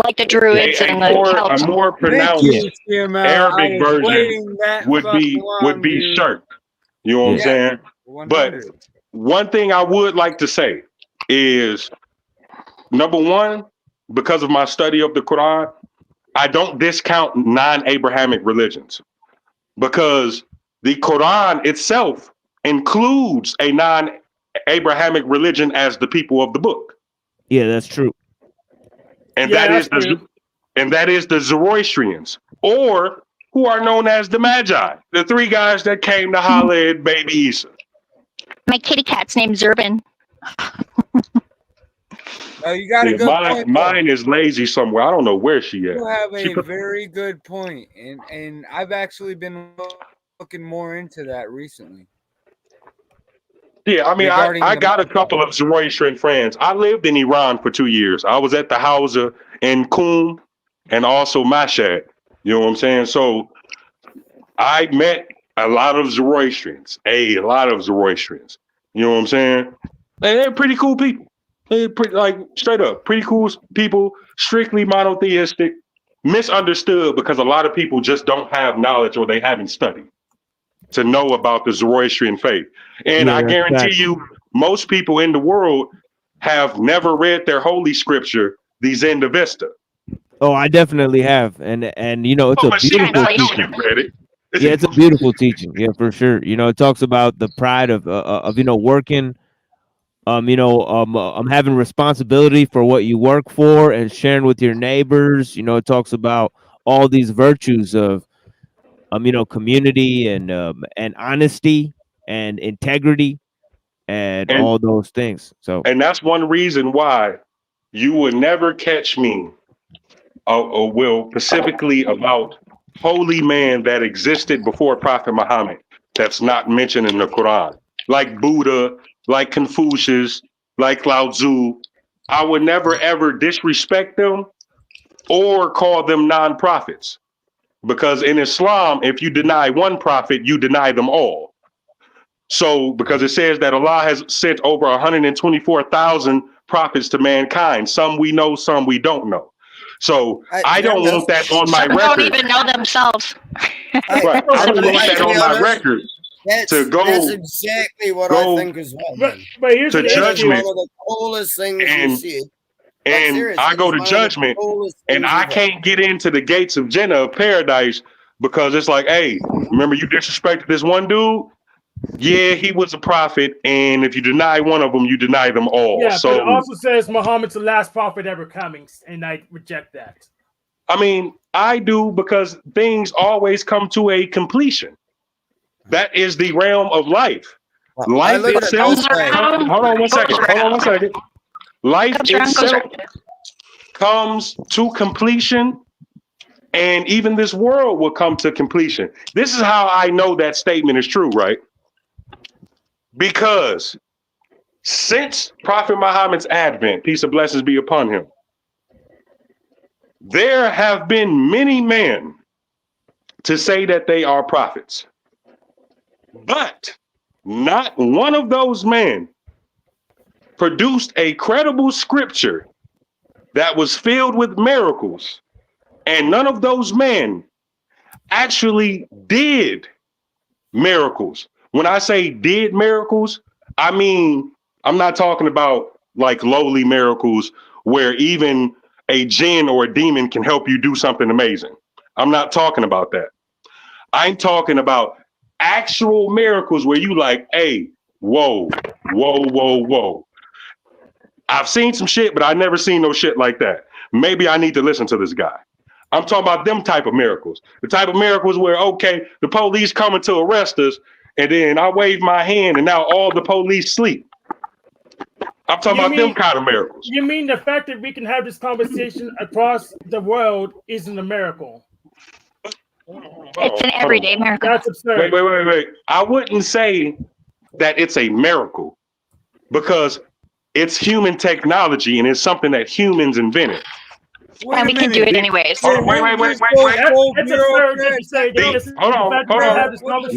Like the Druids and the Celts. A more pronounced Arabic version would be shirk. You know what I'm saying? 100. But one thing I would like to say is, number one, because of my study of the Quran, I don't discount non-Abrahamic religions, because the Quran itself includes a non-Abrahamic religion as the people of the book. Yeah, that's true. And that is the Zoroastrians, or who are known as the Magi, the three guys that came to holler at baby Isa. My kitty cat's named Zurban. You got a good point. Mine is lazy somewhere. I don't know where she at. You have a very good point, and I've actually been looking more into that recently. Yeah, I mean, I got a couple of Zoroastrian friends. I lived in Iran for 2 years. I was at the Hausa in Qum and also Mashhad. You know what I'm saying? So I met a lot of Zoroastrians. You know what I'm saying? They're pretty cool people. They're pretty, straight up, pretty cool people, strictly monotheistic, misunderstood because a lot of people just don't have knowledge or they haven't studied to know about the Zoroastrian faith. And I guarantee you, most people in the world have never read their holy scripture, the Zend-Avesta. Oh, I definitely have. And it's a beautiful teaching. Yeah, it's a beautiful teaching. Yeah, for sure. It talks about the pride of working, having responsibility for what you work for and sharing with your neighbors. It talks about all these virtues of, community and honesty and integrity and all those things. So, and that's one reason why you would never catch me, or will specifically about holy man that existed before Prophet Muhammad that's not mentioned in the Quran, like Buddha, like Confucius, like Lao Tzu. I would never ever disrespect them or call them non-prophets, because in Islam, if you deny one prophet, you deny them all. So, because it says that Allah has sent over 124,000 prophets to mankind. Some we know, some we don't know. So I don't want that on my record. Some don't even know themselves. Right. I don't want that on my record. That's exactly what I think as well. But here's to judgment. One of the coolest things you said. And I go to judgment, and I can't get into the gates of Jannah, of paradise, because it's like, hey, remember you disrespected this one dude? Yeah, he was a prophet, and if you deny one of them, you deny them all. Yeah, so but it also says Muhammad's the last prophet ever coming, and I reject that. I mean, I do, because things always come to a completion. That is the realm of life. Life itself. Hold on one second. Life itself comes to completion, and even this world will come to completion. This is how I know that statement is true, right? Because since Prophet Muhammad's advent, peace and blessings be upon him, There have been many men to say that they are prophets, but not one of those men produced a credible scripture that was filled with miracles, and none of those men actually did miracles. When I say did miracles, I mean, I'm not talking about like lowly miracles where even a jinn or a demon can help you do something amazing. I'm not talking about that. I'm talking about actual miracles where you like, hey, whoa, whoa, whoa, whoa. I've seen some shit, but I never seen no shit like that. Maybe I need to listen to this guy. I'm talking about them type of miracles. The type of miracles where, okay, the police coming to arrest us, and then I wave my hand, and now all the police sleep. I'm talking about them kind of miracles. You mean the fact that we can have this conversation across the world isn't a miracle? It's an everyday miracle. That's absurd. Wait. I wouldn't say that it's a miracle because it's human technology and it's something that humans invented. And we can do it anyways. Hold on, wait. It's absurd that you say this. Hold on.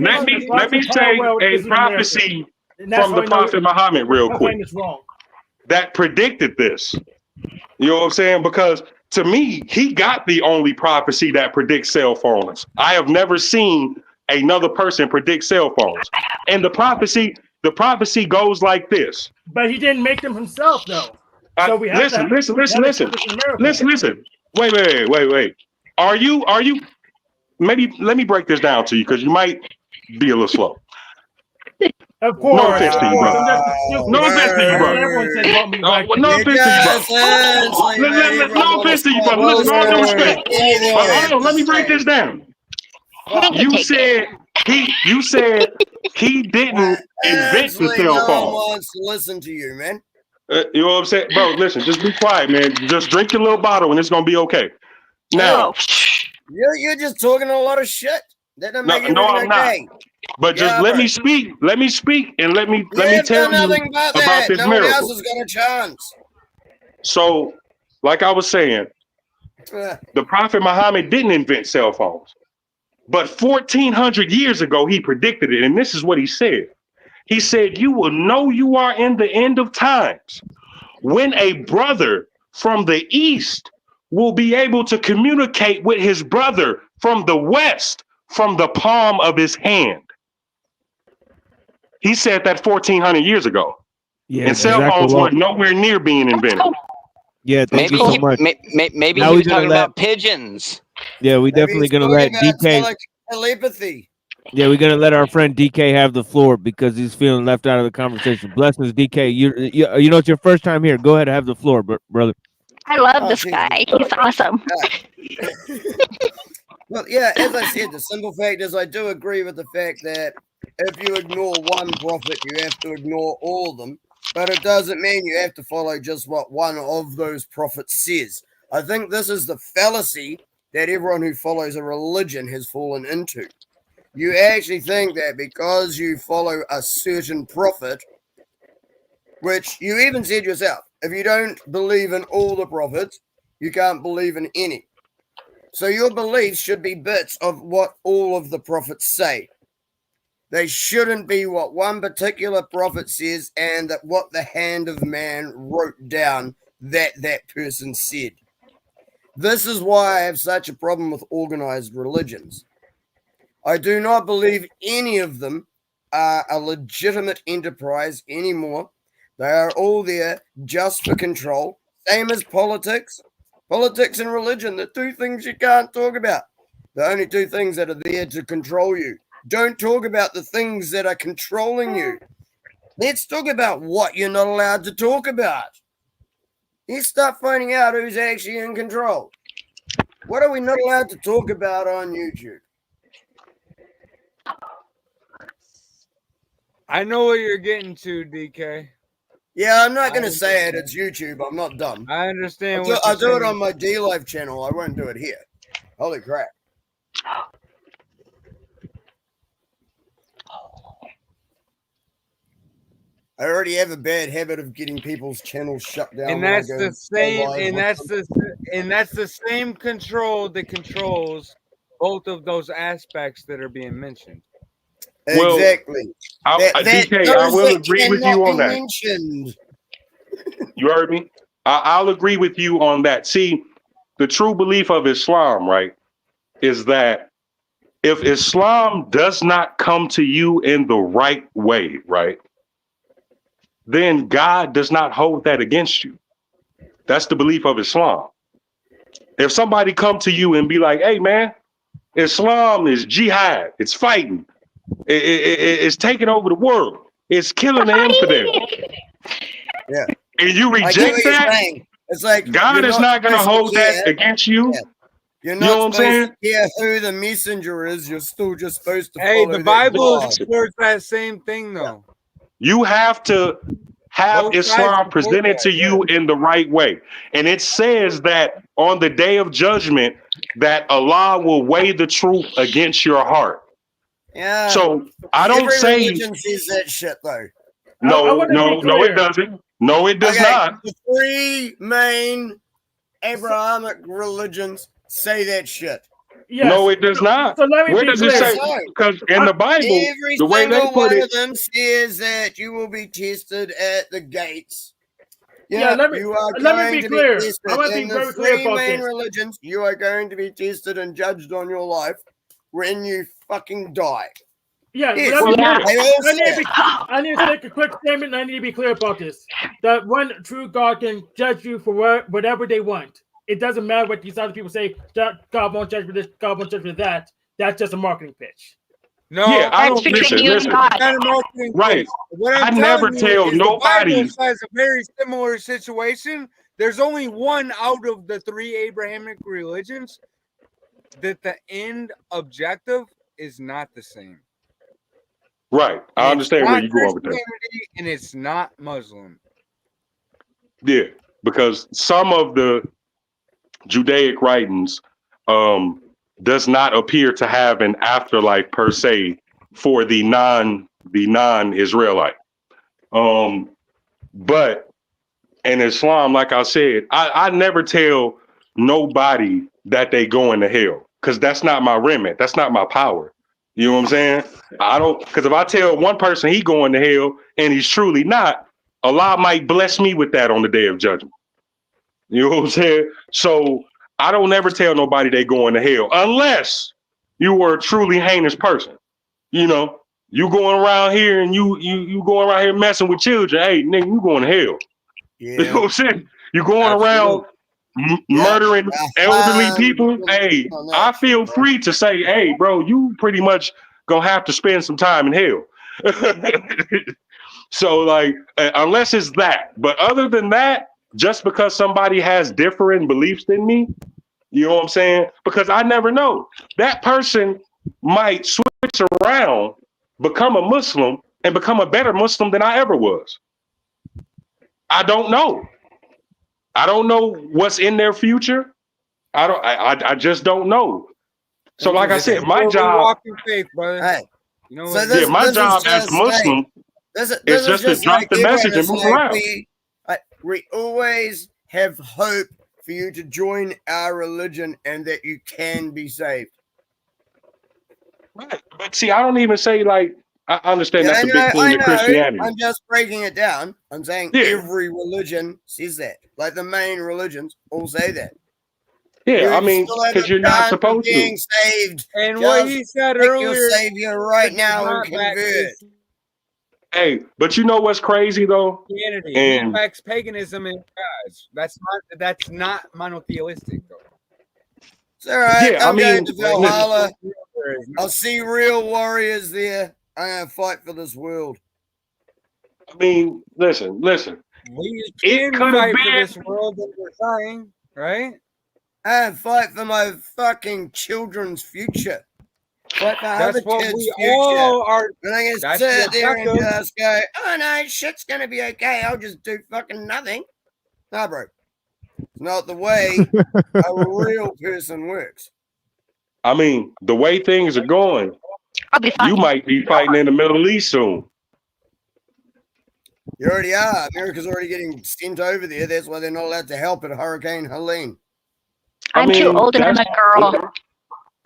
Let me say a prophecy from the Prophet Muhammad real quick that predicted this. You know what I'm saying? Because to me, he got the only prophecy that predicts cell phones. I have never seen another person predict cell phones. And the prophecy goes like this. But he didn't make them himself, though. So we have Listen. Listen. Wait. Are you? Maybe let me break this down to you because you might be a little slow. Of course. No offense to you, brother. No offense to you, brother. No offense to you, brother. No offense to you, brother. Listen, all due respect. Hold on, let me break this down. You said he didn't invent the cell No phone. one wants to listen to you, man. You know what I'm saying? Bro, listen, just be quiet, man. Just drink your little bottle and it's going to be okay. Now. You're just talking a lot of shit. That doesn't make no, anything I'm okay. not. But just let me speak. Let me speak and let me tell you about this no miracle. one else has got a chance. So, like I was saying, the Prophet Muhammad didn't invent cell phones. But 1400 years ago, he predicted it. And this is what he said. He said, you will know you are in the end of times when a brother from the east will be able to communicate with his brother from the west from the palm of his hand. He said that 1400 years ago. Yeah, and cell exactly phones right. were nowhere near being invented. Yeah, thank Maybe you so much. maybe Now he we're was gonna talking let- about pigeons. Yeah, we definitely gonna let DK. Telepathy. Yeah, we're gonna let our friend DK have the floor because he's feeling left out of the conversation. Blessings, DK. You know it's your first time here. Go ahead and have the floor, brother. I love this guy. He's awesome. Well, yeah, as I said, the simple fact is I do agree with the fact that if you ignore one prophet, you have to ignore all of them. But it doesn't mean you have to follow just what one of those prophets says. I think this is the fallacy that everyone who follows a religion has fallen into. You actually think that because you follow a certain prophet, which you even said yourself, if you don't believe in all the prophets, you can't believe in any. So your beliefs should be bits of what all of the prophets say. They shouldn't be what one particular prophet says and that what the hand of man wrote down that person said. This is why I have such a problem with organized religions. I do not believe any of them are a legitimate enterprise anymore. They are all there just for control. Same as politics. Politics and religion, the two things you can't talk about. The only two things that are there to control you. Don't talk about the things that are controlling you. Let's talk about what you're not allowed to talk about. Let's start finding out who's actually in control. What are we not allowed to talk about on YouTube? I know what you're getting to, DK. Yeah, I'm not going to say it. It's YouTube. I'm not dumb. I understand I'll do it on my D-Live channel. I won't do it here. Holy crap. I already have a bad habit of getting people's channels shut down. And that's the same, and that's the same control that controls both of those aspects that are being mentioned. Exactly. DK, I will agree with you on that. Mentioned. You heard me? I'll agree with you on that. See, the true belief of Islam, right, is that if Islam does not come to you in the right way, right, then God does not hold that against you. That's the belief of Islam. If somebody come to you and be like, hey, man, Islam is jihad, it's fighting, it's taking over the world, it's killing the infidel. Yeah. And you reject that, it's like God is not going to hold that against you. Yeah. You're You not know what I'm supposed saying? to care who the messenger is. You're still just supposed to Hey, follow the Bible that God. supports that same thing, though. You have to have Both sides Islam support presented that, to you in the right way. And it says that on the day of judgment, that Allah will weigh the truth against your heart. Yeah. So I don't Every say religion says that shit, though. no, it doesn't. No, it does not. The three main Abrahamic religions say that shit. Yes. No, it does not. So let me Where be does clear. it say? Because in the Bible, Every the way they single put one it, of them says that you will be tested at the gates. Yeah, let me be clear. I want to be very clear about main this. religions, you are going to be tested and judged on your life when you fucking die. Yeah, Yes. let me be They clear. all I say it. need to make a quick statement. And I need to be clear about this. That one true God can judge you for whatever they want. It doesn't matter what these other people say. God won't judge for this. God won't judge for that. That's just a marketing pitch. No, yeah, I don't listen. Right. What I'm I never telling you tell is the nobody. Bible says a very similar situation. There's only one out of the three Abrahamic religions that the end objective is not the same. Right. I understand where you're going with that. Christianity and it's not Muslim. Yeah, because some of the Judaic writings does not appear to have an afterlife per se for the non-Israelite. But in Islam, like I said, I never tell nobody that they going to hell because that's not my remit. That's not my power. You know what I'm saying? I don't, because if I tell one person he going to hell and he's truly not, Allah might bless me with that on the day of judgment. You know what I'm saying? So I don't ever tell nobody they going to hell unless you were a truly heinous person. You know, you going around here and you going around here messing with children. Hey, nigga, you going to hell. Yeah. You know what I'm saying? You're going around murdering elderly people. Hey, I feel free to say, hey, bro, you pretty much gonna have to spend some time in hell. So, like, unless it's that. But other than that, just because somebody has different beliefs than me, you know what I'm saying? Because I never know. That person might switch around, become a Muslim, and become a better Muslim than I ever was. I don't know. I don't know what's in their future. I just don't know. So, like I said, my job. Faith, brother. Hey, you know, so this, my this job is as just, Muslim this is just to drop the message and move around. We always have hope for you to join our religion and that you can be saved. Right. But see, I don't even say like I understand that's a big thing in Christianity. I'm just breaking it down. I'm saying every religion says that. Like the main religions all say that. Yeah, you I mean, because you're not supposed to. Being saved. And what he said earlier, your savior right now and convert. Hey, but you know what's crazy though? Christianity. And he backs paganism and gods. That's not monotheistic though. It's all right. Yeah, I'm going mean, to Valhalla. I'll see real warriors there. I'm going to fight for this world. I mean, listen. We can fight for this world that we're trying, right? And fight for my fucking children's future. Fight for That's other what kids' we future. all are. And I can sit there and just go, oh no, shit's going to be okay. I'll just do fucking nothing. No, bro. It's not the way a real person works. I mean, the way things are going, you might be fighting in the Middle East soon. You already are. America's already getting sent over there. That's why they're not allowed to help at Hurricane Helene. I'm too old and I'm a girl.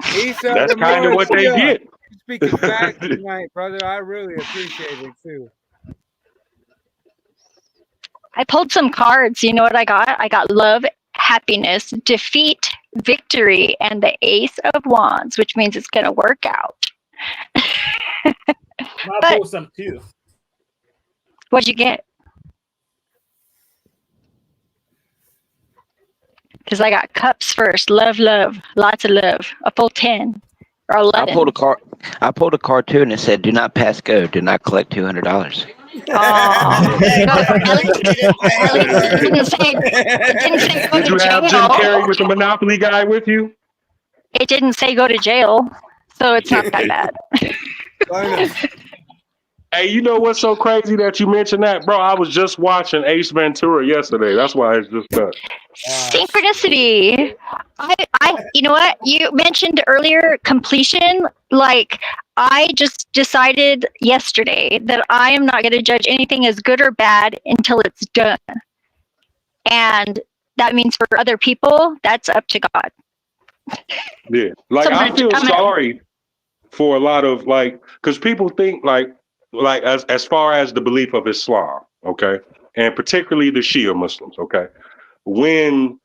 That's kind of what they get. Speaking back tonight, brother. I really appreciate it too. I pulled some cards. You know what I got? I got love, happiness, defeat, victory, and the Ace of Wands, which means it's going to work out. I pulled some too. What'd you get? Because I got cups first. Love, love, lots of love. A full 10 or 11. I pulled a card too, and it said, "Do not pass go. Do not collect $200." Did you have Jim Carrey with the Monopoly guy with you? It didn't say go to jail, so it's not that bad. Hey, you know what's so crazy that you mentioned that, bro? I was just watching Ace Ventura yesterday. That's why it's just done. Synchronicity. You know what? You mentioned earlier completion. Like, I just decided yesterday that I am not going to judge anything as good or bad until it's done. And that means for other people, that's up to God. Yeah. Like, I feel sorry for a lot of, like, because people think, like as far as the belief of Islam, okay, and particularly the Shia Muslims, okay, when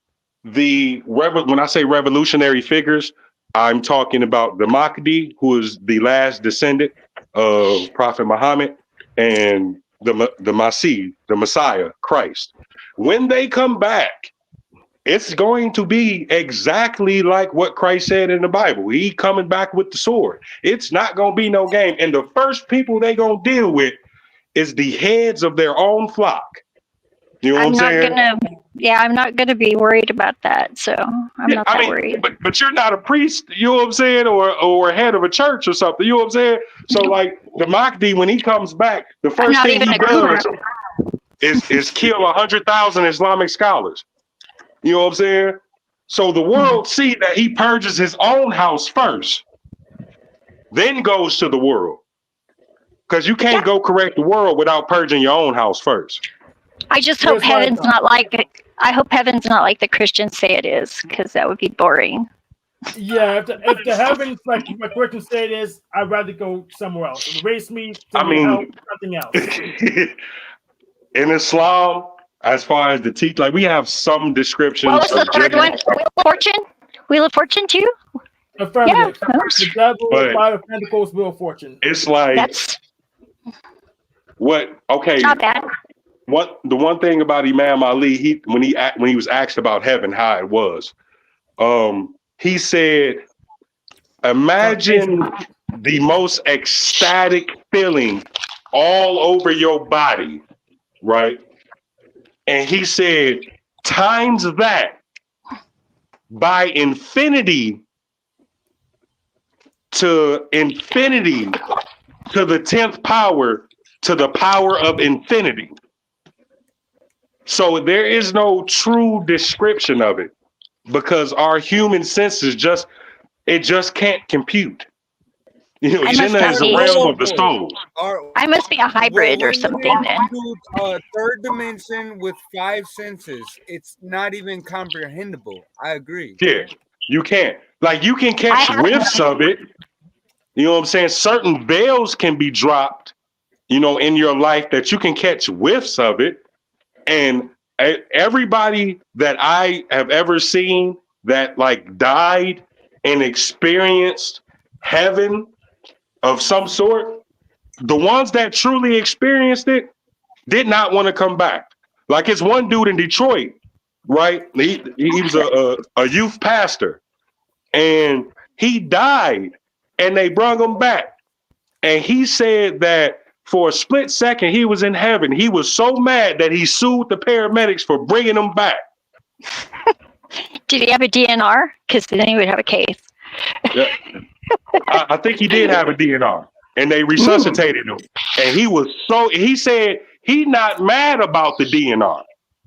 I say revolutionary figures, I'm talking about the Mahdi, who is the last descendant of Prophet Muhammad, and the Masih, the Messiah, Christ. When they come back, it's going to be exactly like what Christ said in the Bible. He coming back with the sword. It's not going to be no game. And the first people they going to deal with is the heads of their own flock. You know what I'm saying? I'm not going to be worried about that. So I'm not that worried. But you're not a priest, you know what I'm saying? Or head of a church or something. You know what I'm saying? So like the Mahdi, when he comes back, the first thing he does is kill 100,000 Islamic scholars. You know what I'm saying? So the world see that he purges his own house first, then goes to the world. Because you can't go correct the world without purging your own house first. I just hope heaven's not like the Christians say it is, because that would be boring. Yeah, if the heavens like what Christians say it is, I'd rather go somewhere else. Erase me to something else. In Islam, as far as the teeth, like we have some descriptions. What was the third one? Wheel of Fortune? Wheel of Fortune too? Affirmative. Yeah. The devil, Five of Pentacles, Wheel of Fortune. It's like not bad. The one thing about Imam Ali, when he was asked about heaven, how it was, he said, imagine the most ecstatic feeling all over your body, right? And he said, times that by infinity to the 10th power to the power of infinity. So there is no true description of it because our human senses just can't compute. You know, Jannah is a realm of the soul. I must be a hybrid or something then. Third dimension with 5 senses. It's not even comprehensible. I agree. Yeah, you can't. Like you can catch whiffs of it. You know what I'm saying? Certain veils can be dropped, you know, in your life that you can catch whiffs of it. And everybody that I have ever seen that like died and experienced heaven of some sort, the ones that truly experienced it did not want to come back. Like it's one dude in Detroit, right? He was a youth pastor and he died and they brought him back. And he said that for a split second, he was in heaven. He was so mad that he sued the paramedics for bringing him back. Did he have a DNR? Because then he would have a case. Yeah. I think he did have a DNR, and they resuscitated him. And he said he not mad about the DNR.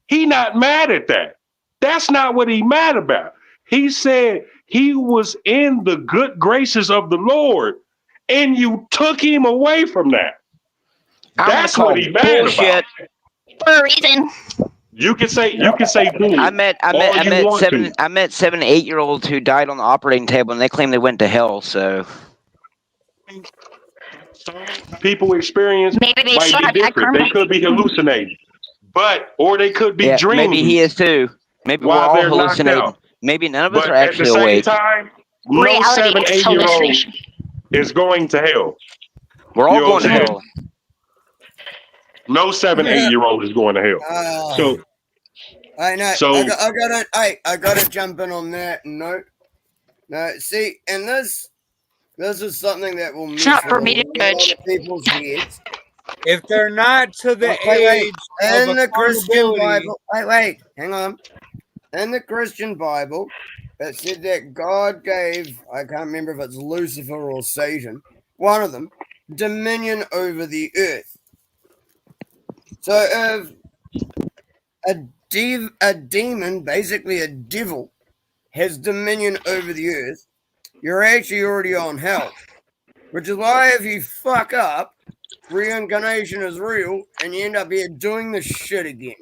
He not mad at that. That's not what he mad about. He said he was in the good graces of the Lord, and you took him away from that. That's what he's mad about. For a reason. You can say dude. I met 7 to 8 year olds who died on the operating table, and they claim they went to hell. So people experience maybe they might be different. They could be hallucinating, or they could be dreaming. Maybe he is too. Maybe we're all hallucinating. Maybe none of us are actually awake. At the same time, no 7, 8 year old is going to hell. We're all going to hell. No 7, 8 year old is going to hell. So I know. So I gotta jump in on that note. No, see, and this is something that will it's not for me to judge people's heads. If they're not to the age in of the Christian accountability- Bible, hang on. In the Christian Bible, it said that God gave, I can't remember if it's Lucifer or Satan, one of them, dominion over the earth. So if a demon, basically a devil, has dominion over the earth, you're actually already on hell. Which is why if you fuck up, reincarnation is real, and you end up here doing this shit again.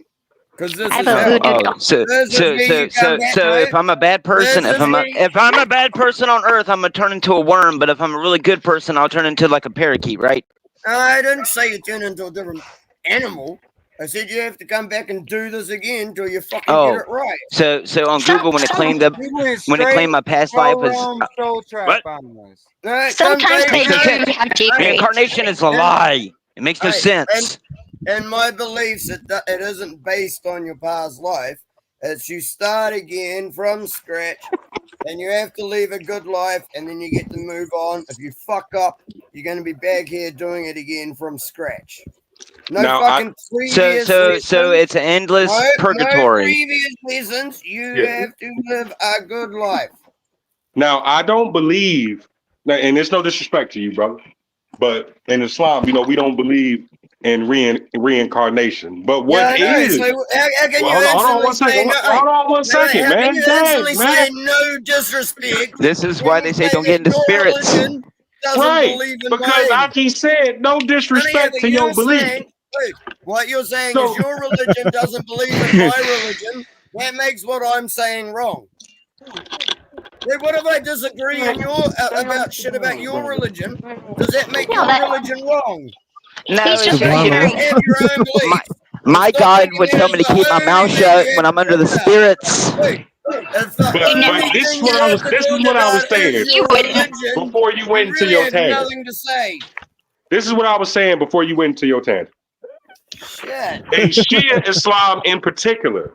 Because this is hell. So if I'm a bad person, if I'm a bad person on Earth, I'm gonna turn into a worm. But if I'm a really good person, I'll turn into like a parakeet, right? I didn't say you turn into a different animal. I said you have to come back and do this again until you fucking get it right. So on Google, when it claimed my past life was sometimes they do have deep reincarnation is a lie. It makes no sense. And my beliefs, it isn't based on your past life. It's you start again from scratch, and you have to leave a good life, and then you get to move on. If you fuck up, you're going to be back here doing it again from scratch. So it's an endless purgatory. No previous lessons. You have to live a good life. Now, I don't believe, and there's no disrespect to you, brother, but in Islam, we don't believe in reincarnation. But what is? So hold on one second, man. Say no disrespect. This is why they say don't get into spirits. Right, because I just said no disrespect to your belief. What you're saying is your religion doesn't believe in my religion. That makes what I'm saying wrong. What if I disagree about shit about your religion? Does that make your religion wrong? No, my God would tell me to keep my mouth shut when I'm under the spirits. But this is what I was saying before you went into your tangent. This is what I was saying before you went into your tangent. In Shia Islam in particular,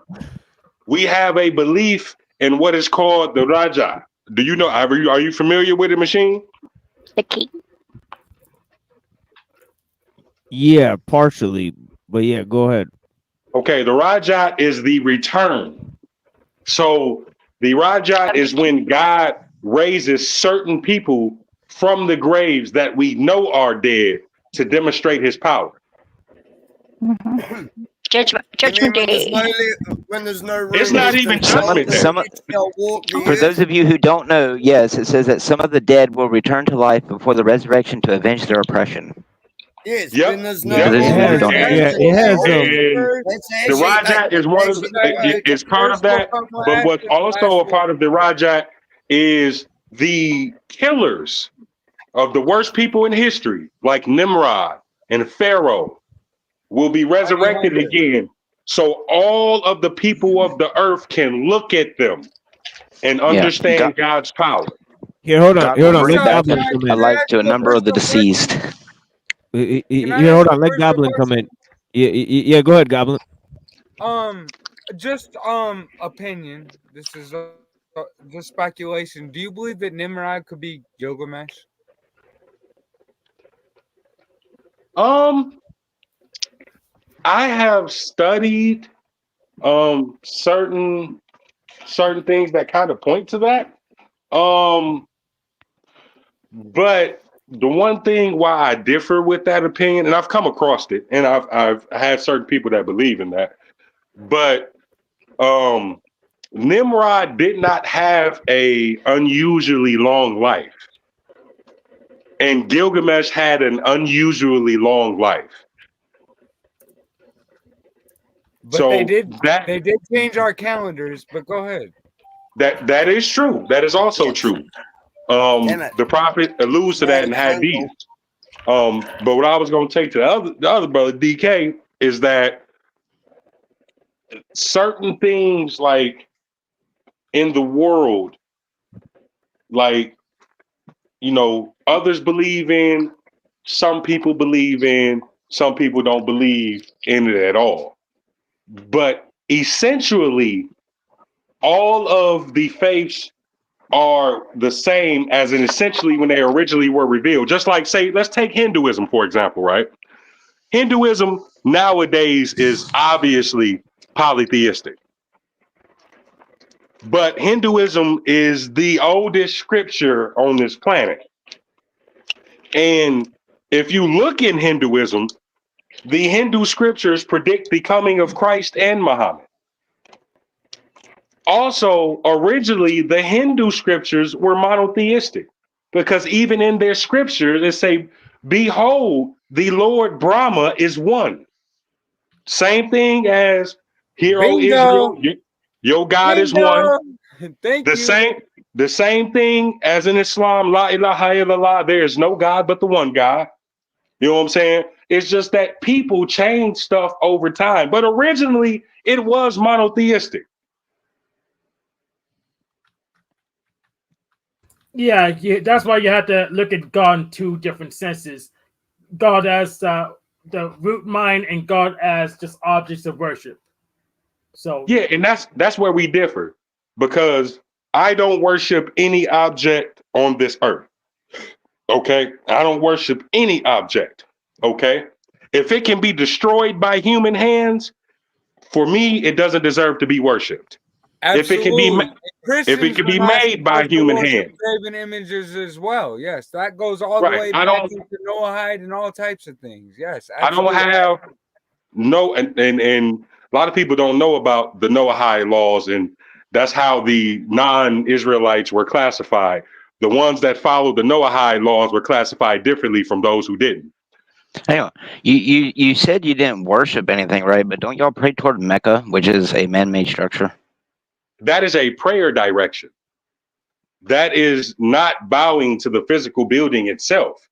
we have a belief in what is called the Raja. Do you know? Are you familiar with the machine? The key. Yeah, partially, but yeah, go ahead. Okay, the Raja is the return. So the Raja is when God raises certain people from the graves that we know are dead to demonstrate his power. Mm-hmm. Judgment Day. When there's no room, it's not even judgment day. For those of you who don't know, yes, it says that some of the dead will return to life before the resurection to avenge their oppression. Yes, yep. It has the Rajat is one of is part of that, but what's also a part of the Rajat is the killers of the worst people in history, like Nimrod and Pharaoh, will be resurrected again. So all of the people of the earth can look at them and understand God's power. Here, hold on. Let Goblin come in. Alive to a number of the deceased. Here, hold on. Let Goblin come in. Yeah, go ahead, Goblin. Just opinion. This is just speculation. Do you believe that Nimrod could be Gilgamesh? I have studied certain things that kind of point to that. But the one thing why I differ with that opinion, and I've come across it, and I've had certain people that believe in that, but Nimrod did not have a unusually long life, and Gilgamesh had an unusually long life. But they did change our calendars. But go ahead. That is true. That is also true. The prophet alludes to that in Hadith. But what I was going to take to the other brother DK is that certain things like in the world, like, you know, others believe in, some people believe in, some people don't believe in it at all. But essentially, all of the faiths are the same as in essentially when they originally were revealed. Just like, say, let's take Hinduism, for example, right? Hinduism nowadays is obviously polytheistic. But Hinduism is the oldest scripture on this planet. And if you look in Hinduism, the Hindu scriptures predict the coming of Christ and Muhammad. Also, originally, the Hindu scriptures were monotheistic because even in their scriptures, they say, behold, the Lord Brahma is one. Same thing as, hear, O Israel, your God is one. Thank you. The same thing as in Islam, la ilaha illallah, there is no God but the one God. You know what I'm saying? It's just that people change stuff over time. But originally, it was monotheistic. Yeah, that's why you have to look at God in two different senses. God as the root mind and God as just objects of worship. So yeah, and that's where we differ, because I don't worship any object on this earth. Okay? I don't worship any object. Okay? If it can be destroyed by human hands, for me, it doesn't deserve to be worshipped. Absolutely. If it can be made by human hands. Graven images as well. Yes, that goes all Right. the way back into Noahide and all types of things. Yes, absolutely. I don't have no, and a lot of people don't know about the Noahide laws, and that's how the non-Israelites were classified. The ones that followed the Noahide laws were classified differently from those who didn't. Hang on. You said you didn't worship anything, right? But don't y'all pray toward Mecca, which is a man-made structure? That is a prayer direction. That is not bowing to the physical building itself.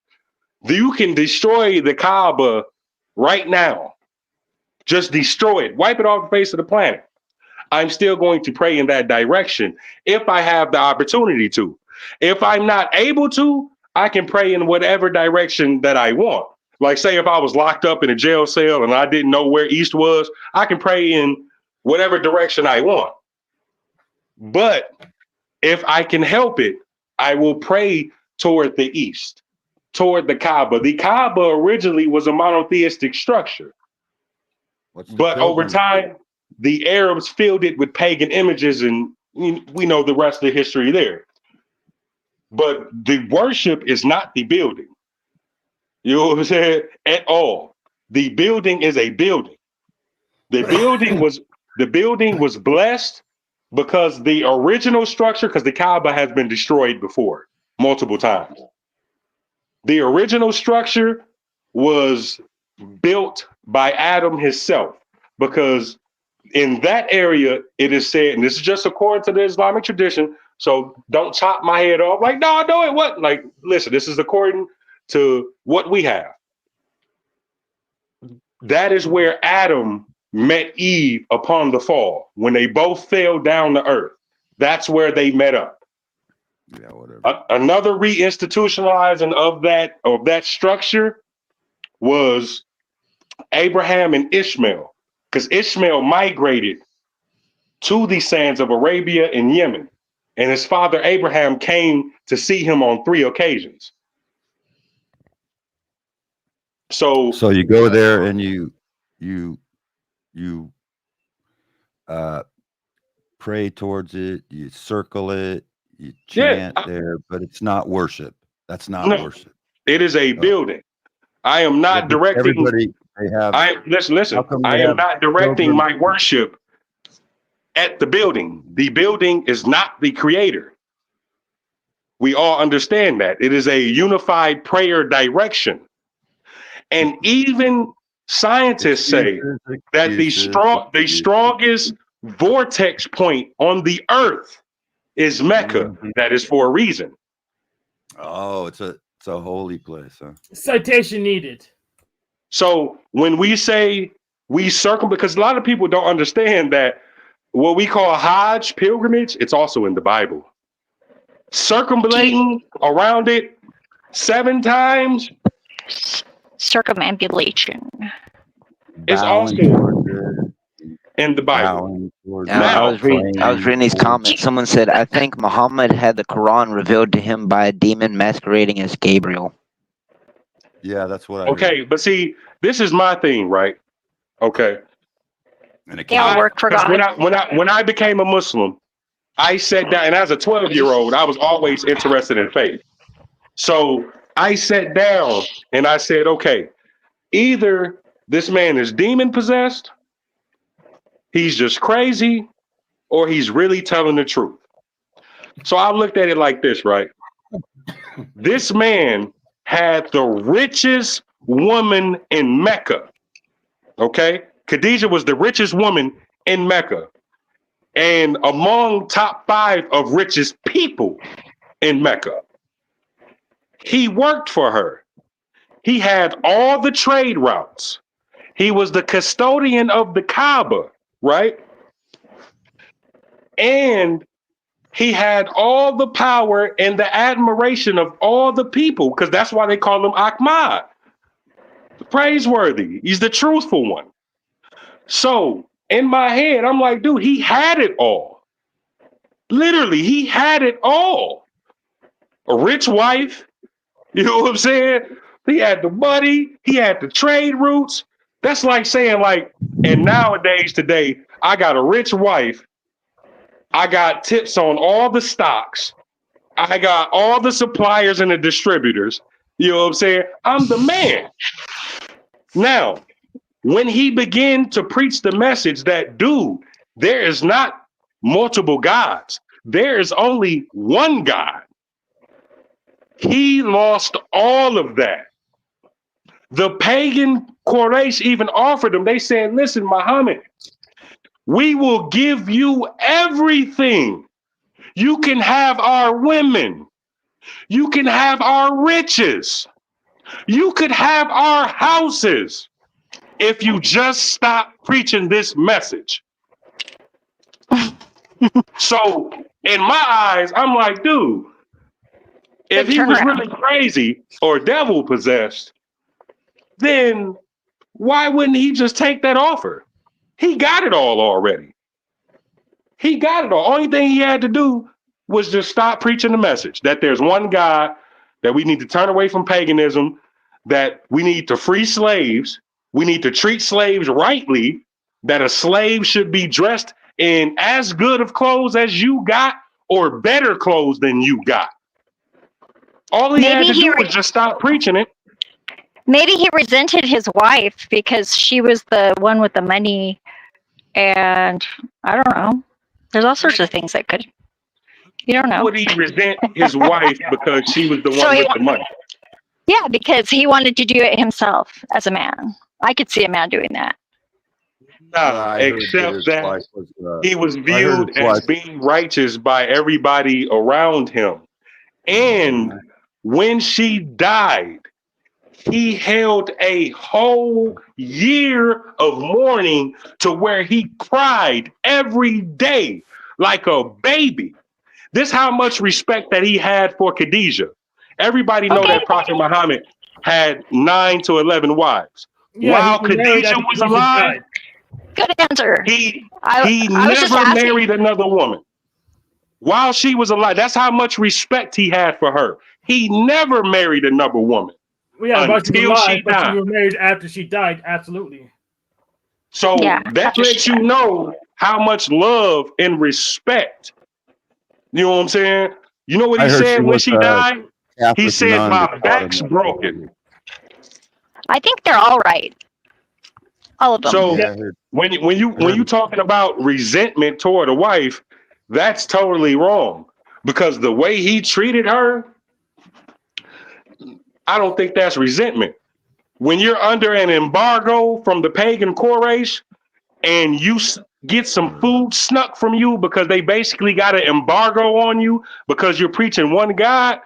You can destroy the Kaaba right now. Just destroy it. Wipe it off the face of the planet. I'm still going to pray in that direction if I have the opportunity to. If I'm not able to, I can pray in whatever direction that I want. Like, say, if I was locked up in a jail cell and I didn't know where east was, I can pray in whatever direction I want. But if I can help it, I will pray toward the east, toward the Kaaba. The Kaaba originally was a monotheistic structure. But over time, the Arabs filled it with pagan images, and we know the rest of the history there. But the worship is not the building. You know what I'm saying? At all. The building is a building. The building was blessed because the original structure, because the Kaaba has been destroyed before multiple times. The original structure was built by Adam himself, because in that area, it is said, and this is just according to the Islamic tradition, so don't chop my head off like, no, it wasn't. Like, listen, this is according to what we have. That is where Adam met Eve upon the fall, when they both fell down to earth. That's where they met up. Yeah, whatever. Another reinstitutionalizing of that structure was Abraham and Ishmael, because Ishmael migrated to the sands of Arabia and Yemen, and his father Abraham came to see him on 3 occasions. So you go there and you pray towards it, you circle it, you chant there, but it's not worship. That's not worship. It is a building. I am not directing. Everybody, listen. I am not directing my worship at the building. The building is not the creator. We all understand that. It is a unified prayer direction. And even Scientists say that the strongest vortex point on the earth is Mecca. That is for a reason. Oh, it's a holy place, huh? Citation needed. So when we say we because a lot of people don't understand that what we call Hajj pilgrimage, it's also in the Bible. Circumambulating around it 7 times. Circumambulation. Is also in the Bible. I was reading these comments. Someone said, I think Muhammad had the Quran revealed to him by a demon masquerading as Gabriel. Yeah, that's what I Okay, but see, this is my thing, right? Okay. And it They all work for God. When I became a Muslim, I sat down, and as a 12-year-old, I was always interested in faith. So I sat down and I said, okay, either this man is demon possessed, he's just crazy, or he's really telling the truth. So I looked at it like this, right? This man had the richest woman in Mecca. Okay? Khadijah was the richest woman in Mecca. And among top 5 of richest people in Mecca. He worked for her. He had all the trade routes. He was the custodian of the Kaaba, right? And he had all the power and the admiration of all the people, because that's why they call him Ahmad. Praiseworthy. He's the truthful one. So in my head, I'm like, dude, he had it all. Literally, he had it all. A rich wife, you know what I'm saying? He had the money, he had the trade routes. That's like saying, like, and nowadays, today, I got a rich wife. I got tips on all the stocks. I got all the suppliers and the distributors. You know what I'm saying? I'm the man. Now, when he began to preach the message that, dude, there is not multiple gods. There is only one God. He lost all of that. The pagan Quraysh even offered him. They said, listen, Muhammad, we will give you everything. You can have our women. You can have our riches. You could have our houses if you just stop preaching this message. So in my eyes, I'm like, dude, if he was really crazy or devil possessed, then why wouldn't he just take that offer? He got it all already. He got it all. Only thing he had to do was just stop preaching the message that there's one God, that we need to turn away from paganism, that we need to free slaves, we need to treat slaves rightly, that a slave should be dressed in as good of clothes as you got or better clothes than you got. All he had to do was just stop preaching it. Maybe he resented his wife because she was the one with the money, and I don't know. There's all sorts of things that could. You don't know. Would he resent his wife because she was the one with the money? Yeah, because he wanted to do it himself as a man. I could see a man doing that. No, except that he was viewed as being righteous by everybody around him. And when she died, he held a whole year of mourning to where he cried every day like a baby. This how much respect that he had for Khadijah. Everybody know that Prophet Muhammad had 9 to 11 wives. Yeah, while Khadijah was alive, good answer. He never married another woman. While she was alive, that's how much respect he had for her. He never married another woman. Yeah, but she was alive, but died. she was married after she died. Absolutely. So that lets you know how much love and respect. You know what I'm saying? You know what he said when she died? He said, "My back's broken." I think they're all right. All of them. So when you talking about resentment toward a wife, that's totally wrong. Because the way he treated her, I don't think that's resentment. when you're under an embargo from the pagan Quraysh and you get some food snuck from you because they basically got an embargo on you because you're preaching one God,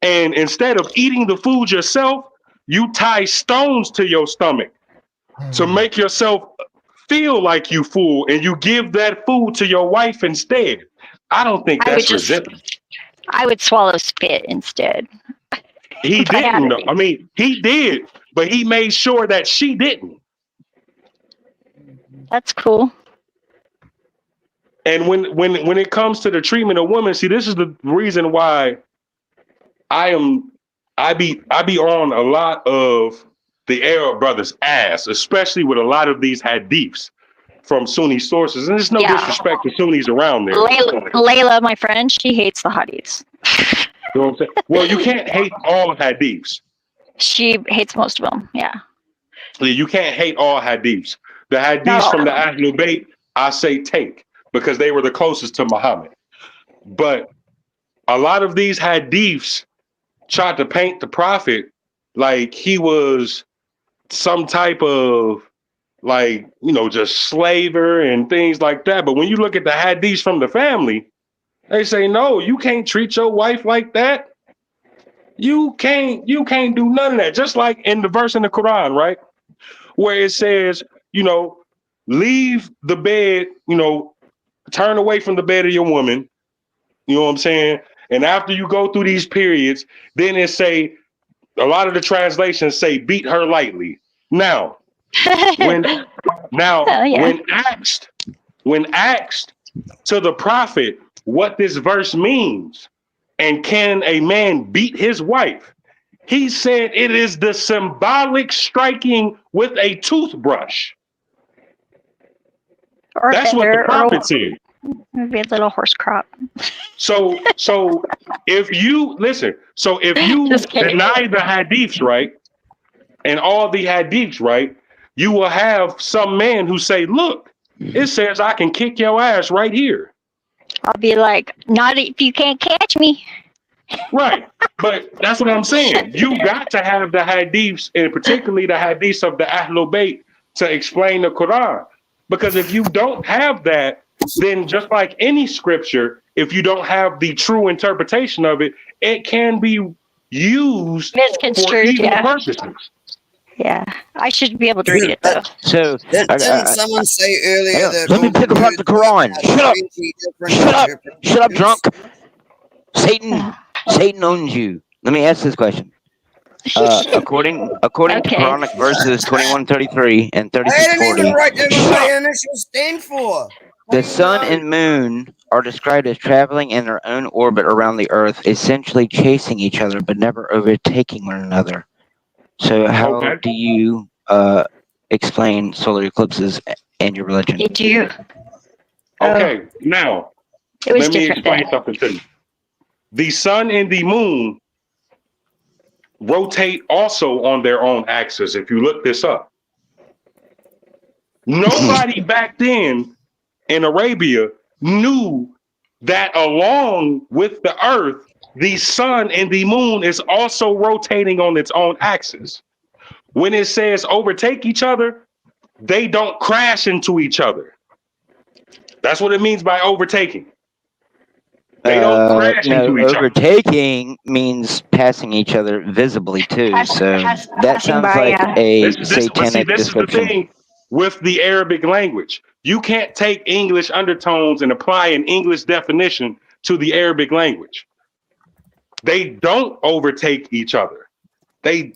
and instead of eating the food yourself, you tie stones to your stomach to make yourself feel like you full, and you give that food to your wife instead. I don't think that's resentment. I would swallow spit instead. He didn't. I mean, he did, but he made sure that she didn't. That's cool. And when it comes to the treatment of women, see, this is the reason why I be on a lot of the Arab brothers' ass, especially with a lot of these hadiths from Sunni sources. And there's no disrespect to Sunnis around there. Layla, my friend, she hates the hadiths. You know what I'm saying? Well, you can't hate all hadiths. She hates most of them. Yeah. You can't hate all hadiths. The hadiths from the Ahlul Bayt, I say take, because they were the closest to Muhammad. But a lot of these hadiths tried to paint the prophet like he was some type of, like, you know, just slaver and things like that. But when you look at the hadiths from the family, they say, no, you can't treat your wife like that. You can't do none of that. Just like in the verse in the Quran, right? Where it says, you know, leave the bed, you know, turn away from the bed of your woman. You know what I'm saying? And after you go through these periods, then it say, a lot of the translations say, beat her lightly. Now, when asked to the prophet what this verse means, and can a man beat his wife, he said it is the symbolic striking with a toothbrush. Or that's what the prophet said. Maybe a little horse crop. So if you deny the hadiths, right, and all the hadiths, right, you will have some man who say, look, it says I can kick your ass right here. I'll be like, not if you can't catch me. Right. But that's what I'm saying. You got to have the hadiths, and particularly the hadiths of the Ahlul Bayt, to explain the Quran. Because if you don't have that, then just like any scripture, if you don't have the true interpretation of it, it can be used for evil purposes. Yeah, I should be able to read it though. So Didn't someone say earlier that let me pick apart the Quran. Shut up, drunk. Satan owns you. Let me ask this question. According to Quranic verses 21:33 and 36:40, I didn't even write down what my initials stand for. The sun and moon are described as traveling in their own orbit around the earth, essentially chasing each other but never overtaking one another. So how do you explain solar eclipses and your religion? Did you? Okay, now let me explain something to you. The sun and the moon rotate also on their own axis. If you look this up, nobody back then in Arabia knew that along with the earth, the sun and the moon is also rotating on its own axis. When it says overtake each other, they don't crash into each other. That's what it means by overtaking. They don't crash into each other. Overtaking means passing each other visibly too. That sounds like a satanic description. This is the thing with the Arabic language. You can't take English undertones and apply an English definition to the Arabic language. They don't overtake each other. They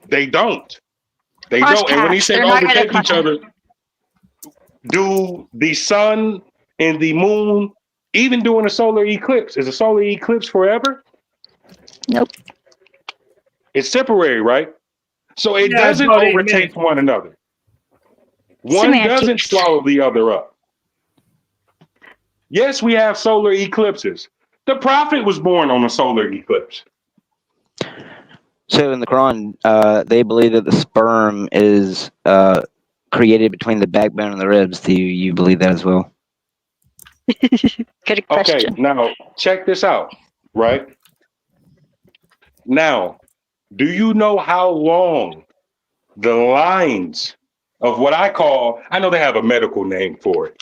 don't. They don't. And when he said overtake each other, do the sun and the moon, even during a solar eclipse, is a solar eclipse forever? Nope. It's temporary, right? So it doesn't overtake one another. One doesn't swallow the other up. Yes, we have solar eclipses. The prophet was born on a solar eclipse. So in the Quran, they believe that the sperm is created between the backbone and the ribs. Do you believe that as well? Good question. Okay, now check this out, right? Now, do you know how long the lines of what I know they have a medical name for it,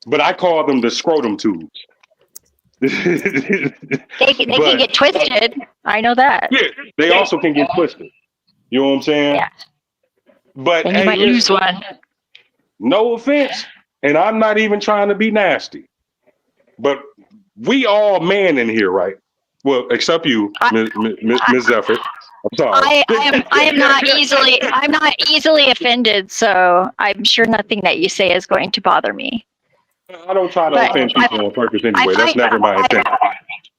but I call them the scrotum tubes. They can get twisted. I know that. Yeah, they also can get twisted. You know what I'm saying? Yeah. But And you might lose one. No offense, and I'm not even trying to be nasty, but we all man in here, right? Well, except you, Ms. Zephyr. I'm sorry. I'm not easily offended, so I'm sure nothing that you say is going to bother me. I don't try to offend people on purpose anyway. That's never my intent.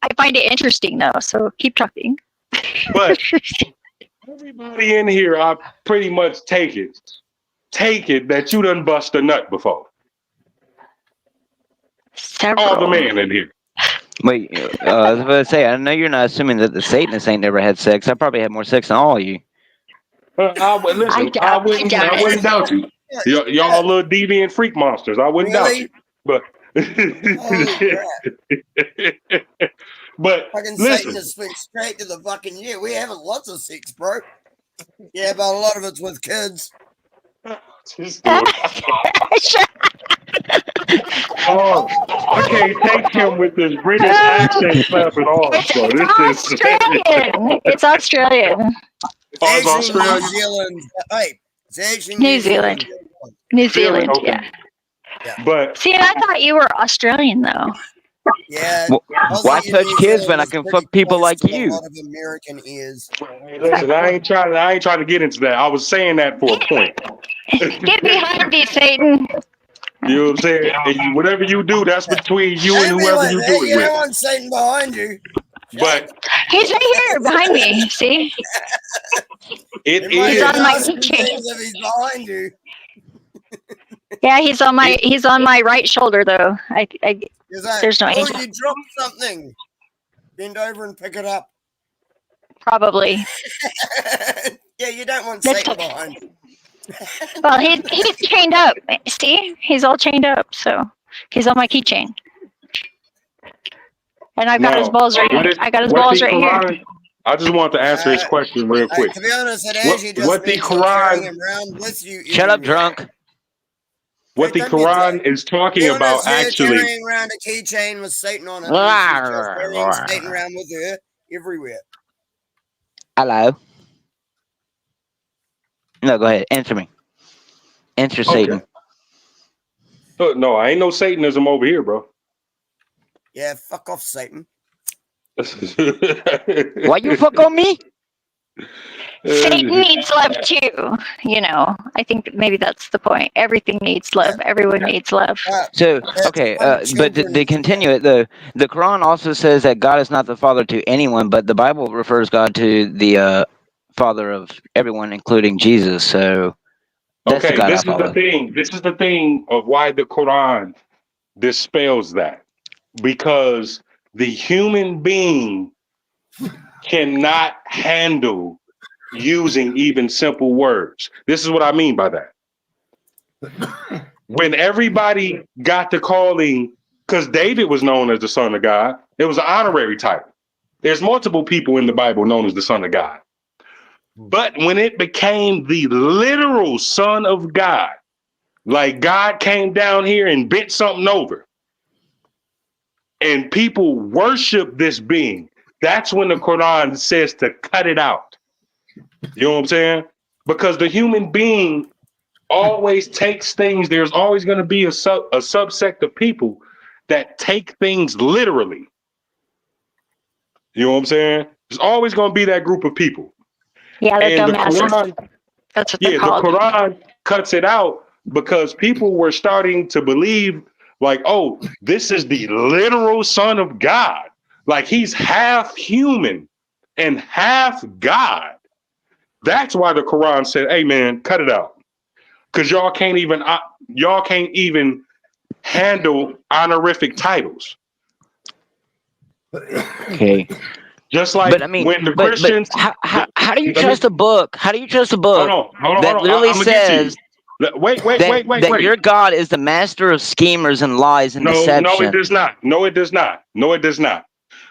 I find it interesting though, so keep talking. But everybody in here, I pretty much take it that you done bust a nut before. Several. All the man in here. Wait, I was about to say, I know you're not assuming that the Satanists ain't never had sex. I probably had more sex than all of you. I wouldn't doubt you. Y'all little deviant freak monsters. I wouldn't doubt you. But but fucking listen. Satanists went straight to the fucking we have lots of sex, bro. Yeah, but a lot of it's with kids. Oh, I can't take him with this British accent slapping off. So this is Australian. It's Australian. It's Australian. New Zealand. Hey, it's actually New Zealand. New Zealand. Okay. Yeah. But see, I thought you were Australian though. Yeah. Why touch kids when I can fuck people like you? A lot of American ears. Hey, listen, I ain't trying to get into that. I was saying that for a point. Get behind me, Satan. You know what I'm saying? And whatever you do, that's between you and whoever you do it You with. don't want Satan behind you. But he's right here behind me. See? He's on my if he's behind you. Yeah, he's on my right shoulder though. There's no angel. You dropped something. Bend over and pick it up. Probably. Yeah, you don't want Satan behind you. Well, he's chained up. See, he's all chained up, so he's on my keychain, and I've got his balls right here. I got his balls right here. I just want to answer his question real quick. To be honest, it actually what the Quran? With you Shut up, drunk. What the Quran is talking about actually? Carrying around a keychain with Satan on it. Carrying Satan around with her everywhere. Hello. No, go ahead. Answer me. Answer Satan. No, I ain't no Satanism over here, bro. Yeah, fuck off, Satan. Why you fuck on me? Satan needs love too. You know, I think maybe that's the point. Everything needs love. Everyone needs love. So, okay, but to continue it, the Quran also says that God is not the father to anyone, but the Bible refers God to the father of everyone, including Jesus. So, that's okay, the God this I is the follow. thing. This is the thing of why the Quran dispels that, because the human being cannot handle using even simple words. This is what I mean by that. When everybody got to calling, because David was known as the son of God, it was an honorary title. There's multiple people in the Bible known as the son of God. But when it became the literal son of God, like God came down here and bent something over, and people worship this being, that's when the Quran says to cut it out. You know what I'm saying? Because the human being always takes things. There's always going to be a subsect of people that take things literally. You know what I'm saying? There's always going to be that group of people. Yeah, they're and dumbasses. That's what they're called. The Quran cuts it out because people were starting to believe, like, oh, this is the literal son of God. Like, he's half human and half God. That's why the Quran said, hey, man, cut it out. Because y'all can't even handle honorific titles. Okay. Just like when the Christians. How do you trust a book? How do you trust a book that literally says that your God is the master of schemers and lies and deception? No, it does not. No, it does not. No, it does not.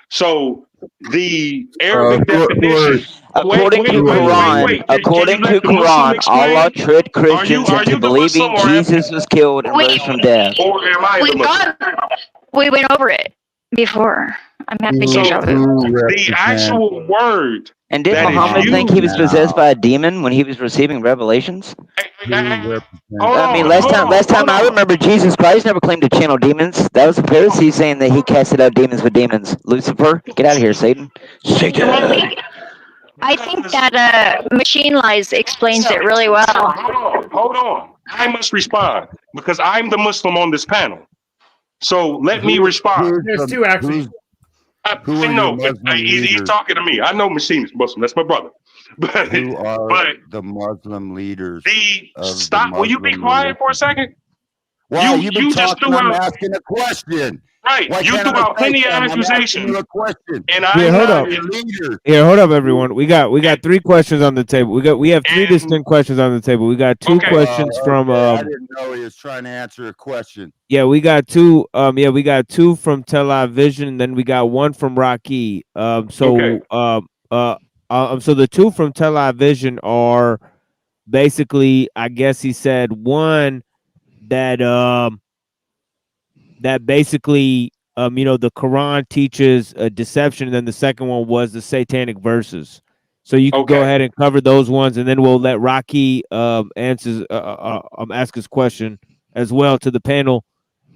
So the Arabic definition. According to Quran, according to Quran, Allah tricked Christians into believing Jesus was killed and rose from death. Or am I the Muslim? We went over it before. I'm happy to So show it. the actual word. And did that is Muhammad think he was used- possessed by a demon when he was receiving revelations? I mean, last time I remember, Jesus Christ never claimed to channel demons. That was the Pharisees saying that he casted out demons with demons. Lucifer, get out of here, Satan. Satan. I think that Machine Lies explains it really well. Hold on. I must respond because I'm the Muslim on this panel. So let me respond. There's two actually. I know, but he's talking to me. I know Machine is Muslim. That's my brother. But who are the Muslim leaders? Stop. Will you be quiet for a second? Wow, you've been talking. I'm out, asking a question. Right. Why You can't threw I out plenty of say something? I'm asking accusations. you a question. And Here, hold up. Here, hold up, everyone. We got three questions on the table. We have three distinct questions on the table. We got two questions from. I didn't know he was trying to answer a question. Yeah, we got two. We got two from Television, and then we got one from Rocky. So the two from Television are basically, I guess he said one that that basically the Quran teaches deception, and then the second one was the satanic verses. So you can go ahead and cover those ones, and then we'll let Rocky ask his question as well to the panel,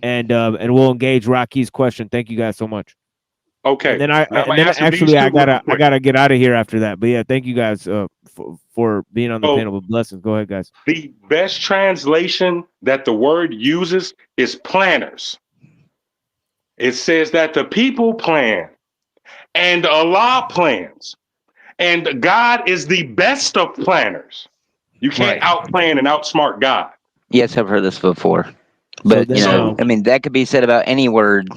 and we'll engage Rocky's question. Thank you guys so much. Okay. And then I gotta get out of here after that. But yeah, thank you guys for being on the panel. But blessings. Go ahead, guys. The best translation that the word uses is planners. It says that the people plan and Allah plans, and God is the best of planners. You can't outplan and outsmart God. Yes, I've heard this before. But, I mean, that could be said about any word.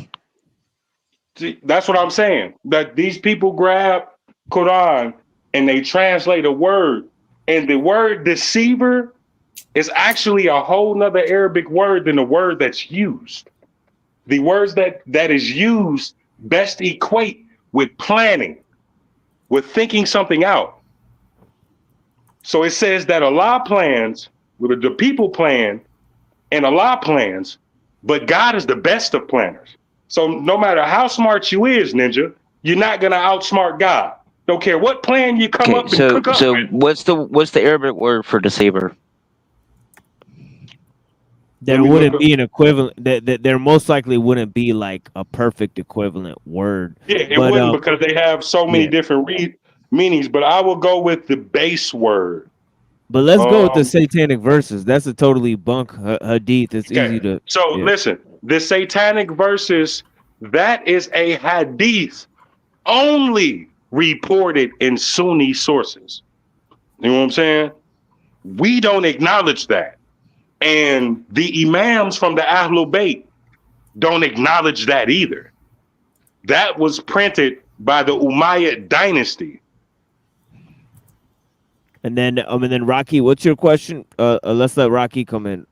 See, that's what I'm saying. That these people grab Quran and they translate a word, and the word deceiver is actually a whole nother Arabic word than the word that's used. The words that is used best equate with planning, with thinking something out. So it says that Allah plans, the people plan, and Allah plans, but God is the best of planners. So no matter how smart you is, Ninja, you're not gonna outsmart God. Don't care what plan you come up and cook up with. What's the Arabic word for deceiver? There wouldn't be an equivalent. That there most likely wouldn't be like a perfect equivalent word. Yeah, it wouldn't because they have so many different meanings. But I will go with the base word. But let's go with the satanic verses. That's a totally bunk hadith. It's easy to. So listen, the satanic verses, that is a hadith only reported in Sunni sources. You know what I'm saying? We don't acknowledge that. And the imams from the Ahlul Bayt don't acknowledge that either. That was printed by the Umayyad dynasty. And then Rocky, what's your question? Let's let Rocky come in.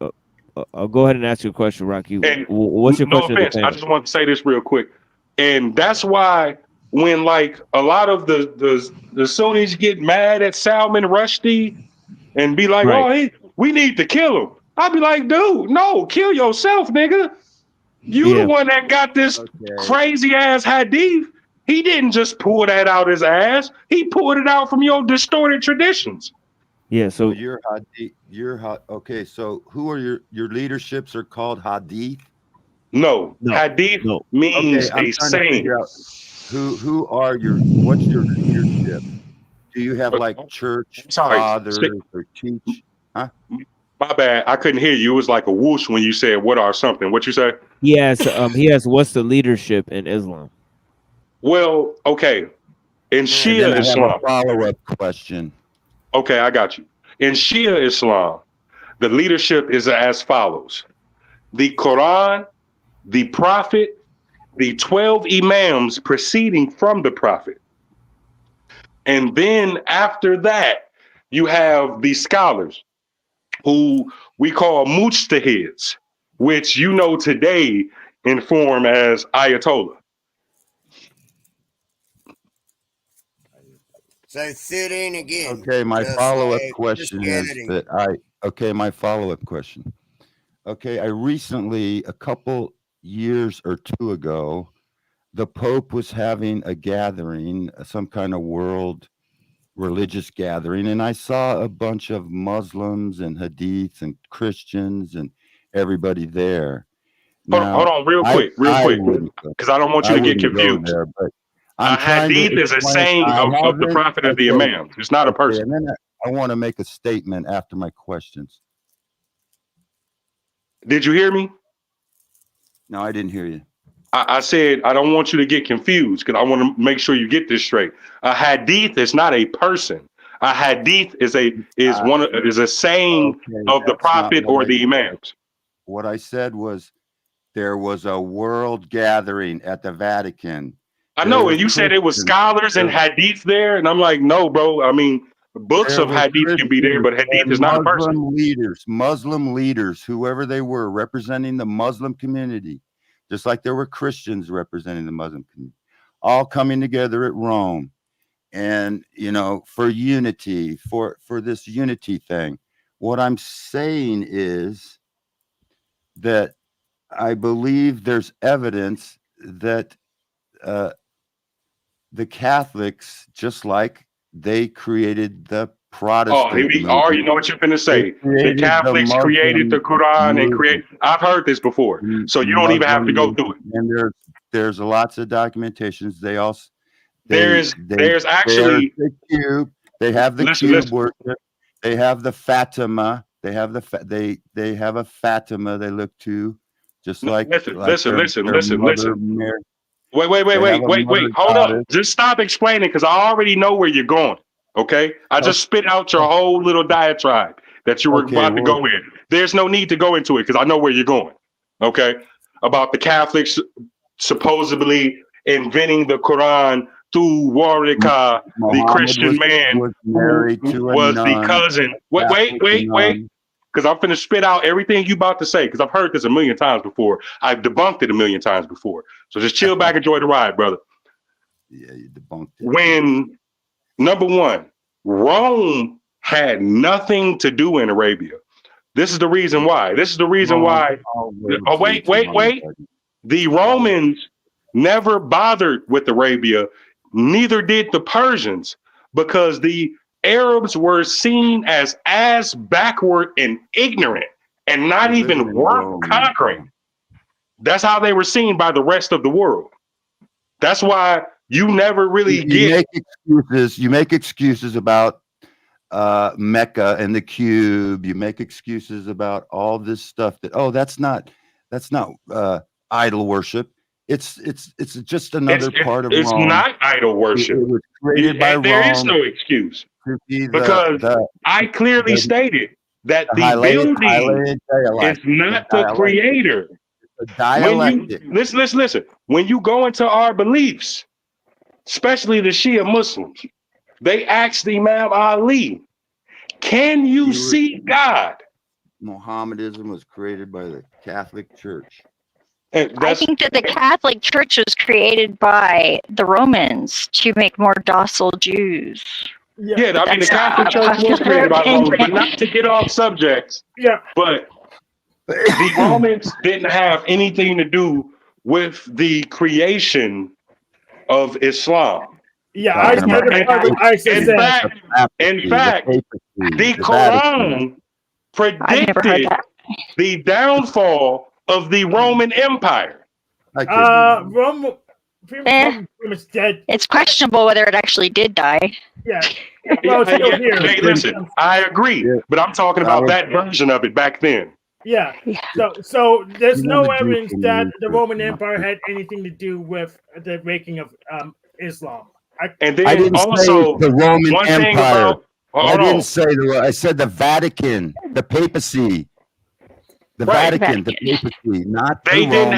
I'll go ahead and ask you a question, Rocky. And what's your question? No offense, I just want to say this real quick. And that's why when like a lot of the Sunnis get mad at Salman Rushdie and be like, we need to kill him. I'll be like, dude, no, kill yourself, nigga. You the one that got this crazy ass hadith. He didn't just pull that out his ass. He pulled it out from your distorted traditions. Yeah, so okay. So who are your leaderships are called hadith? No. Hadith means a saying. Who are what's your leadership? Do you have like church fathers or teach? Huh? My bad. I couldn't hear you. It was like a whoosh when you said what are something. What you say? He has what's the leadership in Islam? Well, okay. In Shia Islam. Follow-up question. Okay, I got you. In Shia Islam, the leadership is as follows. The Quran, the Prophet, the 12 Imams proceeding from the Prophet. And then after that, you have the scholars who we call mujtahids, which you know today inform as Ayatollah. So 13 again. Okay, my just follow-up like question is Christianity. my follow-up question. Okay, I recently, a couple years or two ago, the Pope was having a gathering, some kind of world religious gathering, and I saw a bunch of Muslims and Hadiths and Christians and everybody there. Hold on, real quick, wouldn't go- because I don't want you I to get wouldn't go confused. there, but A I'm trying to hadith is a explain. saying I of the haven't. prophet of the Okay, imam. It's not a person. and then I want to make a statement after my questions. Did you hear me? No, I didn't hear you. I said I don't want you to get confused because I want to make sure you get this straight. A hadith is not a person. A hadith is a saying of the prophet or the imams. What I said was there was a world gathering at the Vatican. I know, and you said it was scholars and hadith there, and I'm like, no, bro. I mean, books of hadith can be there, but hadith is not a person. Muslim leaders, whoever they were, representing the Muslim community, just like there were Christians representing the Muslim community, all coming together at Rome, and for unity, for this unity thing. What I'm saying is that I believe there's evidence that the Catholics, just like they created the Protestant. Oh, here we are. You know what you're going to say. The Catholics created the Quran and create. I've heard this before, so you don't even have to go through it. And there's lots of documentations. They also there's actually the cube. They have the cube worship. They have the Fatima. They have they have a Fatima they look to, just like listen. Mary. Wait. Hold up. Just stop explaining because I already know where you're going. Okay? I just spit out your whole little diatribe that you were about to go in. There's no need to go into it because I know where you're going. Okay? About the Catholics supposedly inventing the Quran through Warwick, the Christian man was married to a was nun, the cousin. Wait. Because I'm finna spit out everything you about to say, because I've heard this a million times before. I've debunked it a million times before. So just chill back, enjoy the ride, brother. Yeah, you debunked it. When, number one, Rome had nothing to do in Arabia. This is the reason why. Oh, wait. The Romans never bothered with Arabia, neither did the Persians, because the Arabs were seen as backward and ignorant and not even worth conquering. That's how they were seen by the rest of the world. That's why you never really You make excuses about Mecca and the cube. You make excuses about all this stuff that's not idol worship. It's just another part of Rome. It's not idol worship. It was created by Rome. There is no excuse. Because I clearly stated that the building is not the creator. Listen. When you go into our beliefs, especially the Shia Muslims, they asked Imam Ali, can you see God? Mohammedanism was created by the Catholic Church. I think that the Catholic Church was created by the Romans to make more docile Jews. Yeah, I mean, the Catholic Church was created by the Romans, but not to get off subject. Yeah. But the Romans didn't have anything to do with the creation of Islam. Yeah, in fact, the Quran predicted the downfall of the Roman Empire. Rome is dead. It's questionable whether it actually did die. Yeah. Well, it's still here. Hey, listen, I agree, but I'm talking about that version of it back then. Yeah. So there's no evidence that the Roman Empire had anything to do with the making of Islam. I didn't say the Roman Empire. I said the Vatican, the papacy. The Vatican, the papacy, not they didn't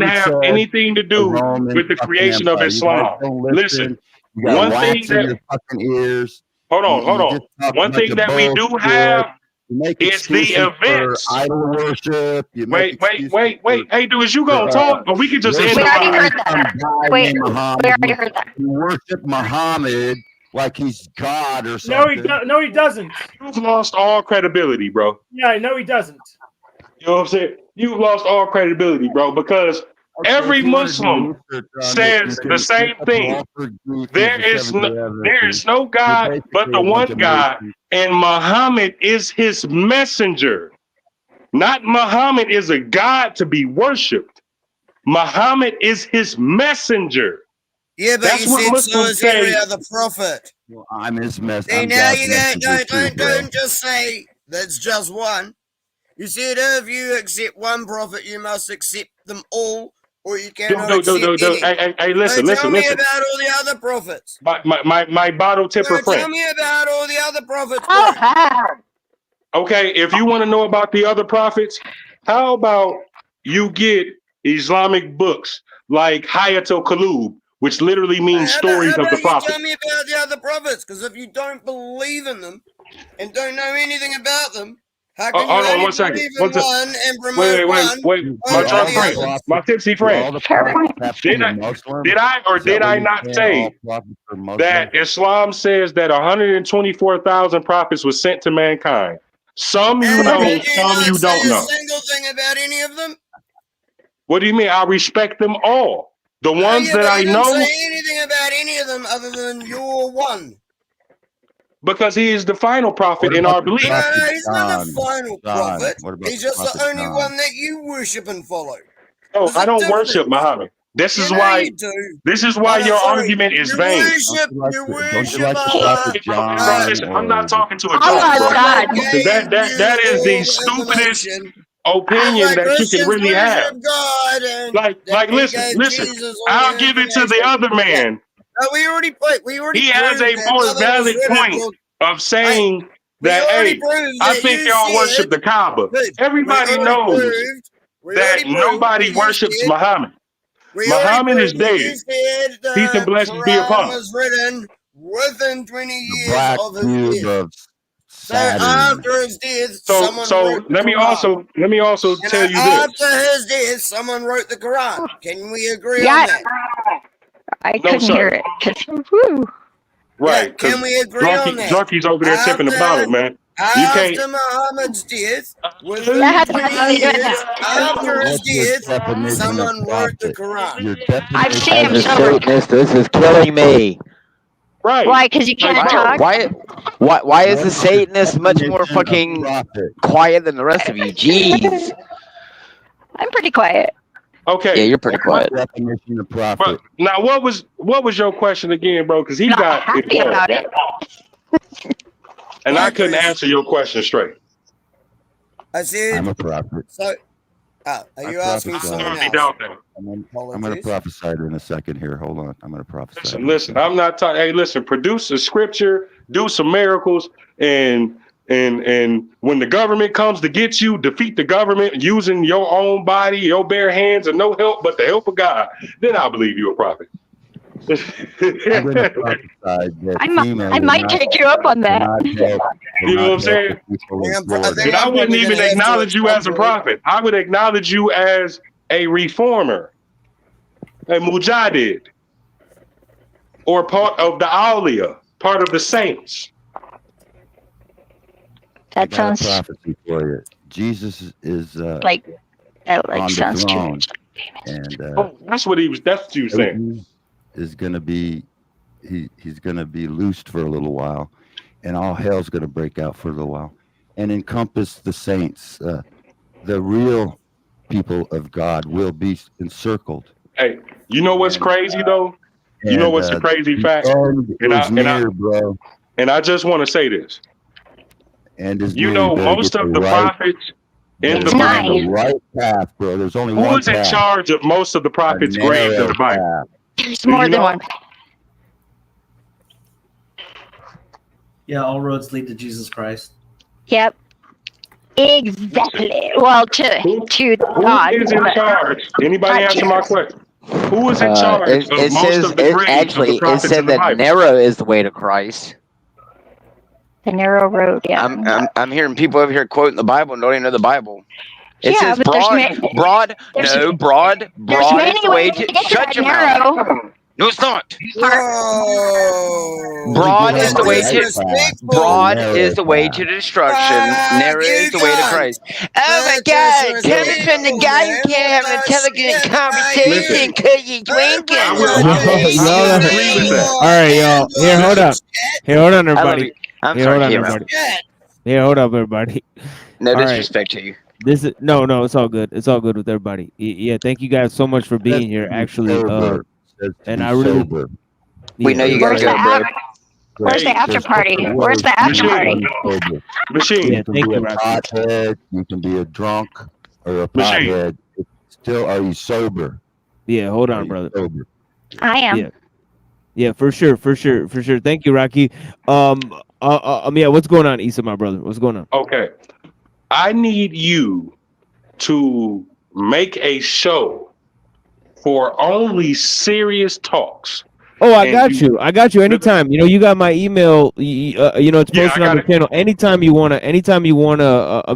have anything to do with the creation of Islam. Listen, one thing that fucking ears. Hold on. One thing that we do have is the events. Idol worship. Wait. Hey, dude, is you gonna talk, or we can just end we already heard that. We already heard that. You worship Muhammad, like he's God or something. No, he doesn't. You've lost all credibility, bro. Yeah, no, he doesn't. You know what I'm saying? You've lost all credibility, bro, because every Muslim says the same thing. There is no God but the one God, and Muhammad is his messenger. Not Muhammad is a God to be worshipped. Muhammad is his messenger. Yeah, but That's you what said Muslims so is every say. other prophet. Well, I'm his messenger. See, now you don't just say that's just one. You said if you accept one prophet, you must accept them all, or you cannot accept any. Hey, listen. Tell me about all the other prophets. My bottle tipper friend. Tell me about all the other prophets, bro. Okay, if you want to know about the other prophets, how about you get Islamic books like Hayatul Qulub, which literally means stories of the prophets. Tell me about the other prophets, because if you don't believe in them and don't know anything about them, how can you only believe in one and promote wait. My drunk friend, my tipsy friend. Did I not say that Islam says that 124,000 prophets was sent to mankind? Some you know, some you don't know. Single thing about any of them? What do you mean? I respect them all. The ones that I know. You didn't say anything about any of them other than your one. Because he is the final prophet in our belief. No, he's not the final prophet. He's just the only one that you worship and follow. No, I don't worship Muhammad. This is why. This is why your argument is vain. You worship I'm not talking to a joke, bro. That is the stupidest opinion that you can really have. Like, listen. I'll give it to the other man. We already he has a more valid point of saying that, hey, I think y'all worship the Kaaba. Everybody knows that nobody worships Muhammad. Muhammad is dead. Peace and blessings be upon him. Was written within 20 years of his death. So after his death, so let me also tell you this. After his death, someone wrote the Quran. Can we agree on that? I couldn't hear it. Right. Can we agree on that? Junkies over there tipping the bottle, man. You can't. After Muhammad's death, after his death, someone wrote the Quran. I've seen him Satanist, this is killing me. Right. Why? Because you can't talk? Why is the Satanist much more fucking quiet than the rest of you? Jeez. I'm pretty quiet. Okay. Yeah, you're pretty quiet. Definition of prophet. Now, what was your question again, bro? Because he got happy about it. And I couldn't answer your question straight. I said, I'm a prophet. So, are you asking someone else? I'm going to prophesy in a second here. Hold on. I'm going to prophesy. Listen, I'm not talking. Hey, listen, produce a scripture, do some miracles, and when the government comes to get you, defeat the government using your own body, your bare hands, and no help but the help of God. Then I'll believe you're a prophet. I might take you up on that. You know what I'm saying? And I wouldn't even acknowledge you as a prophet. I would acknowledge you as a reformer, a mujahid, or part of the awliya, part of the saints. That sounds prophecy for you. Jesus is like on sounds the throne, and that's what you were saying. Is going to be he's going to be loosed for a little while, and all hell's going to break out for a little while, and encompass the saints. The real people of God will be encircled. Hey, you know what's crazy though? You know what's the crazy fact? And I just want to say this. And you know, most of the prophets in the Bible, the right path, bro. There's only who one is in charge of most of the prophets' graves in the Bible? There's more than one. Yeah, all roads lead to Jesus Christ. Yep. Exactly. Well, to God. Who is in charge? Anybody answer my question? Who is in charge of most of the graves of the prophets in the Bible? That narrow is the way to Christ. The narrow road, yeah. I'm hearing people over here quoting the Bible and don't even know the Bible. It Yeah, says but broad is the way to shut your mouth. No, it's not. Whoa. Broad is the way to Disrespectful. broad is the way to destruction. Narrow is the way to Christ. Oh my God! Coming from the guy who can't have an intelligent conversation because he's drinking. Y'all agree with that. all right, y'all. Here, hold up. Here, hold on, I love everybody. you. I'm Here, sorry, hold on, Kira. everybody. Here, hold up, everybody. No All right. disrespect to you. This is no, it's all good. It's all good with everybody. Yeah, thank you guys so much for being here. Actually, and I really, We know you Where's gotta the go, bro. Where's the after party? Where's the after party? Machine. You can be a pothead, you can be a drunk or a pothead. Still, are you sober? Yeah, hold on, brother. Sober? I am. Yeah, for sure. Thank you, Rocky. Yeah, what's going on, Issa, my brother? What's going on? Okay. I need you to make a show for only serious talks. Oh, I got you. Anytime. You know, you got my email. You know, it's posted on the channel. Anytime you wanna,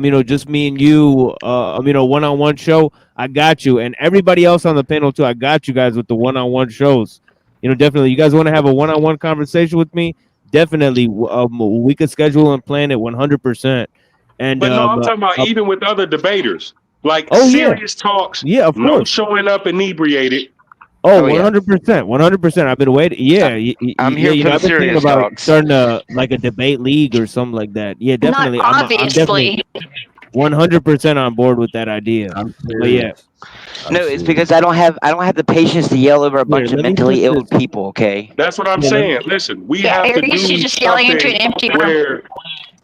you know, just me and you, you know, one-on-one show. I got you, and everybody else on the panel too. I got you guys with the one-on-one shows. You know, definitely. You guys want to have a one-on-one conversation with me? Definitely. We could schedule and plan it 100%. And but no, I'm talking about even with other debaters, like Oh, yeah. serious talks. Yeah, of no course. showing up inebriated. Oh, 100%. I've been waiting. Yeah, I'm here you for know, the I've been thinking serious about talks. starting like a debate league or something like that. Yeah, definitely. Not I'm obviously. definitely 100% on board with that idea. But yeah, No, it's because I don't have the patience to yell over a bunch of mentally ill people. Okay. That's what I'm Yeah, saying. Listen, we Yeah, have you're to used to do just yelling into an something empty room. where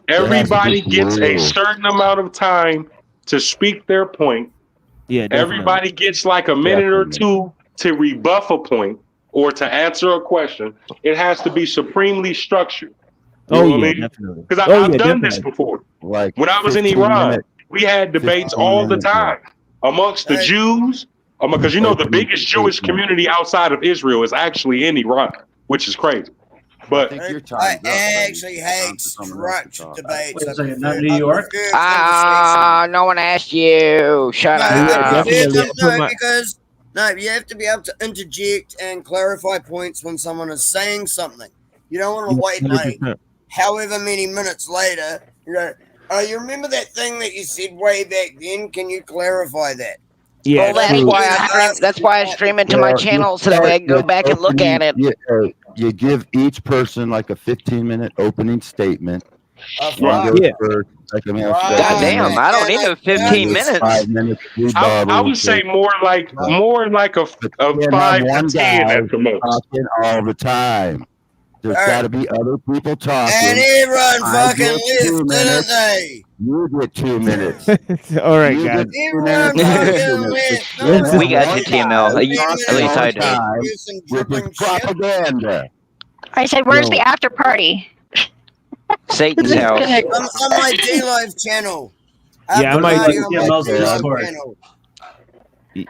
everybody gets a certain amount of time to speak their point. Yeah, definitely. Everybody gets like a minute or two to rebuff a point or to answer a question. It has to be supremely structured. You know what I mean? Definitely. Because I've done this before. Like when I was in 15 Iran, minutes. we had debates 15 all the minutes, time amongst the Jews. Because you know the biggest Jewish community outside of Israel is actually in Iran, which is crazy. But I actually hate structured debates. Wait a second, not New York? No one asked you. Shut up. Because you have to be able to interject and clarify points when someone is saying something. You don't want to wait like 100%. however many minutes later. You go, oh, you remember that thing that you said way back then? Can you clarify that? Yeah, Well, that's why I stream it to my channel so that way I can go back and look at it. You give each person like a 15-minute opening statement. Yeah. Like a God damn, I don't need no 15 minutes. 5 minutes. I would say more like a 5 to 10 at the most. Talking all the time. There's got to be other people talking. And everyone I fucking get 2 left, minutes. didn't they? You get 2 minutes. All right, You guys. get 2 minutes. We got you, TML. At least I do. With this propaganda. I said, where's the after party? Satan's house. On my D-Live channel. Yeah, I might After do- party on my D-Live channel.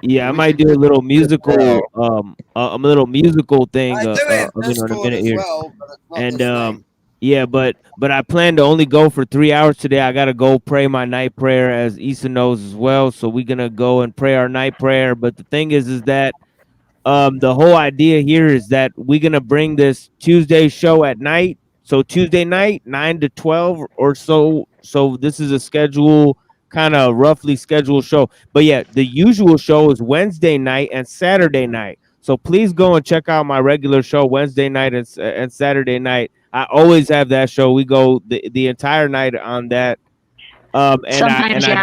Yeah, I might do a little musical, a little musical thing, I do have in a Discord minute as here. well, but it's not And the same. yeah, but I plan to only go for 3 hours today. I gotta go pray my night prayer, as Issa knows as well. So we're gonna go and pray our night prayer. But the thing is that the whole idea here is that we're gonna bring this Tuesday show at night. So Tuesday night, 9 to 12 or so. So this is a schedule, kind of roughly scheduled show. But yeah, the usual show is Wednesday night and Saturday night. So please go and check out my regular show Wednesday night and Saturday night. I always have that show. We go the entire night on that. I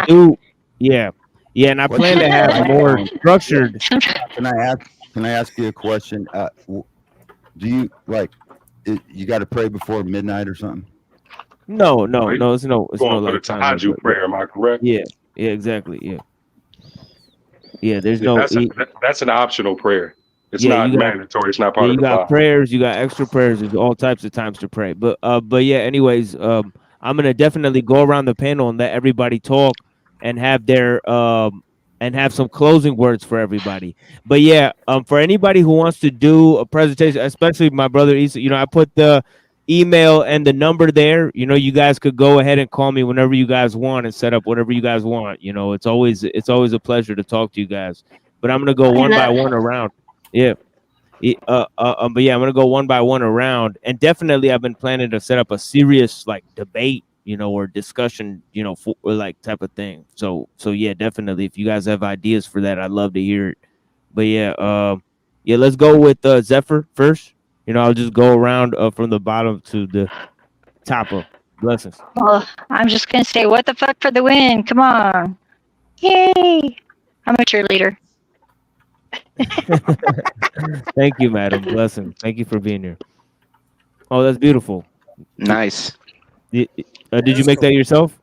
do, yeah, and I plan to have more structured. Can I ask you a question? Do you you got to pray before midnight or something? No. It's no Going for the like time. Tahajjud prayer, am I correct? Yeah, exactly. Yeah. There's no. That's an optional prayer. It's Yeah, not you got- mandatory. It's not part of you the got Bible. prayers, you got extra prayers. There's all types of times to pray. But yeah. Anyways, I'm gonna definitely go around the panel and let everybody talk and have their and have some closing words for everybody. But yeah, for anybody who wants to do a presentation, especially my brother Issa, I put the email and the number there. You guys could go ahead and call me whenever you guys want and set up whatever you guys want. It's always a pleasure to talk to you guys. But I'm gonna go one by one around. Yeah. But yeah, I'm gonna go one by one around, and definitely I've been planning to set up a serious like debate, or discussion, or like type of thing. So yeah, definitely. If you guys have ideas for that, I'd love to hear it. But yeah, let's go with Zephyr first. I'll just go around from the bottom to the top of blessings. Well, I'm just gonna say, what the fuck for the win? Come on, yay! I'm a cheerleader. Thank you, madam. Blessings. Thank you for being here. Oh, that's beautiful. Nice. Did you make that yourself?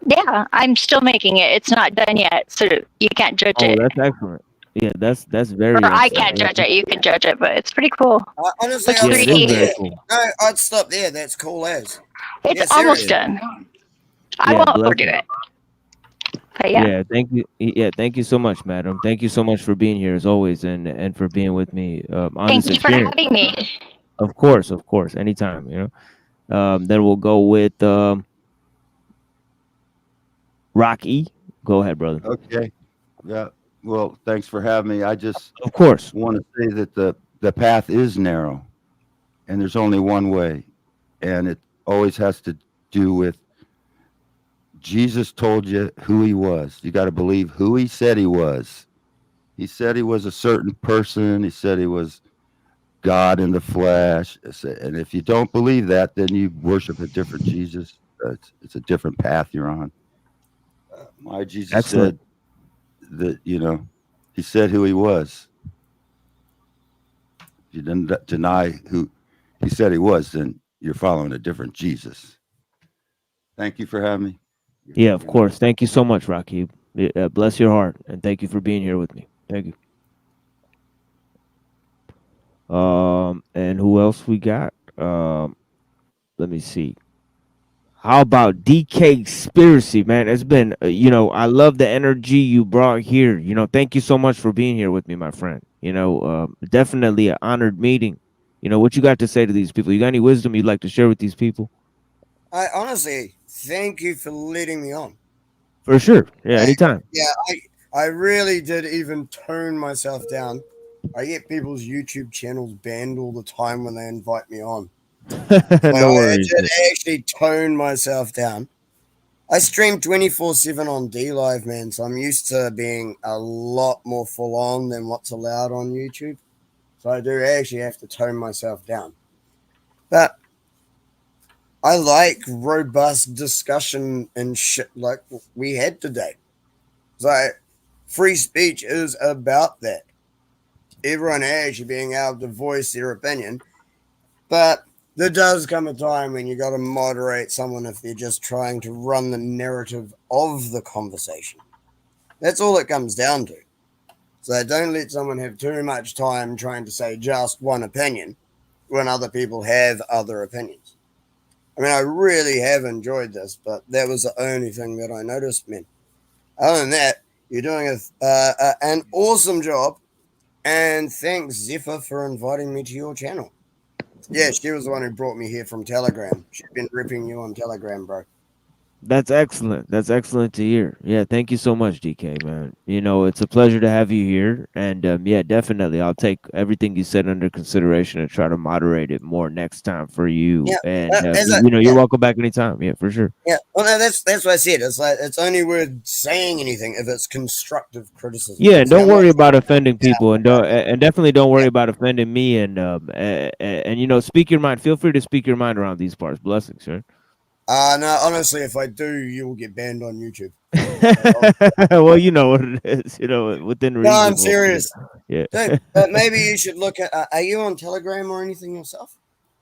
Yeah, I'm still making it. It's not done yet, so you can't judge Oh, it. that's excellent. Yeah, that's very Or I excellent. can't judge it. You can judge it, but it's pretty cool. Honestly, Looks I'd Yeah, it is 3D. very there. cool. No, I'd stop there. That's cool as. It's Yeah, almost seriously. done. I Yeah, won't bless overdo you. it. But yeah. Yeah, thank you. Yeah, thank you so much, madam. Thank you so much for being here as always, and for being with me on Thank this you for experience. having me. Of course, anytime. Then we'll go with Rocky. Go ahead, brother. Okay. Yeah. Well, thanks for having me. I just Of course. want to say that the path is narrow, and there's only one way, and it always has to do with Jesus told you who he was. You got to believe who he said he was. He said he was a certain person. He said he was God in the flesh. And if you don't believe that, then you worship a different Jesus. It's a different path you're on. My Jesus Excellent. said that, he said who he was. If you didn't deny who he said he was, then you're following a different Jesus. Thank you for having me. Yeah, of course. Thank you so much, Rocky. Bless your heart, and thank you for being here with me. Thank you. And who else we got? Let me see. How about DK Conspiracy, man? It's been, I love the energy you brought here. Thank you so much for being here with me, my friend. Definitely an honored meeting. What you got to say to these people? You got any wisdom you'd like to share with these people? I honestly thank you for letting me on. For sure. Yeah, anytime. Yeah, I really did even tone myself down. I get people's YouTube channels banned all the time when they invite me on. No worries. I did actually tone myself down. I stream 24/7 on D Live, man, so I'm used to being a lot more full on than what's allowed on YouTube. So I do actually have to tone myself down. But I like robust discussion and shit like we had today. So free speech is about that. Everyone actually being able to voice their opinion. But there does come a time when you got to moderate someone if they're just trying to run the narrative of the conversation. That's all it comes down to. So don't let someone have too much time trying to say just one opinion when other people have other opinions. I mean, I really have enjoyed this, but that was the only thing that I noticed, man. Other than that, you're doing an awesome job, and thanks, Zephyr, for inviting me to your channel. Yeah, she was the one who brought me here from Telegram. She's been ripping you on Telegram, bro. That's excellent. That's excellent to hear. Yeah, thank you so much, DK, man. It's a pleasure to have you here. And yeah, definitely, I'll take everything you said under consideration and try to moderate it more next time for you. Yeah, and you're welcome back anytime. Yeah, for sure. Yeah, well, no, that's what I said. It's like it's only worth saying anything if it's constructive criticism. Yeah, don't worry about offending people, and definitely don't worry about offending me. And speak your mind. Feel free to speak your mind around these parts. Blessings, sir. No, honestly, if I do, you will get banned on YouTube. Well, you know what it is. Within reason. No, I'm serious. Yeah. Dude, maybe you should look at. Are you on Telegram or anything yourself?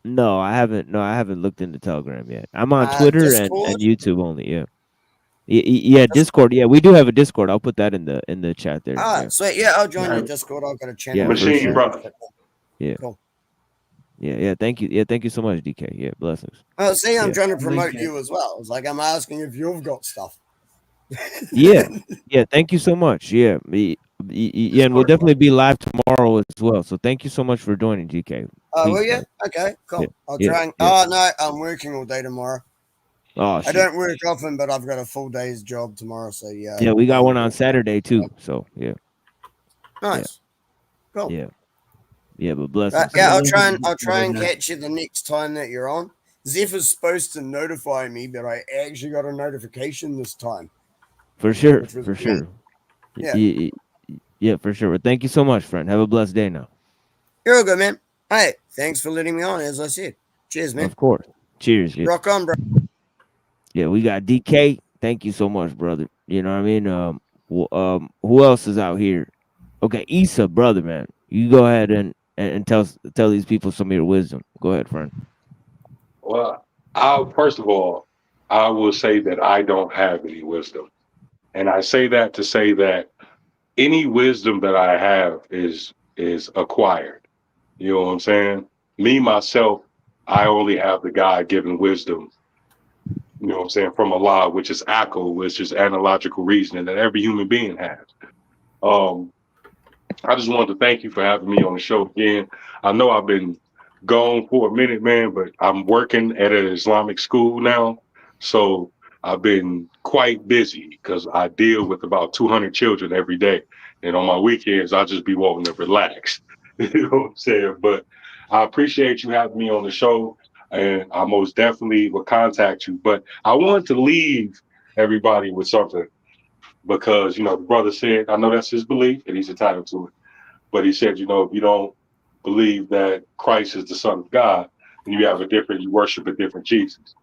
No, I haven't. No, I haven't looked into Telegram yet. I'm on Twitter and YouTube only. Yeah. Yeah, Discord. Yeah, we do have a Discord. I'll put that in the chat there. Ah, sweet. Yeah, I'll join your Discord. I've got a channel. Yeah, Machine, bro. Yeah. Cool. Yeah. Thank you. Yeah, thank you so much, DK. Yeah, blessings. Oh, see, I'm Yeah. trying to promote you as well. It's like I'm asking if you've got stuff. Yeah. Thank you so much. Yeah. Yeah, and we'll definitely be live tomorrow as well. So thank you so much for joining, GK. Oh, will Peace, you? man. Okay, cool. Yeah, I'll yeah, try and. yeah. Oh no, I'm working all day tomorrow. Oh, I shit. don't work often, but I've got a full day's job tomorrow. So yeah. Yeah, we got one on Saturday too. So yeah. Nice. Cool. Yeah. Yeah, but blessings. Yeah, I'll try and catch you the next time that you're on. Zephyr's supposed to notify me, but I actually got a notification this time. For sure, Which was for great. sure. Yeah. Yeah, for sure. Well, thank you so much, friend. Have a blessed day now. You're all good, man. Hey, thanks for letting me on, as I said. Cheers, man. Of course. Cheers. Yeah. Rock on, bro. Yeah, we got DK. Thank you so much, brother. You know what I mean? Who else is out here? Okay, Issa, brother, man. You go ahead and tell these people some of your wisdom. Go ahead, friend. Well, first of all, I will say that I don't have any wisdom. And I say that to say that any wisdom that I have is acquired. You know what I'm saying? Me, myself, I only have the God-given wisdom, you know what I'm saying, from Allah, which is akal, which is analogical reasoning that every human being has. I just wanted to thank you for having me on the show again. I know I've been gone for a minute, man, but I'm working at an Islamic school now. So I've been quite busy because I deal with about 200 children every day. And on my weekends, I just be wanting to relax. You know what I'm saying? But I appreciate you having me on the show. And I most definitely will contact you. But I wanted to leave everybody with something because, you know, the brother said, I know that's his belief and he's entitled to it. But he said, you know, if you don't believe that Christ is the Son of God, and you worship a different Jesus.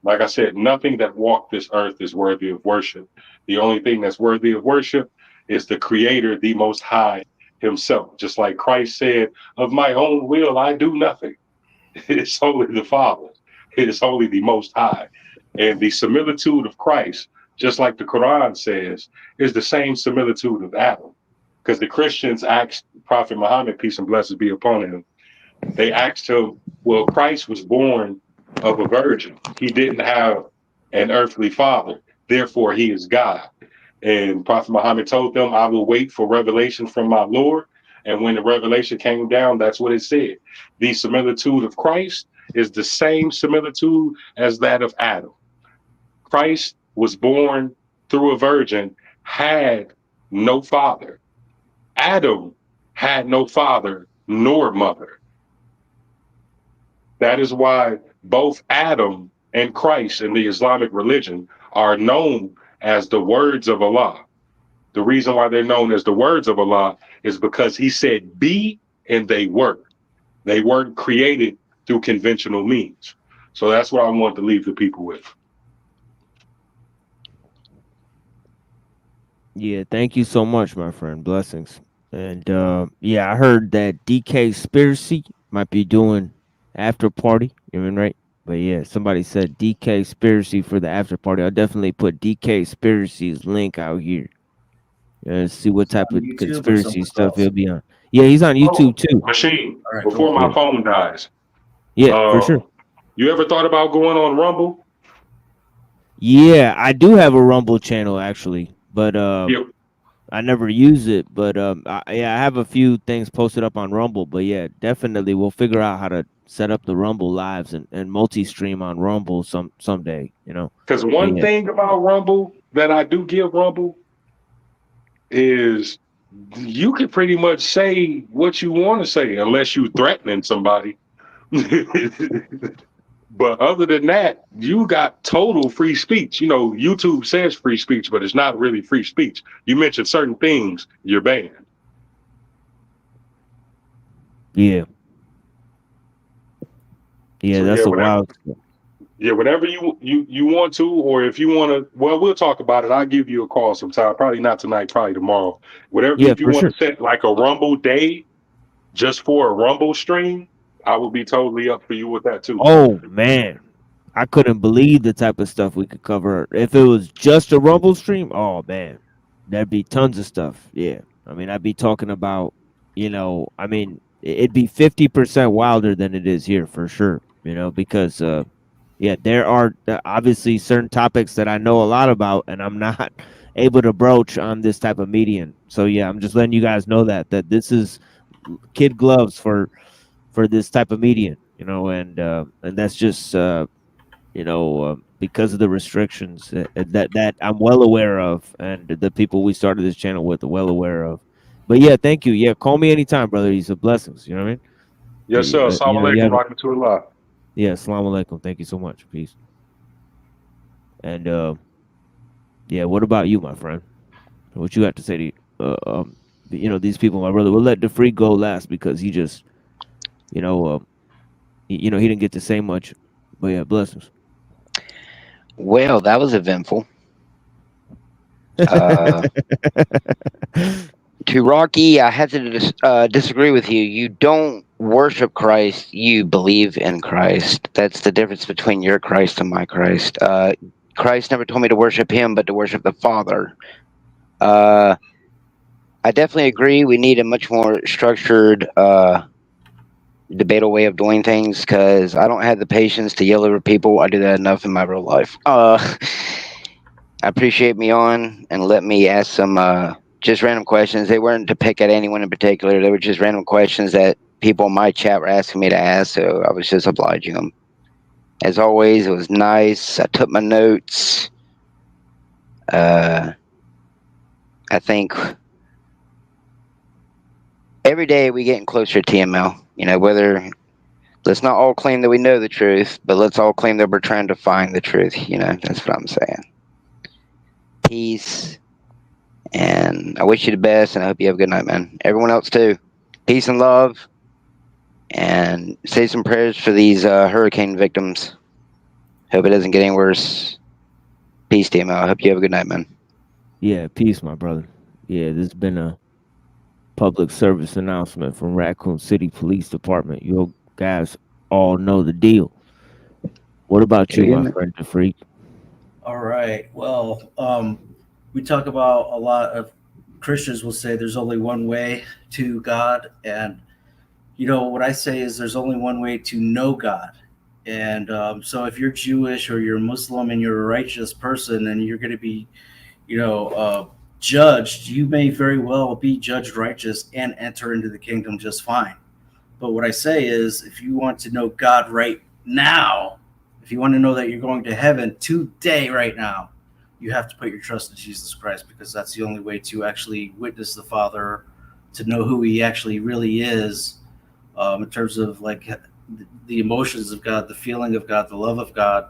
Like I said, nothing that walked this earth is worthy of worship. The only thing that's worthy of worship is the Creator, the Most High himself. Just like Christ said, of my own will, I do nothing. It's only the Father. It is only the Most High. And the similitude of Christ, just like the Quran says, is the same similitude of Adam. Because the Christians asked Prophet Muhammad, peace and blessings be upon him, they asked him, well, Christ was born of a virgin. He didn't have an earthly father. Therefore, he is God. And Prophet Muhammad told them, I will wait for revelation from my Lord. And when the revelation came down, that's what it said. The similitude of Christ is the same similitude as that of Adam. Christ was born through a virgin, had no father. Adam had no father nor mother. That is why both Adam and Christ in the Islamic religion are known as the words of Allah. The reason why they're known as the words of Allah is because he said be and they were. They weren't created through conventional means. So that's what I want to leave the people with. Yeah, thank you so much, my friend. Blessings. And yeah, I heard that DK Spiracy might be doing after party. You mean right? But yeah, somebody said DK Spiracy for the after party. I'll definitely put DK Spiracy's link out here. See what type of conspiracy stuff he'll be on. Yeah, he's on YouTube too. Machine, before my phone dies. Yeah, for sure. You ever thought about going on Rumble? Yeah, I do have a Rumble channel actually, but I never use it. But I have a few things posted up on Rumble. But yeah, definitely we'll figure out how to set up the Rumble lives and multi-stream on Rumble someday. You know, because one thing about Rumble that I do give Rumble is you can pretty much say what you want to say unless you threatening somebody. But other than that, you got total free speech. You know, YouTube says free speech, but it's not really free speech. You mention certain things, you're banned. Yeah. Yeah, so that's a wild. Yeah, whenever you want to, or if you want to, well, we'll talk about it. I'll give you a call sometime. Probably not tonight, probably tomorrow. Whatever, if you want to set like a Rumble day just for a Rumble stream, I will be totally up for you with that too. Oh man, I couldn't believe the type of stuff we could cover if it was just a Rumble stream. Oh man, there'd be tons of stuff. Yeah, I mean, I'd be talking about, you know, I mean, it'd be 50% wilder than it is here for sure. You know, because yeah, there are obviously certain topics that I know a lot about, and I'm not able to broach on this type of medium. So yeah, I'm just letting you guys know that this is kid gloves for this type of medium, you know, and that's just you know, because of the restrictions that I'm well aware of, and the people we started this channel with are well aware of. But yeah, thank you. Yeah, call me anytime, brother. These are blessings. You know what I mean? Yes, sir. Assalamu You alaikum, have rahmatullah. yeah, assalamu alaikum. Thank you so much. Peace. And yeah, what about you, my friend? What you got to say to these people, my brother? We'll let the free go last because he just, he didn't get to say much. But yeah, blessings. Well, that was eventful. To Rocky, I had to disagree with you. You don't worship Christ, you believe in Christ. That's the difference between your Christ and my Christ. Christ never told me to worship him, but to worship the Father. I definitely agree. We need a much more structured, debatable way of doing things because I don't have the patience to yell over people. I do that enough in my real life. I appreciate me on and let me ask some just random questions. They weren't to pick at anyone in particular. They were just random questions that people in my chat were asking me to ask, so I was just obliging them. As always, it was nice. I took my notes. I think every day we getting closer to TML. Let's not all claim that we know the truth, but let's all claim that we're trying to find the truth. That's what I'm saying. Peace. And I wish you the best, and I hope you have a good night, man. Everyone else, too. Peace and love. And say some prayers for these hurricane victims. Hope it doesn't get any worse. Peace, TML. I hope you have a good night, man. Yeah, peace, my brother. Yeah, this has been a public service announcement from Raccoon City Police Department. You guys all know the deal. What about you, my friend, the freak? All right. Well, we talk about a lot of Christians will say there's only one way to God. And, what I say is there's only one way to know God. And so if you're Jewish or you're Muslim and you're a righteous person and you're going to be, judged, you may very well be judged righteous and enter into the kingdom just fine. But what I say is if you want to know God right now, if you want to know that you're going to heaven today, right now, you have to put your trust in Jesus Christ because that's the only way to actually witness the Father, to know who he actually really is in terms of like the emotions of God, the feeling of God, the love of God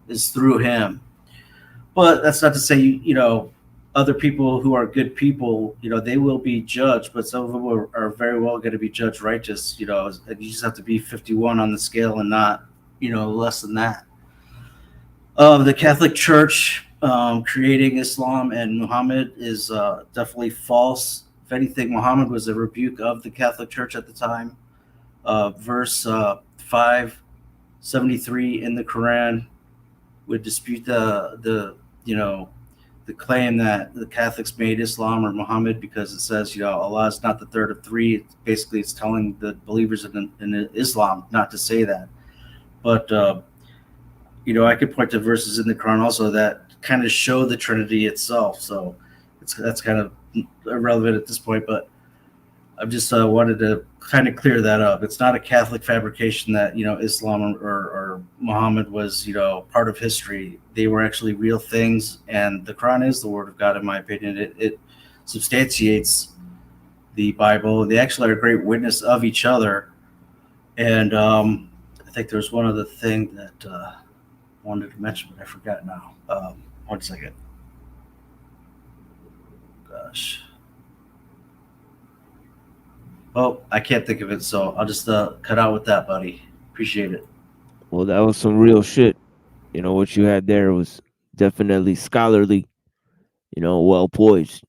is through him. But that's not to say, other people who are good people, they will be judged, but some of them are very well going to be judged righteous, and you just have to be 51 on the scale and not, less than that. The Catholic Church creating Islam and Muhammad is definitely false. If anything, Muhammad was a rebuke of the Catholic Church at the time. Verse 573 in the Quran would dispute the claim that the Catholics made Islam or Muhammad because it says, Allah is not the third of three. Basically, it's telling the believers in Islam not to say that. But, I could point to verses in the Quran also that kind of show the Trinity itself. So that's kind of irrelevant at this point, but I've just wanted to kind of clear that up. It's not a Catholic fabrication that, Islam or Muhammad was, part of history. They were actually real things. And the Quran is the word of God, in my opinion. It substantiates the Bible. They actually are a great witness of each other. And I think there's one other thing that I wanted to mention, but I forgot now. 1 second. Gosh. Oh, I can't think of it, so I'll just cut out with that, buddy. Appreciate it. Well, that was some real shit. What you had there was definitely scholarly, well poised.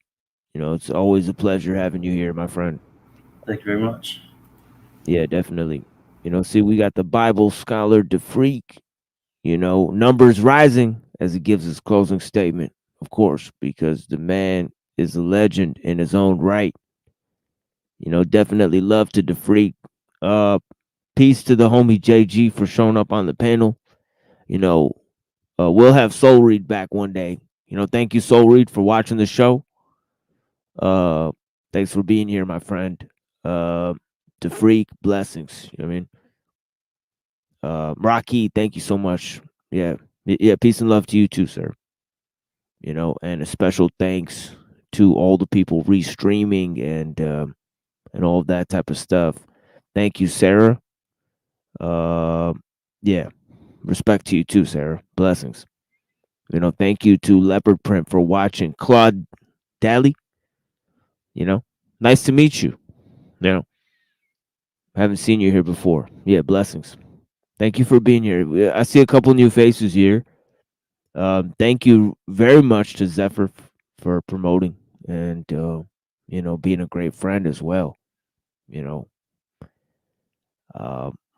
It's always a pleasure having you here, my friend. Thank you very much. Yeah, definitely. See, we got the Bible scholar, the freak, numbers rising as he gives his closing statement, of course, because the man is a legend in his own right. Definitely love to the freak. Peace to the homie JG for showing up on the panel. We'll have Soul Reed back one day. Thank you, Soul Reed, for watching the show. Thanks for being here, my friend. The freak, blessings. You know what I mean? Rocky, thank you so much. Yeah, peace and love to you too, sir. And a special thanks to all the people restreaming and all of that type of stuff. Thank you, Sarah. Yeah, respect to you too, Sarah. Blessings. Thank you to Leopard Print for watching. Claude Daly, nice to meet you. Haven't seen you here before. Yeah, blessings. Thank you for being here. I see a couple new faces here. Thank you very much to Zephyr for promoting and being a great friend as well.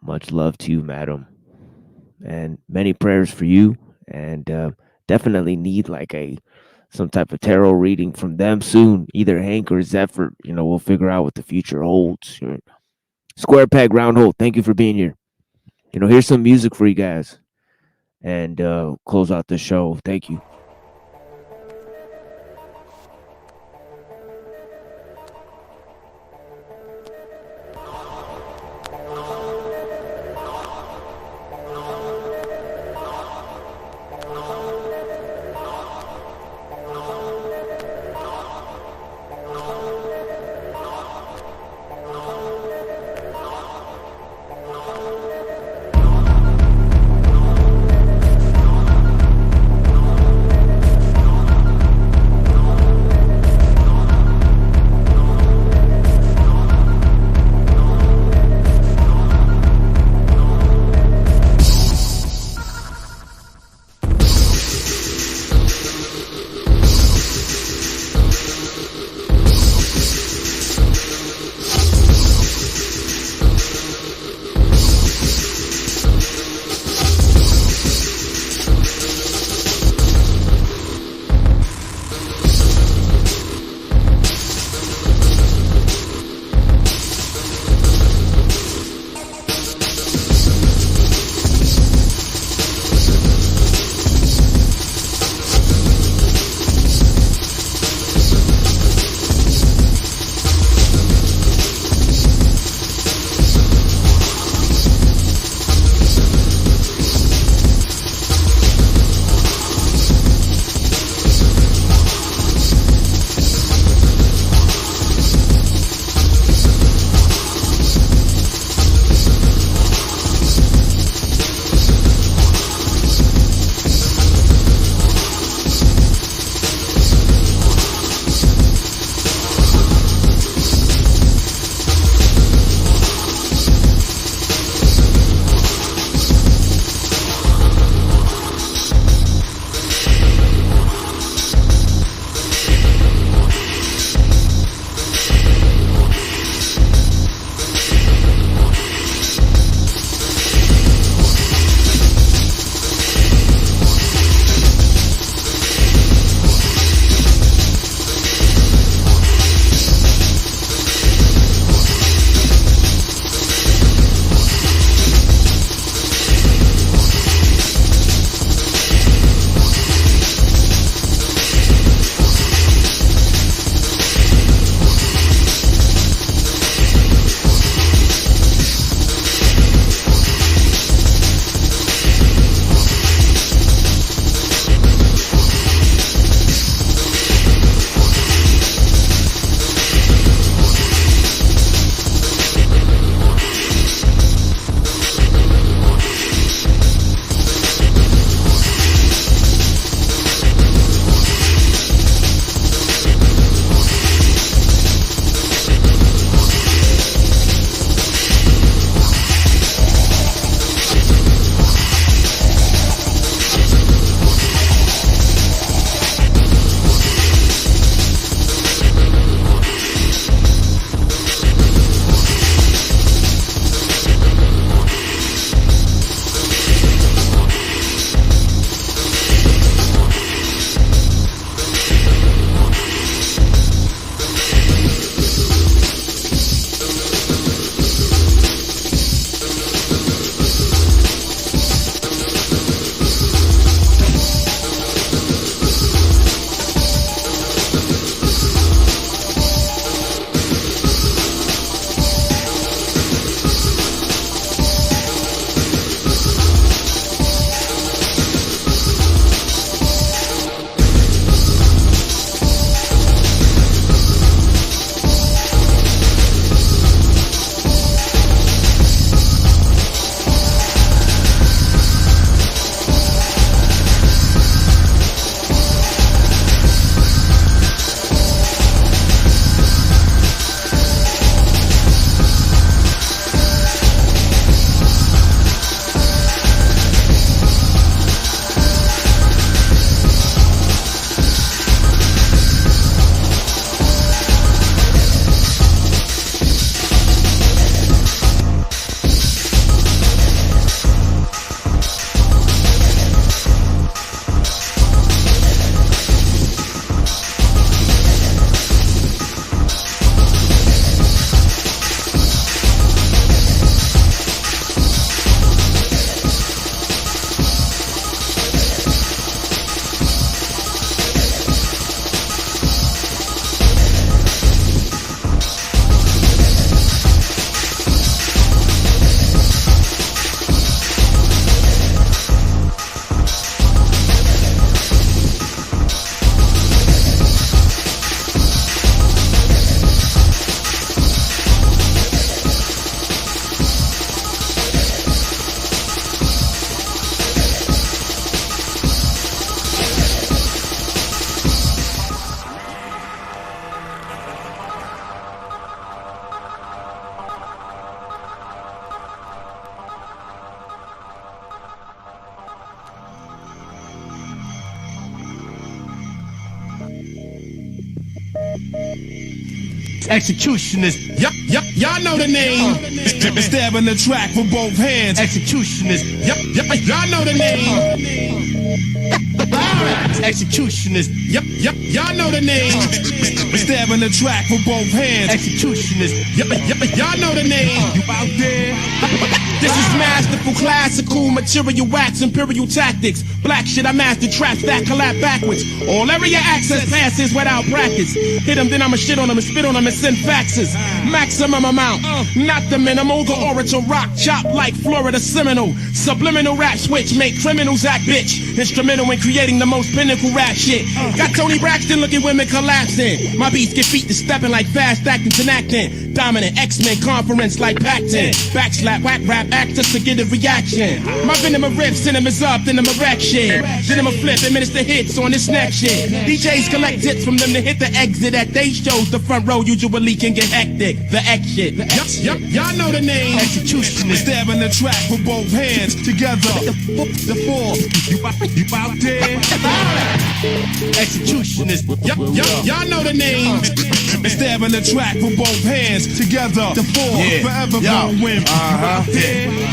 Much love to you, madam, and many prayers for you. And definitely need like some type of tarot reading from them soon, either Hank or Zephyr. We'll figure out what the future holds. Square Peg Round Hole, thank you for being here. Here's some music for you guys and close out the show. Thank you. Executionist, y'all know the name. Stabbing the track with both hands. Executionist, y'all know the name. Executionist, y'all know the name. Stabbing the track with both hands. Executionist, y'all know the name. You out there? This is masterful, classical, material wax, imperial tactics. Black shit, I master traps that collapse backwards. All area access passes without practice. Hit them, then I'ma shit on them and spit on them and send faxes. Maximum amount, not the minimal. The orator rock chop like Florida Seminole. Subliminal rap switch, make criminals act bitch. Instrumental in creating the most pinnacle rap shit. Got Tony Braxton looking women collapsing. My beats get beat to stepping like fast acting and acting. Dominant X-Men conference like Pac-10. Backslap, whack rap actors to get a reaction. My venom of rips, cinemas up, then I'm a wreck shit. Then I'm a flip and minister hits on this next shit. DJs collect hits from them to hit the exit at they shows. The front row usually can get hectic. The X shit. Y'all know the name. Executionist. Stabbing the track with both hands together. The four. You out there? Executionist. Y'all know the name. Stabbing the track with both hands together. The four. Forever gonna win.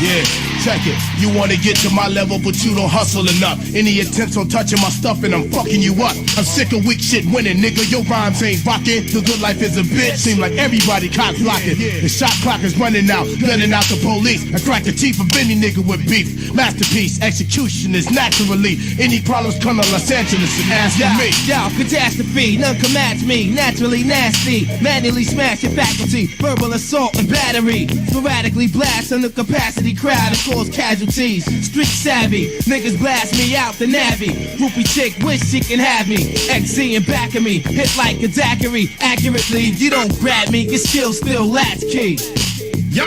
Yeah, check it. You wanna get to my level, but you don't hustle enough. Any attempts on touching my stuff and I'm fucking you up. I'm sick of weak shit winning, nigga. Your rhymes ain't rocking. The good life is a bitch. Seem like everybody cock blocking. The shot clock is running out, letting out the police. I crack the teeth of any nigga with beef. Masterpiece, execution is naturally. Any problems come to Los Angeles and ask for me. Yo, catastrophe, none can match me. Naturally nasty, manually smash your faculty. Verbal assault and battery. Sporadically blast on the capacity crowd and cause casualties. Street savvy, niggas blast me out the navvy. Groupie chick wish she can have me. XZ in back of me, hit like a daiquiri. Accurately, you don't grab me, your skills still latchkey. Y'all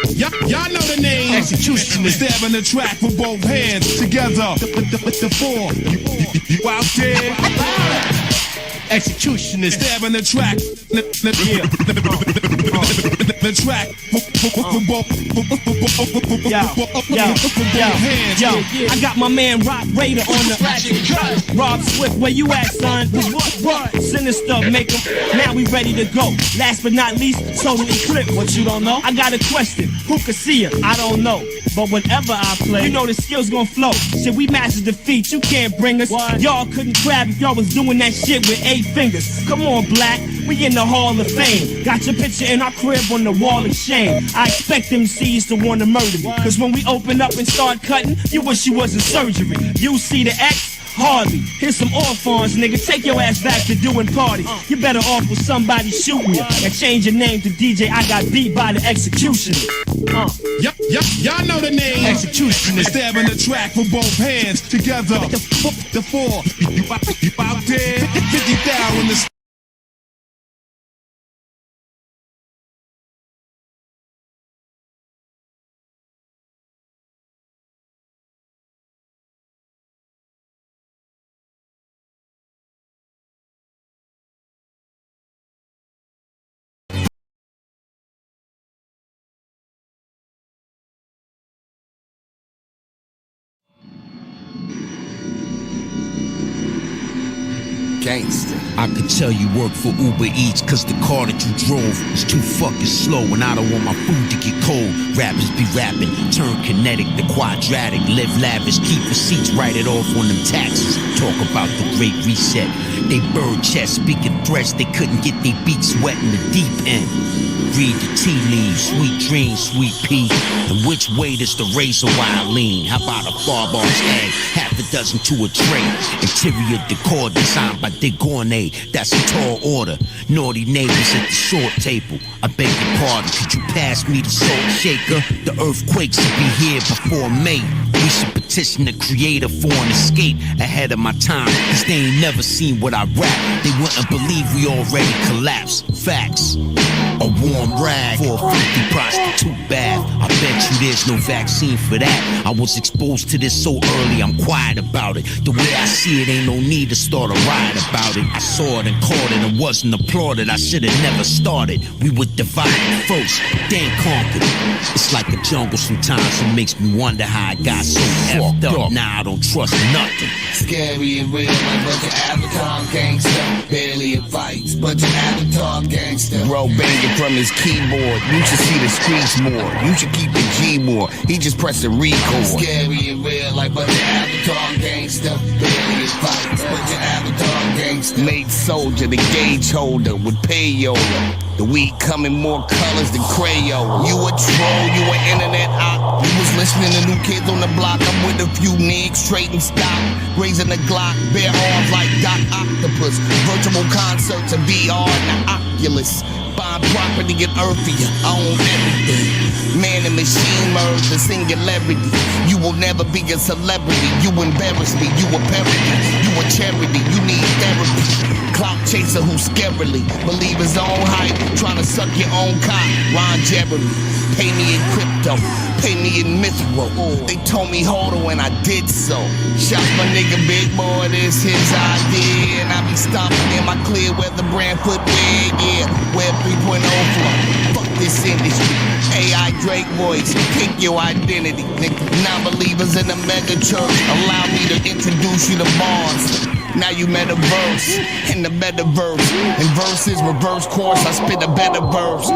know the name. Executionist. Stabbing the track with both hands together. The four. You out there? Executionist. Stabbing the track. The track. Yo, I got my man Rock Raider on the Rob Swift, where you at, son? What? Sinister, make him. Now we ready to go. Last but not least, Total Eclipse. What you don't know? I got a question. Who could see it? I don't know. But whenever I play, you know the skills gon' flow. Shit, we mastered defeat. You can't bring us. Y'all couldn't grab if y'all was doing that shit with 8 fingers. Come on, Black. We in the Hall of Fame. Got your picture in our crib on the wall of shame. I expect MCs to wanna murder me. Cause when we open up and start cutting, you wish you was in surgery. You see the X? Hardly. Here's some orphans, nigga. Take your ass back to doing parties. You better off with somebody shooting you. And change your name to DJ I Got Beat by the Executionist. Y'all know the name. Executionist. Stabbing the track with both hands together. The four. You out there? 50,000 in the Gangster. I could tell you work for Uber Eats cause the car that you drove is too fucking slow and I don't want my food to get cold. Rappers be rapping, turn kinetic to quadratic, live lavish, keep receipts, write it off on them taxes. Talk about the great reset. They bird chest, speaking threats, they couldn't get their beats wet in the deep end. Read the tea leaves, sweet dreams, sweet pea. And which way does the razor wire lean? How about a Farbar's egg, half a dozen to a tray? Interior decor designed by De Gournay, that's a tall order. Naughty neighbors at the short table. I beg your pardon, could you pass me the salt shaker? The earthquakes will be here before May. We should petition the creator for an escape ahead of my time, cause they ain't never seen what I rap. They wouldn't believe we already collapsed. Facts. A warm rag for a 50 prostitute bath. I bet you there's no vaccine for that. I was exposed to this so early, I'm quiet about it. The way I see it, ain't no need to start a riot about it. I saw it and caught it and wasn't applauded. I should've never started. We were divided first, then conquered. It's like a jungle sometimes. It makes me wonder how I got so fucked up. Now I don't trust nothing. Scary and real, like bunch of Avatar gangster. Barely in fights, bunch of Avatar gangster. Bro banging from his keyboard. You should see the streets more. You should keep the G more. He just pressed the record. Scary and real, like bunch of Avatar gangster. Barely in fights, bunch of Avatar gangster. Made soldier, the gauge holder with payola. The weed coming more colors than Crayola. You a troll, you an internet op. You was listening to New Kids on the Block. I'm with a few niggas, trading stock, raising the Glock, bare arms like Doc Octopus. Virtual concerts of VR and the Oculus. Buying property in Earthia, I own everything. Man and machine merge the singularity. You will never be a celebrity. You embarrass me, you a parody. You a charity, you need therapy. Clout chaser who scarily believe his own hype, trying to suck your own cock. Ron Jeremy, pay me in crypto, pay me in mithril. They told me hold on and I did so. Shout my nigga Big Boy, this his idea. And I be stomping in my clear weather brand footwear, yeah. Web 3.0 flow, fuck this industry. AI Drake voice, pick your identity. Non-believers in the mega church, allow me to introduce you to Mars. Now you metaverse, in the metaverse. In verses, reverse course, I spit a better verse.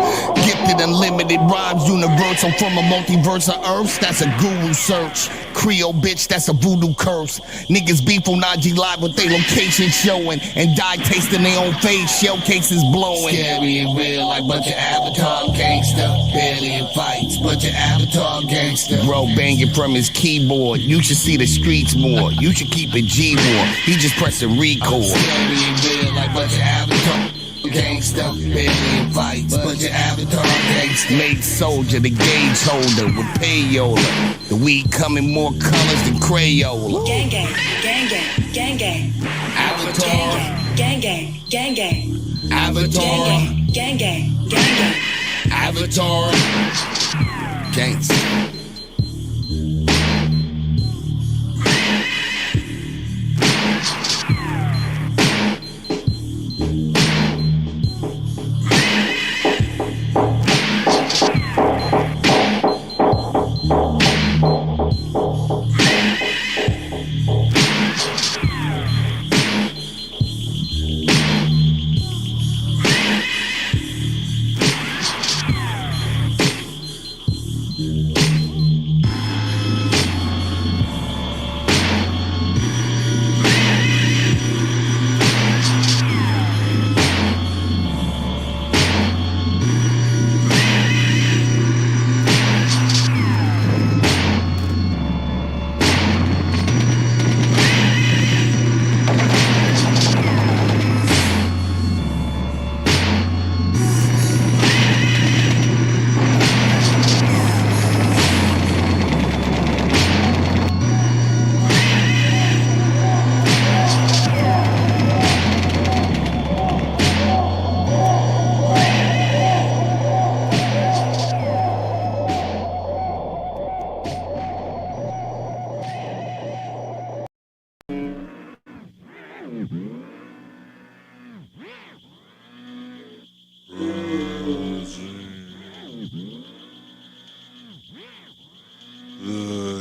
Gifted unlimited rhymes, universal from a multiverse of earths. That's a guru search. Creole bitch, that's a voodoo curse. Niggas beef on IG Live with their location showing. And die tasting their own face, shell cases blowing. Scary and real, like bunch of Avatar gangster. Barely in fights, bunch of Avatar gangster. Bro banging from his keyboard. You should see the streets more. You should keep it G more. He just pressed the record. Scary and real, like bunch of Avatar gangster. Barely in fights, bunch of Avatar gangster. Made soldier, the gauge holder with payola. The weed coming more colors than Crayola. Gang gang, gang gang, gang gang. Avatar. Gang gang, gang gang. Avatar. Gang gang, gang gang. Avatar. Gangsta.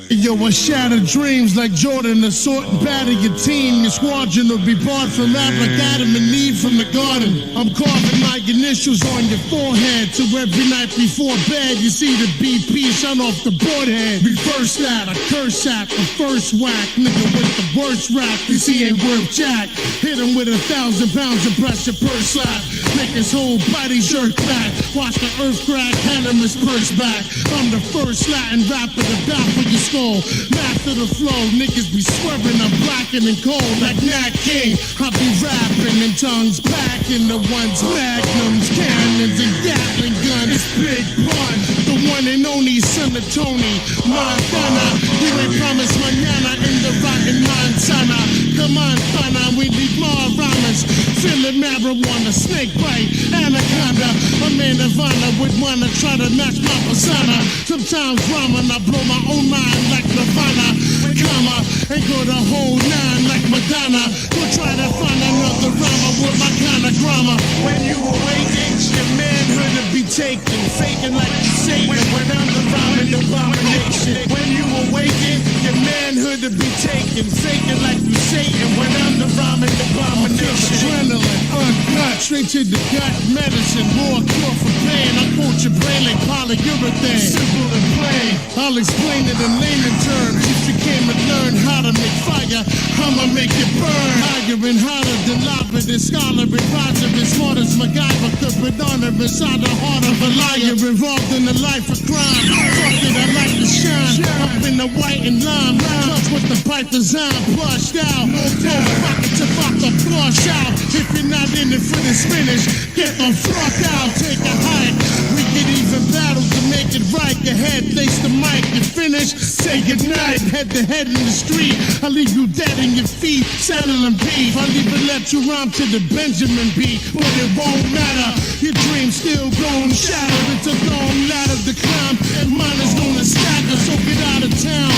Yo, I shatter dreams like Jordan, assault and batter your team. Your squadron will be barred from rap like Adam and Eve from the garden. I'm carving my initials on your forehead, so every night before bed you see the BP shut off the board head. Reverse that, I curse at the first whack. Nigga with the worst rap, you see ain't worth jack. Hit him with 1,000 pounds of pressure per slap. Make his whole body jerk back. Watch the earth crack, hand him his purse back. I'm the first Latin rapper to baffle your skull. Master the flow, niggas be swerving, I'm blacking and cold like Nat King. I be rapping and tongues packing the ones, magnums, cannons, and Gatling guns. It's Big Pun, the one and only son of Tony Montana. You ain't promised manana in the rotten Montana. Come on, Fana, we need more rhymes. Feeling marijuana, snake bite, anaconda. A man of honor would wanna try to match my persona. Sometimes rhyming, I blow my own mind like Nirvana. Comma, and go the whole nine like Madonna. Go try to find another rhymer with my kind of grammar. When you awaken, your manhood to be taken. Faking like you Satan when I'm the rhyming abomination. When you awaken, your manhood taken, faking like you Satan. When I'm the rhyming abomination. Adrenaline, uncut, straight to the gut. Medicine, raw cure for pain. I quote your brain like polyurethane. Simple and plain. I'll explain it in layman terms. If you came and learned how to make fire, I'ma make it burn. Higher and hotter than lava, the scholar and Roger, as smart as MacGyver could put honor inside the heart of a liar involved in a life of crime. Fuck it, I like to shine up in the white and lime. Clutch with the pipe design, plushed out. No pocket to fuck the flush out. If you're not in it for the finish, get the fuck out. Take a hike. We could even battle to make it right. Your head, lace the mic, you finish. Say goodnight, head to head in the street. I'll leave you dead in your feet, saddling beef. I'll even let you rhyme to the Benjamin beat, but it won't matter. Your dream's still gon' shatter. It's a long ladder to climb, and mine is gonna stagger. So get out of town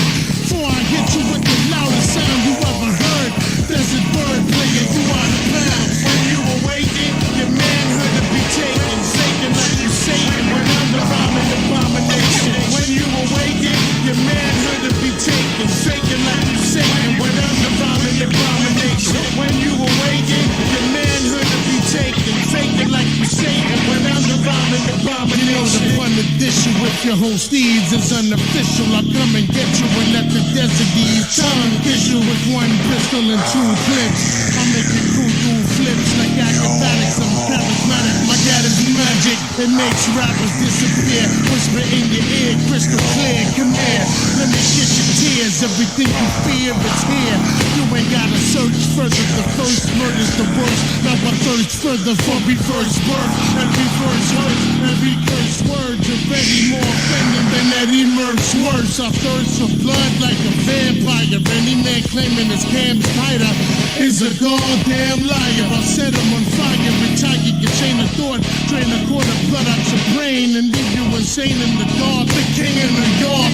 before I hit you with the loudest sound you ever heard. Desert bird player, you out of bounds. When you awaken, your manhood to be taken, faking like you Satan. When I'm the rhyming abomination. When you awaken, your manhood to be taken, faking like you Satan. When I'm the rhyming abomination. When you awaken, your manhood to be taken, faking like you Satan. When I'm the rhyming abomination. You know the fun addition with your whole steeds is unofficial. I'll come and get you and let the desert ease. Tongue kiss you with one pistol and two clips. I'll make you cool flips like acrobatics. I'm charismatic. My dad is magic. It makes rappers disappear. Whisper in your ear, crystal clear. Come here, let me kiss your tears. Everything you fear, it's here. You ain't gotta search further. The first murder's the worst. Now I thirst further for reverse birth. Every verse hurts, every curse word. You're ready more offending than that emerge worse. I thirst for blood like a vampire. Any man claiming his cam's tighter is a goddamn liar. I'll set him on fire, retire your chain of thought, drain a quart of blood out your brain and leave you insane in the dark. The king of New York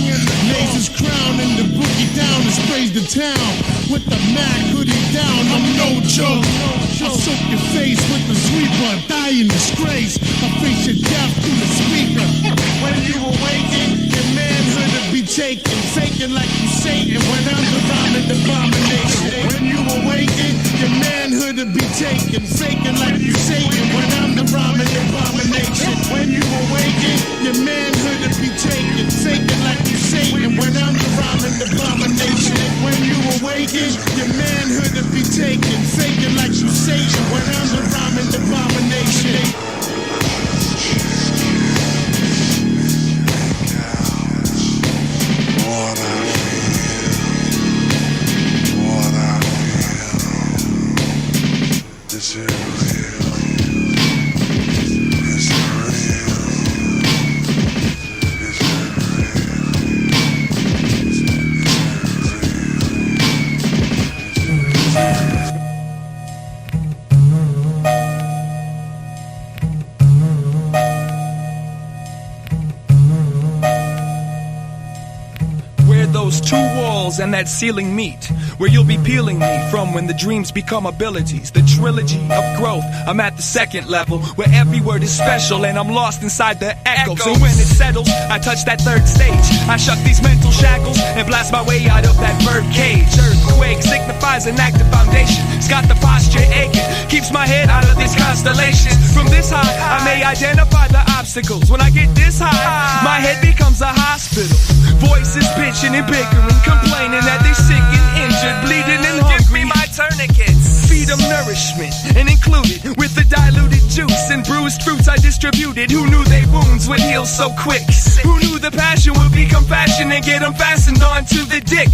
lays his crown and the boogie down and sprays the town with the Mac hoodie down. I'm no joke. I'll soak your face with the sweeper, die in disgrace. I'll face your death through the speaker. When you awaken, your manhood to be taken, faking like you Satan. When I'm the rhyming abomination. When you awaken, your manhood to be taken, faking like you Satan. When I'm the rhyming abomination. When you awaken, your manhood to be taken, faking like you Satan. When I'm the rhyming abomination. When you awaken, your manhood to be taken, faking like you Satan. When I'm the rhyming abomination. And that ceiling meet, where you'll be peeling me from when the dreams become abilities. The trilogy of growth, I'm at the second level, where every word is special and I'm lost inside the echoes. And when it settles, I touch that third stage. I shuck these mental shackles and blast my way out of that bird cage. Earthquake signifies an active foundation. It's got the posture aching, keeps my head out of these constellations. From this high, I may identify the obstacles. When I get this high, my head becomes a hospital. Voices bitching and bickering, complaining that they're sick and injured, bleeding and hungry. Give me my tourniquets. Feed them nourishment and included with the diluted juice and bruised fruits I distributed. Who knew they wounds would heal so quick? Who knew the passion would be compassion and get them fastened onto the dick?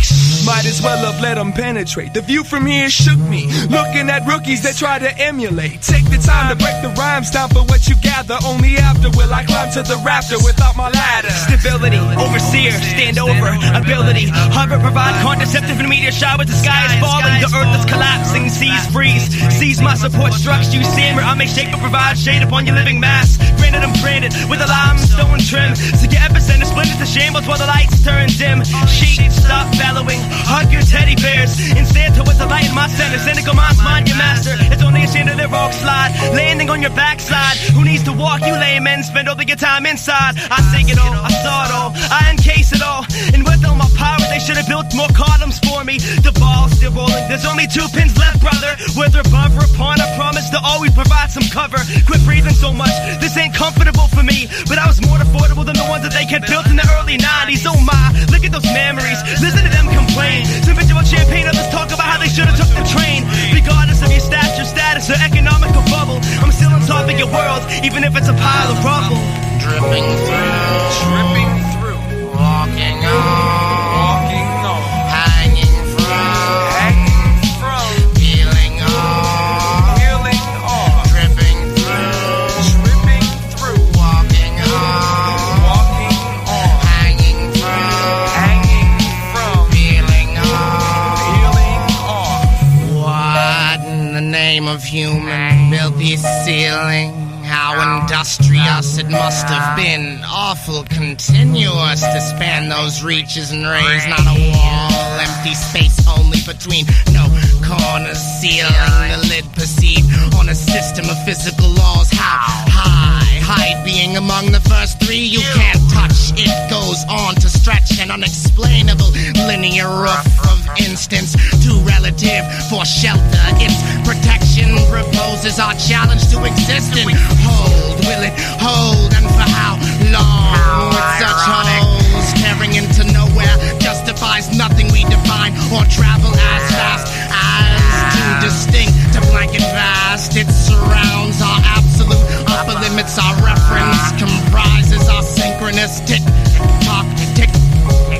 Might as well have let them penetrate. The view from here shook me, looking at rookies that try to emulate. Take the time to break the rhymes down for what you gather. Only after will I climb to the rafter without my ladder. Stability, overseer, stand over, ability, hover, provide contraceptive and meteor showers. The sky is falling, the earth is collapsing, seas freeze. Seize my support, structure you simmer. I may shake but provide shade upon your living mass. Granted, I'm branded with a limestone trim, so your epicenter splinters to shambles while the lights turn dim. Sheets stop bellowing, hug your teddy bears. And Santa with the light in my center. Cynical minds mind your master. It's only a shame that the rogue slide, landing on your backside. Who needs to walk you laymen? Spend all of your time inside. I see it all, I saw it all, I encase it all. And with all my power, they should have built more columns for me. The ball rolling. There's only 2 pins left, brother. Whether above or upon, I promise to always provide some cover. Quit breathing so much, this ain't comfortable for me. But I was more affordable than the ones that they had built in the early 90s. Oh my, look at those memories, listen to them complain. Some bitch about champagne, others talk about how they should've took the train. Regardless of your stature, status, or economical bubble, I'm still on top of your world, even if it's a pile of rubble. Dripping through, walking on, hanging from, peeling off, dripping through, walking on, hanging from, peeling off. What in the name of human built these ceilings? How industrious it must have been. Awful continuous to span those reaches and rays. Not a wall, empty space only between. No corners, ceiling, the lid perceived on a system of physical laws. How high being among the first 3 you can't touch. It goes on to stretch an unexplainable linear roof of instance. Too relative for shelter. Its protection proposes our challenge to existence. Hold, will it hold, and for how long? With such holes tearing into nowhere justifies nothing we define or travel as fast as too distinct to blanket vast. It surrounds our absolute upper limits. Our reference comprises our synchronous tick tock, tick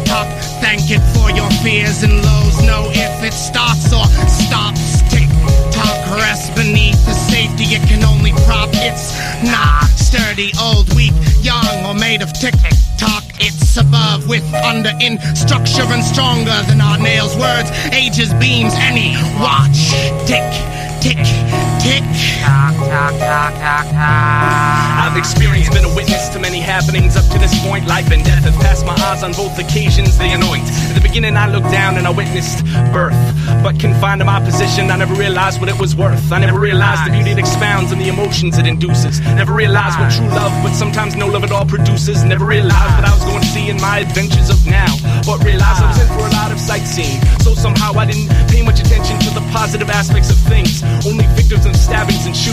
tock. Thank it for your fears and lows. Know if it starts or stops. Tick tock rests beneath the safety it can only prop. It's not sturdy, old, weak, young, or made of tick tock. It's above, with, under, in structure and stronger than our nails. Words, ages, beams, any watch. Tick, tick, tick. Tock, tock, tock, tock, tock. I've experienced, been a witness to many happenings up to this point. Life and death have passed my eyes on both occasions. They anoint. At the beginning I looked down and I witnessed birth, but confined to my position I never realized what it was worth. I never realized the beauty it expounds and the emotions it induces. Never realized what true love, but sometimes no love at all produces. Never realized what I was going to see in my adventures of now, but realized I was in for a lot of sightseeing. So somehow I didn't pay much attention to the positive aspects of things. Only victims of stabbings and shootings.